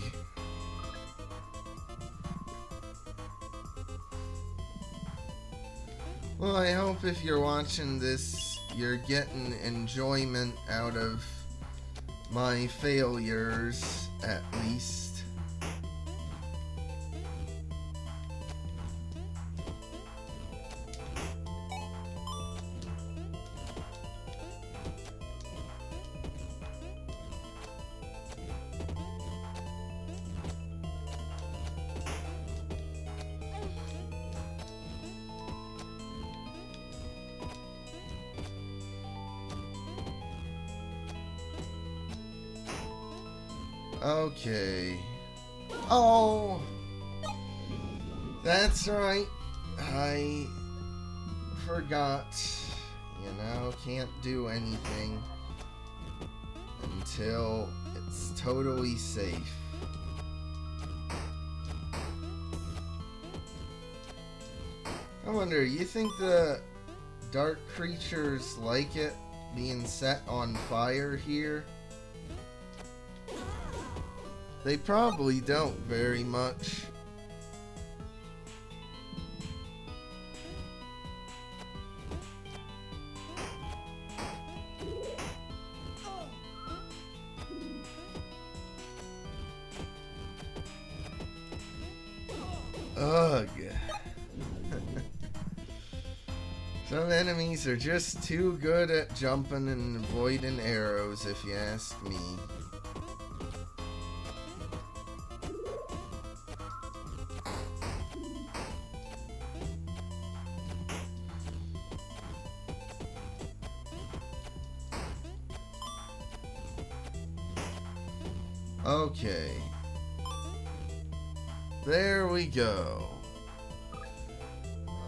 Well, I hope if you're watching this, you're getting enjoyment out of my failures, at least. Okay. Oh! That's right. I forgot. You know, can't do anything until it's totally safe. I wonder, you think the dark creatures like it being set on fire here? They probably don't very much. Ugh. Some enemies are just too good at jumping and avoiding arrows, if you ask me. Okay. There we go.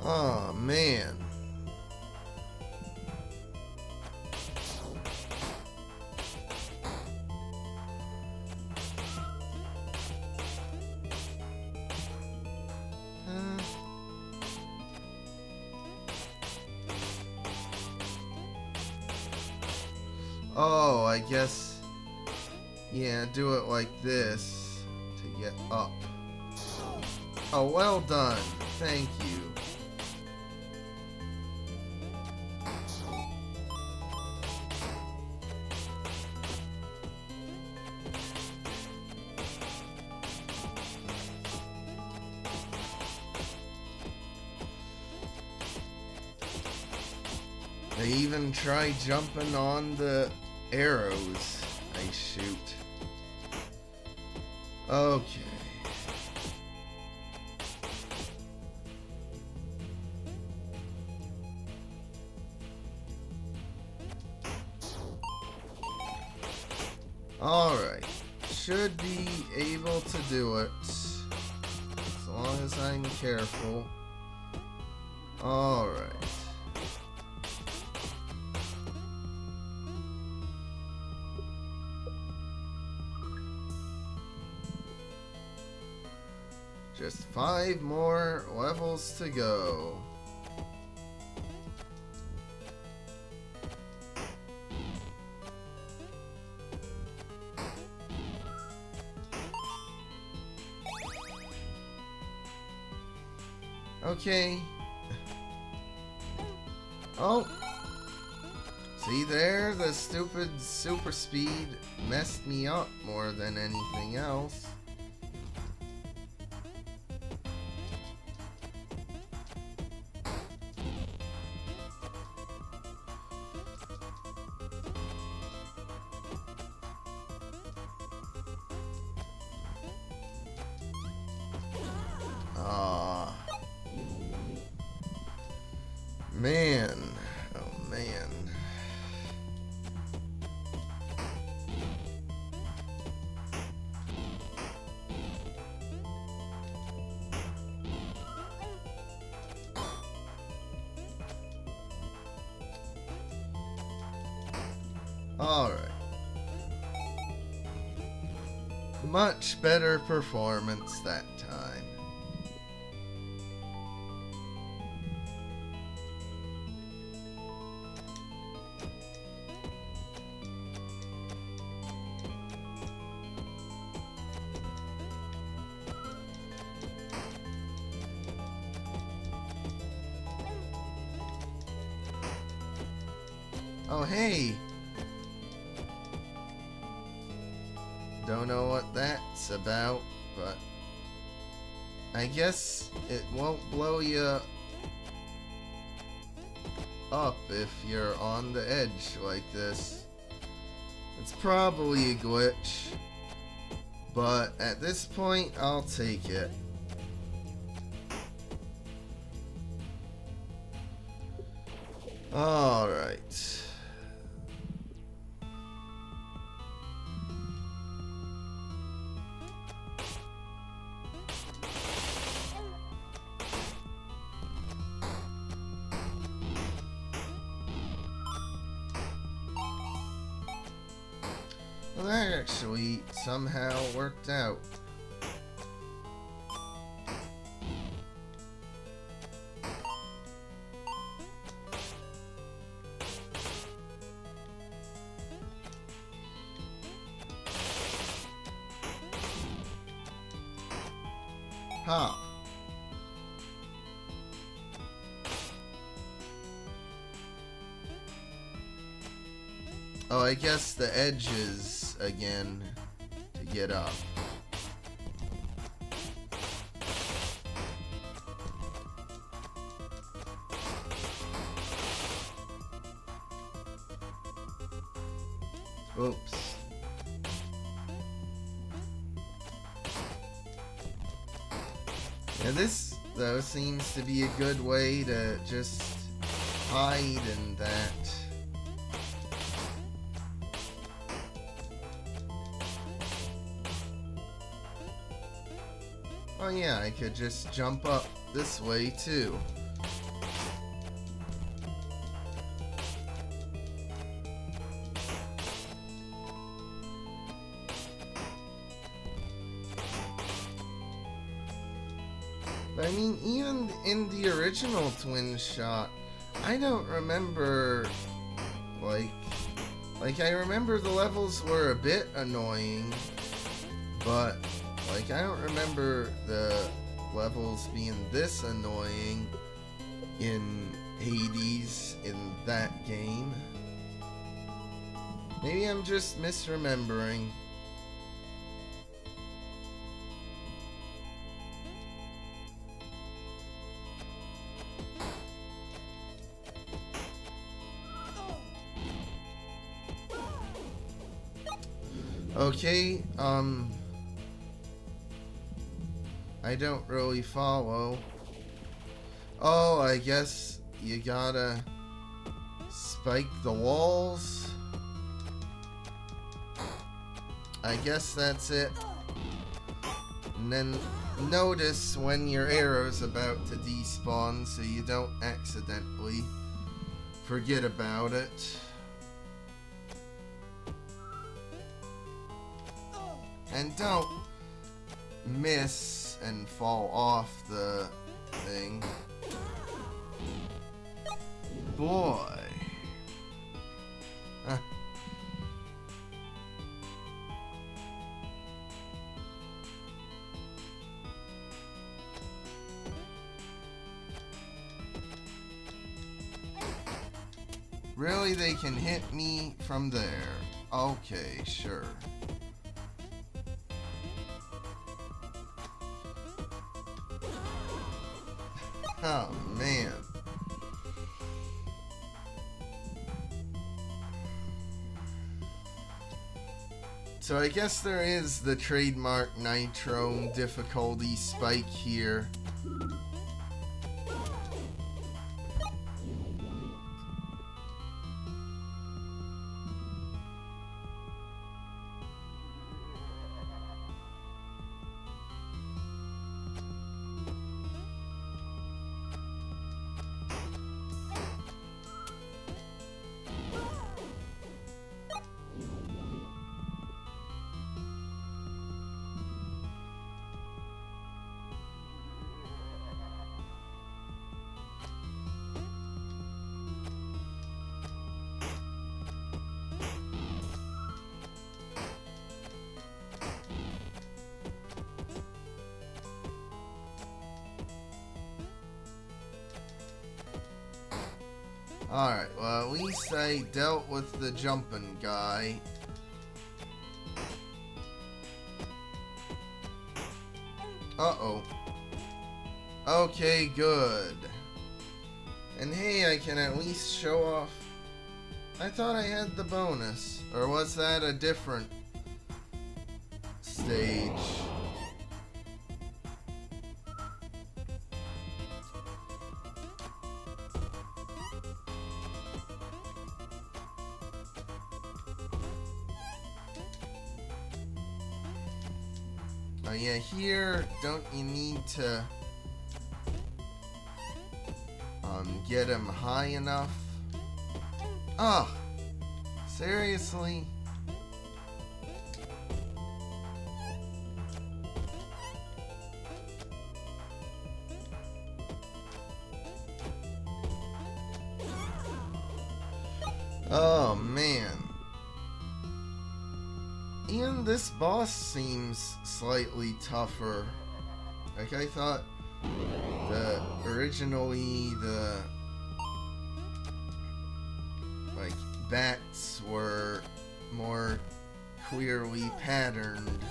Oh, man. Oh, I guess, yeah, do it like this to get up. Oh, well done. Thank you. They even try jumping on the arrows I shoot. Okay. Alright. Should be able to do it. As long as I'm careful. Alright. Just 5 more levels to go. Okay. Oh. See there? The stupid super speed messed me up more than anything else. Man, oh man. All right. Much better performance that time. Oh, hey. Don't know what that's about, but I guess it won't blow you up if you're on the edge like this. It's probably a glitch, but at this point, I'll take it. Alright. Well, that actually somehow worked out. Huh. Oh, I guess the edges again to get up. Oops. Yeah, this, though, seems to be a good way to just hide in that. Oh yeah, I could just jump up this way too. But I mean, even in the original Twin Shot, I don't remember, like I remember the levels were a bit annoying, but like I don't remember the levels being this annoying in Hades in that game. Maybe I'm just misremembering. Okay, I don't really follow. Oh, I guess you gotta spike the walls. I guess that's it. And then notice when your arrow's about to despawn so you don't accidentally forget about it. And don't miss and fall off the thing. Boy. Really, they can hit me from there. Okay, sure. Oh, man. So I guess there is the trademark Nitrome difficulty spike here. Alright, well, at least I dealt with the jumping guy. Uh-oh. Okay, good. And hey, I can at least show off. I thought I had the bonus. Or was that a different stage? Oh yeah, here, don't you need to get him high enough? Oh, seriously? Oh man. Even this boss seems slightly tougher. Like I thought originally the like bats were more clearly patterned.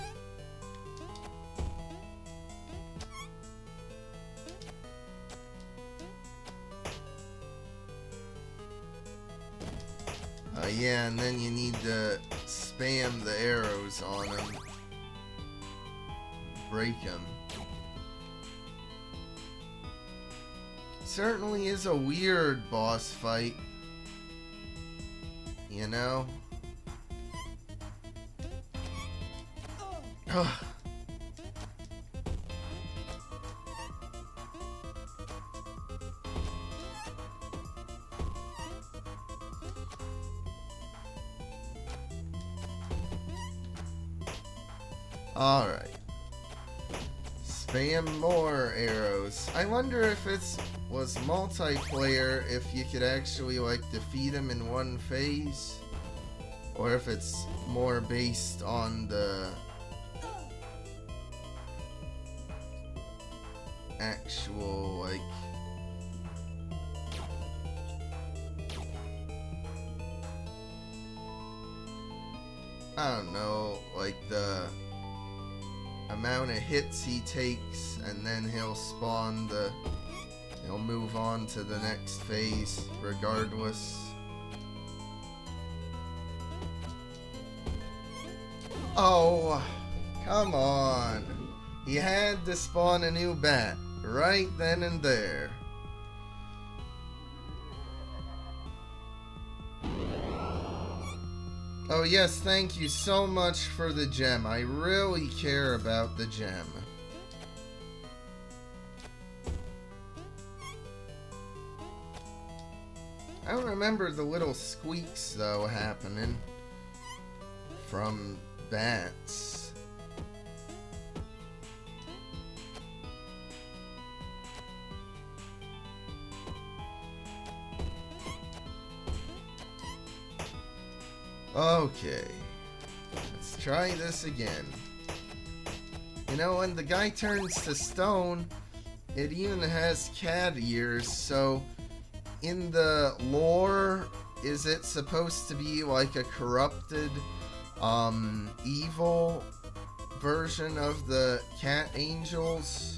Yeah, and then you need to spam the arrows on them. Break them. Certainly is a weird boss fight. You know? Ugh. Alright. Spam more arrows. I wonder if it was multiplayer, if you could actually like defeat them in one phase. Or if it's more based on the actual like I don't know, like the amount of hits he takes, and then he'll move on to the next phase regardless. Oh, come on. He had to spawn a new bat right then and there. Oh yes, thank you so much for the gem. I really care about the gem. I don't remember the little squeaks though happening from bats. Okay, let's try this again. You know, when the guy turns to stone, it even has cat ears, so in the lore, is it supposed to be like a corrupted, evil version of the cat angels?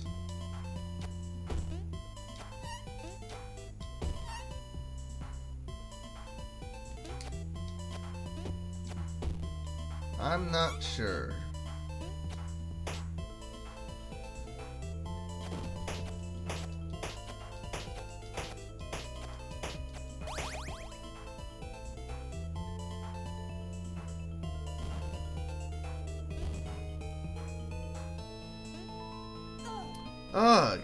I'm not sure. Ugh.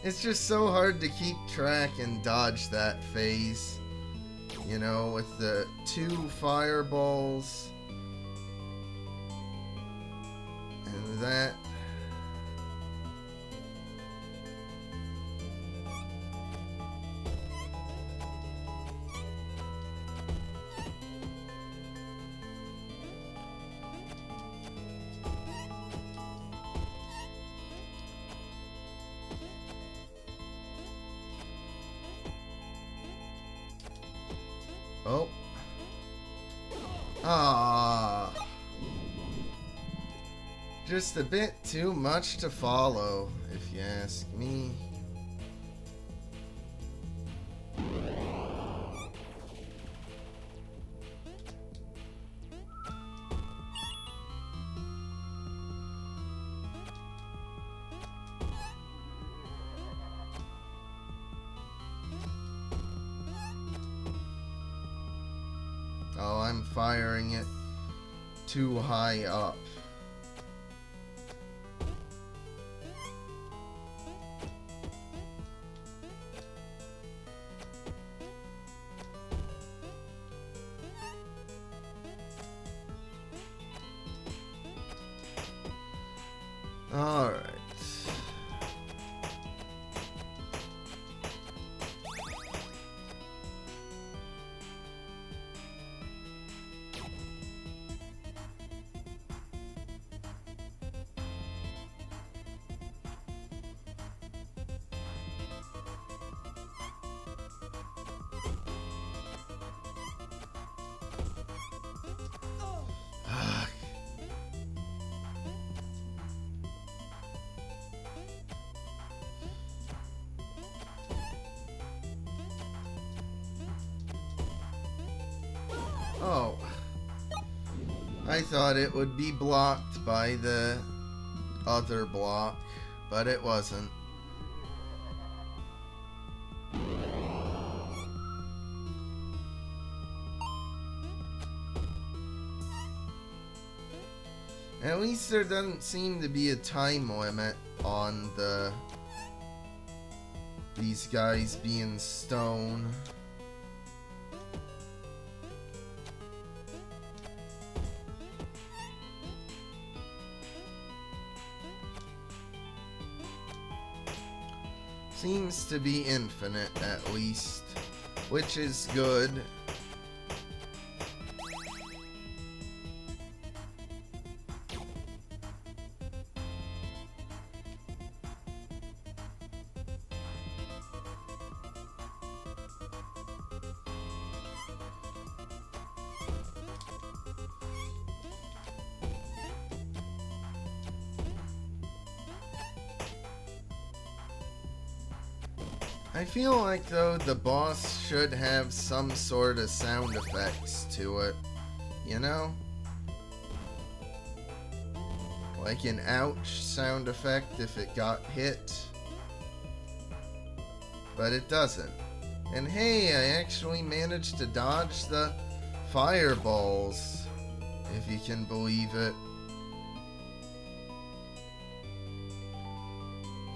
It's just so hard to keep track and dodge that phase. You know, with the 2 fireballs. And that. Oh. Ah. Just a bit too much to follow, if you ask me. Oh, I'm firing it too high up. All right. Oh. I thought it would be blocked by the other block, but it wasn't. At least there doesn't seem to be a time limit on these guys being stone. Seems to be infinite at least, which is good. I feel like, though, the boss should have some sort of sound effects to it, you know? Like an ouch sound effect if it got hit. But it doesn't. And hey, I actually managed to dodge the fireballs, if you can believe it.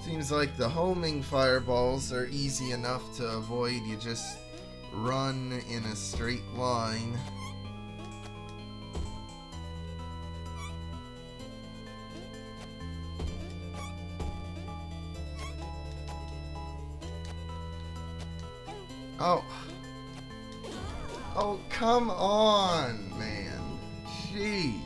Seems like the homing fireballs are easy enough to avoid. You just run in a straight line. Oh. Oh, come on, man. Sheesh.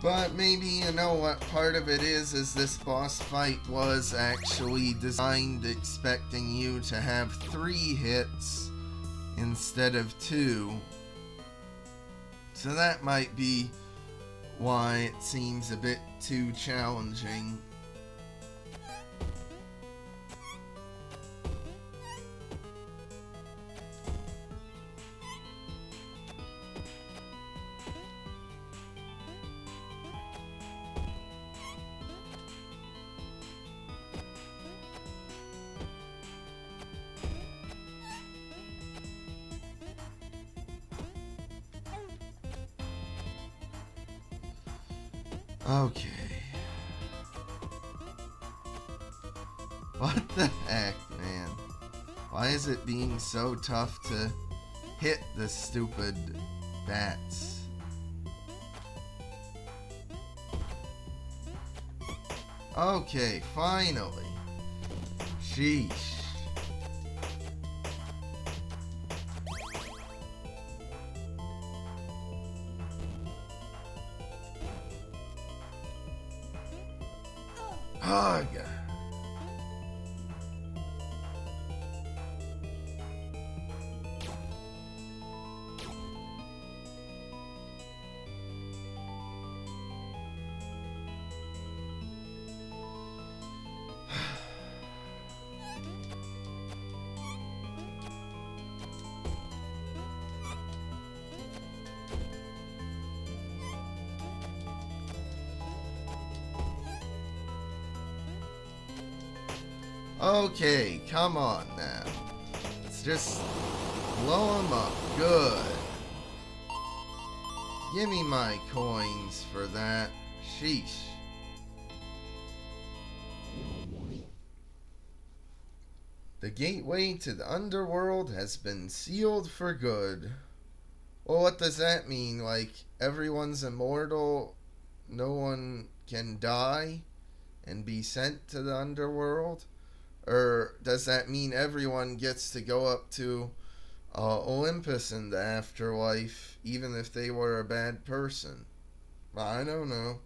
But maybe, you know what part of it is this boss fight was actually designed expecting you to have 3 hits instead of 2. So that might be why it seems a bit too challenging. Okay. What the heck, man? Why is it being so tough to hit the stupid bats? Okay, finally. Sheesh. Oh, God. Okay, come on now. Let's just blow them up. Good. Give me my coins for that. Sheesh. The gateway to the underworld has been sealed for good. Well, what does that mean? Like, everyone's immortal, no one can die and be sent to the underworld? Or does that mean everyone gets to go up to Olympus in the afterlife, even if they were a bad person. I don't know.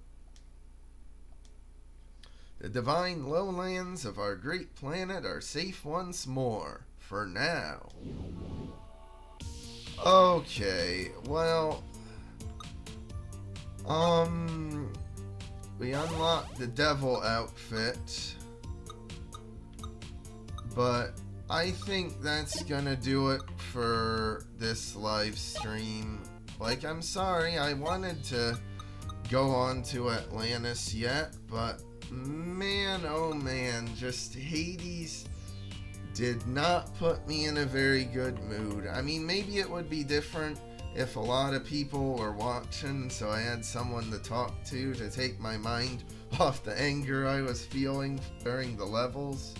The divine lowlands of our great planet are safe once more, for now. Okay, well, we unlocked the devil outfit, but I think that's gonna do it for this live stream. Like, I'm sorry, I wanted to go on to Atlantis yet, but man, oh man, just Hades did not put me in a very good mood. I mean, maybe it would be different if a lot of people were watching, so I had someone to talk to take my mind off the anger I was feeling during the levels.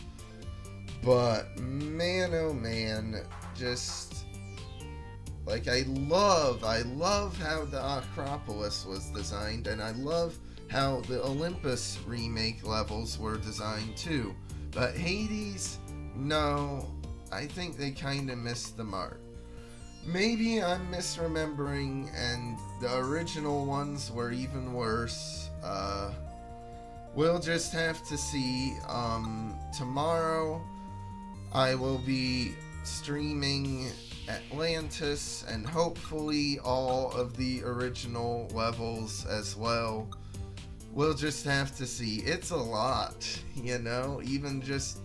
But man, oh man, just like I love how the Acropolis was designed, and I love how the Olympus remake levels were designed too. But Hades, no, I think they kind of missed the mark. Maybe I'm misremembering and the original ones were even worse. We'll just have to see. Tomorrow I will be streaming Atlantis and hopefully all of the original levels as well. We'll just have to see. It's a lot, you know, even just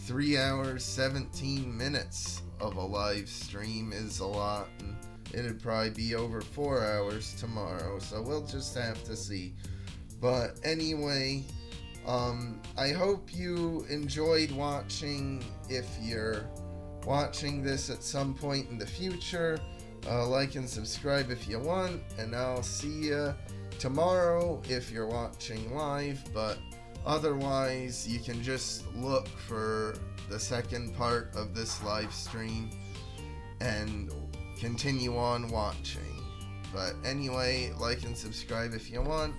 3 hours, 17 minutes of a live stream is a lot, and it'd probably be over 4 hours tomorrow, so we'll just have to see. But anyway, I hope you enjoyed watching. If you're watching this at some point in the future, like and subscribe if you want, and I'll see you tomorrow if you're watching live. But otherwise, you can just look for the second part of this live stream and continue on watching. But anyway, like and subscribe if you want.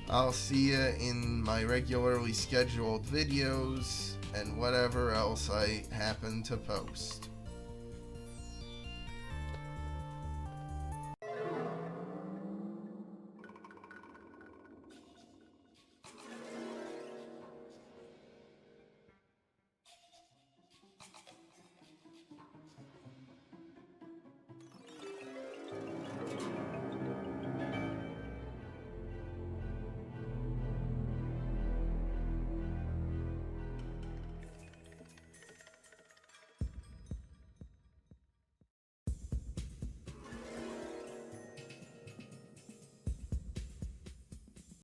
I'll see you in my regularly scheduled videos and whatever else I happen to post.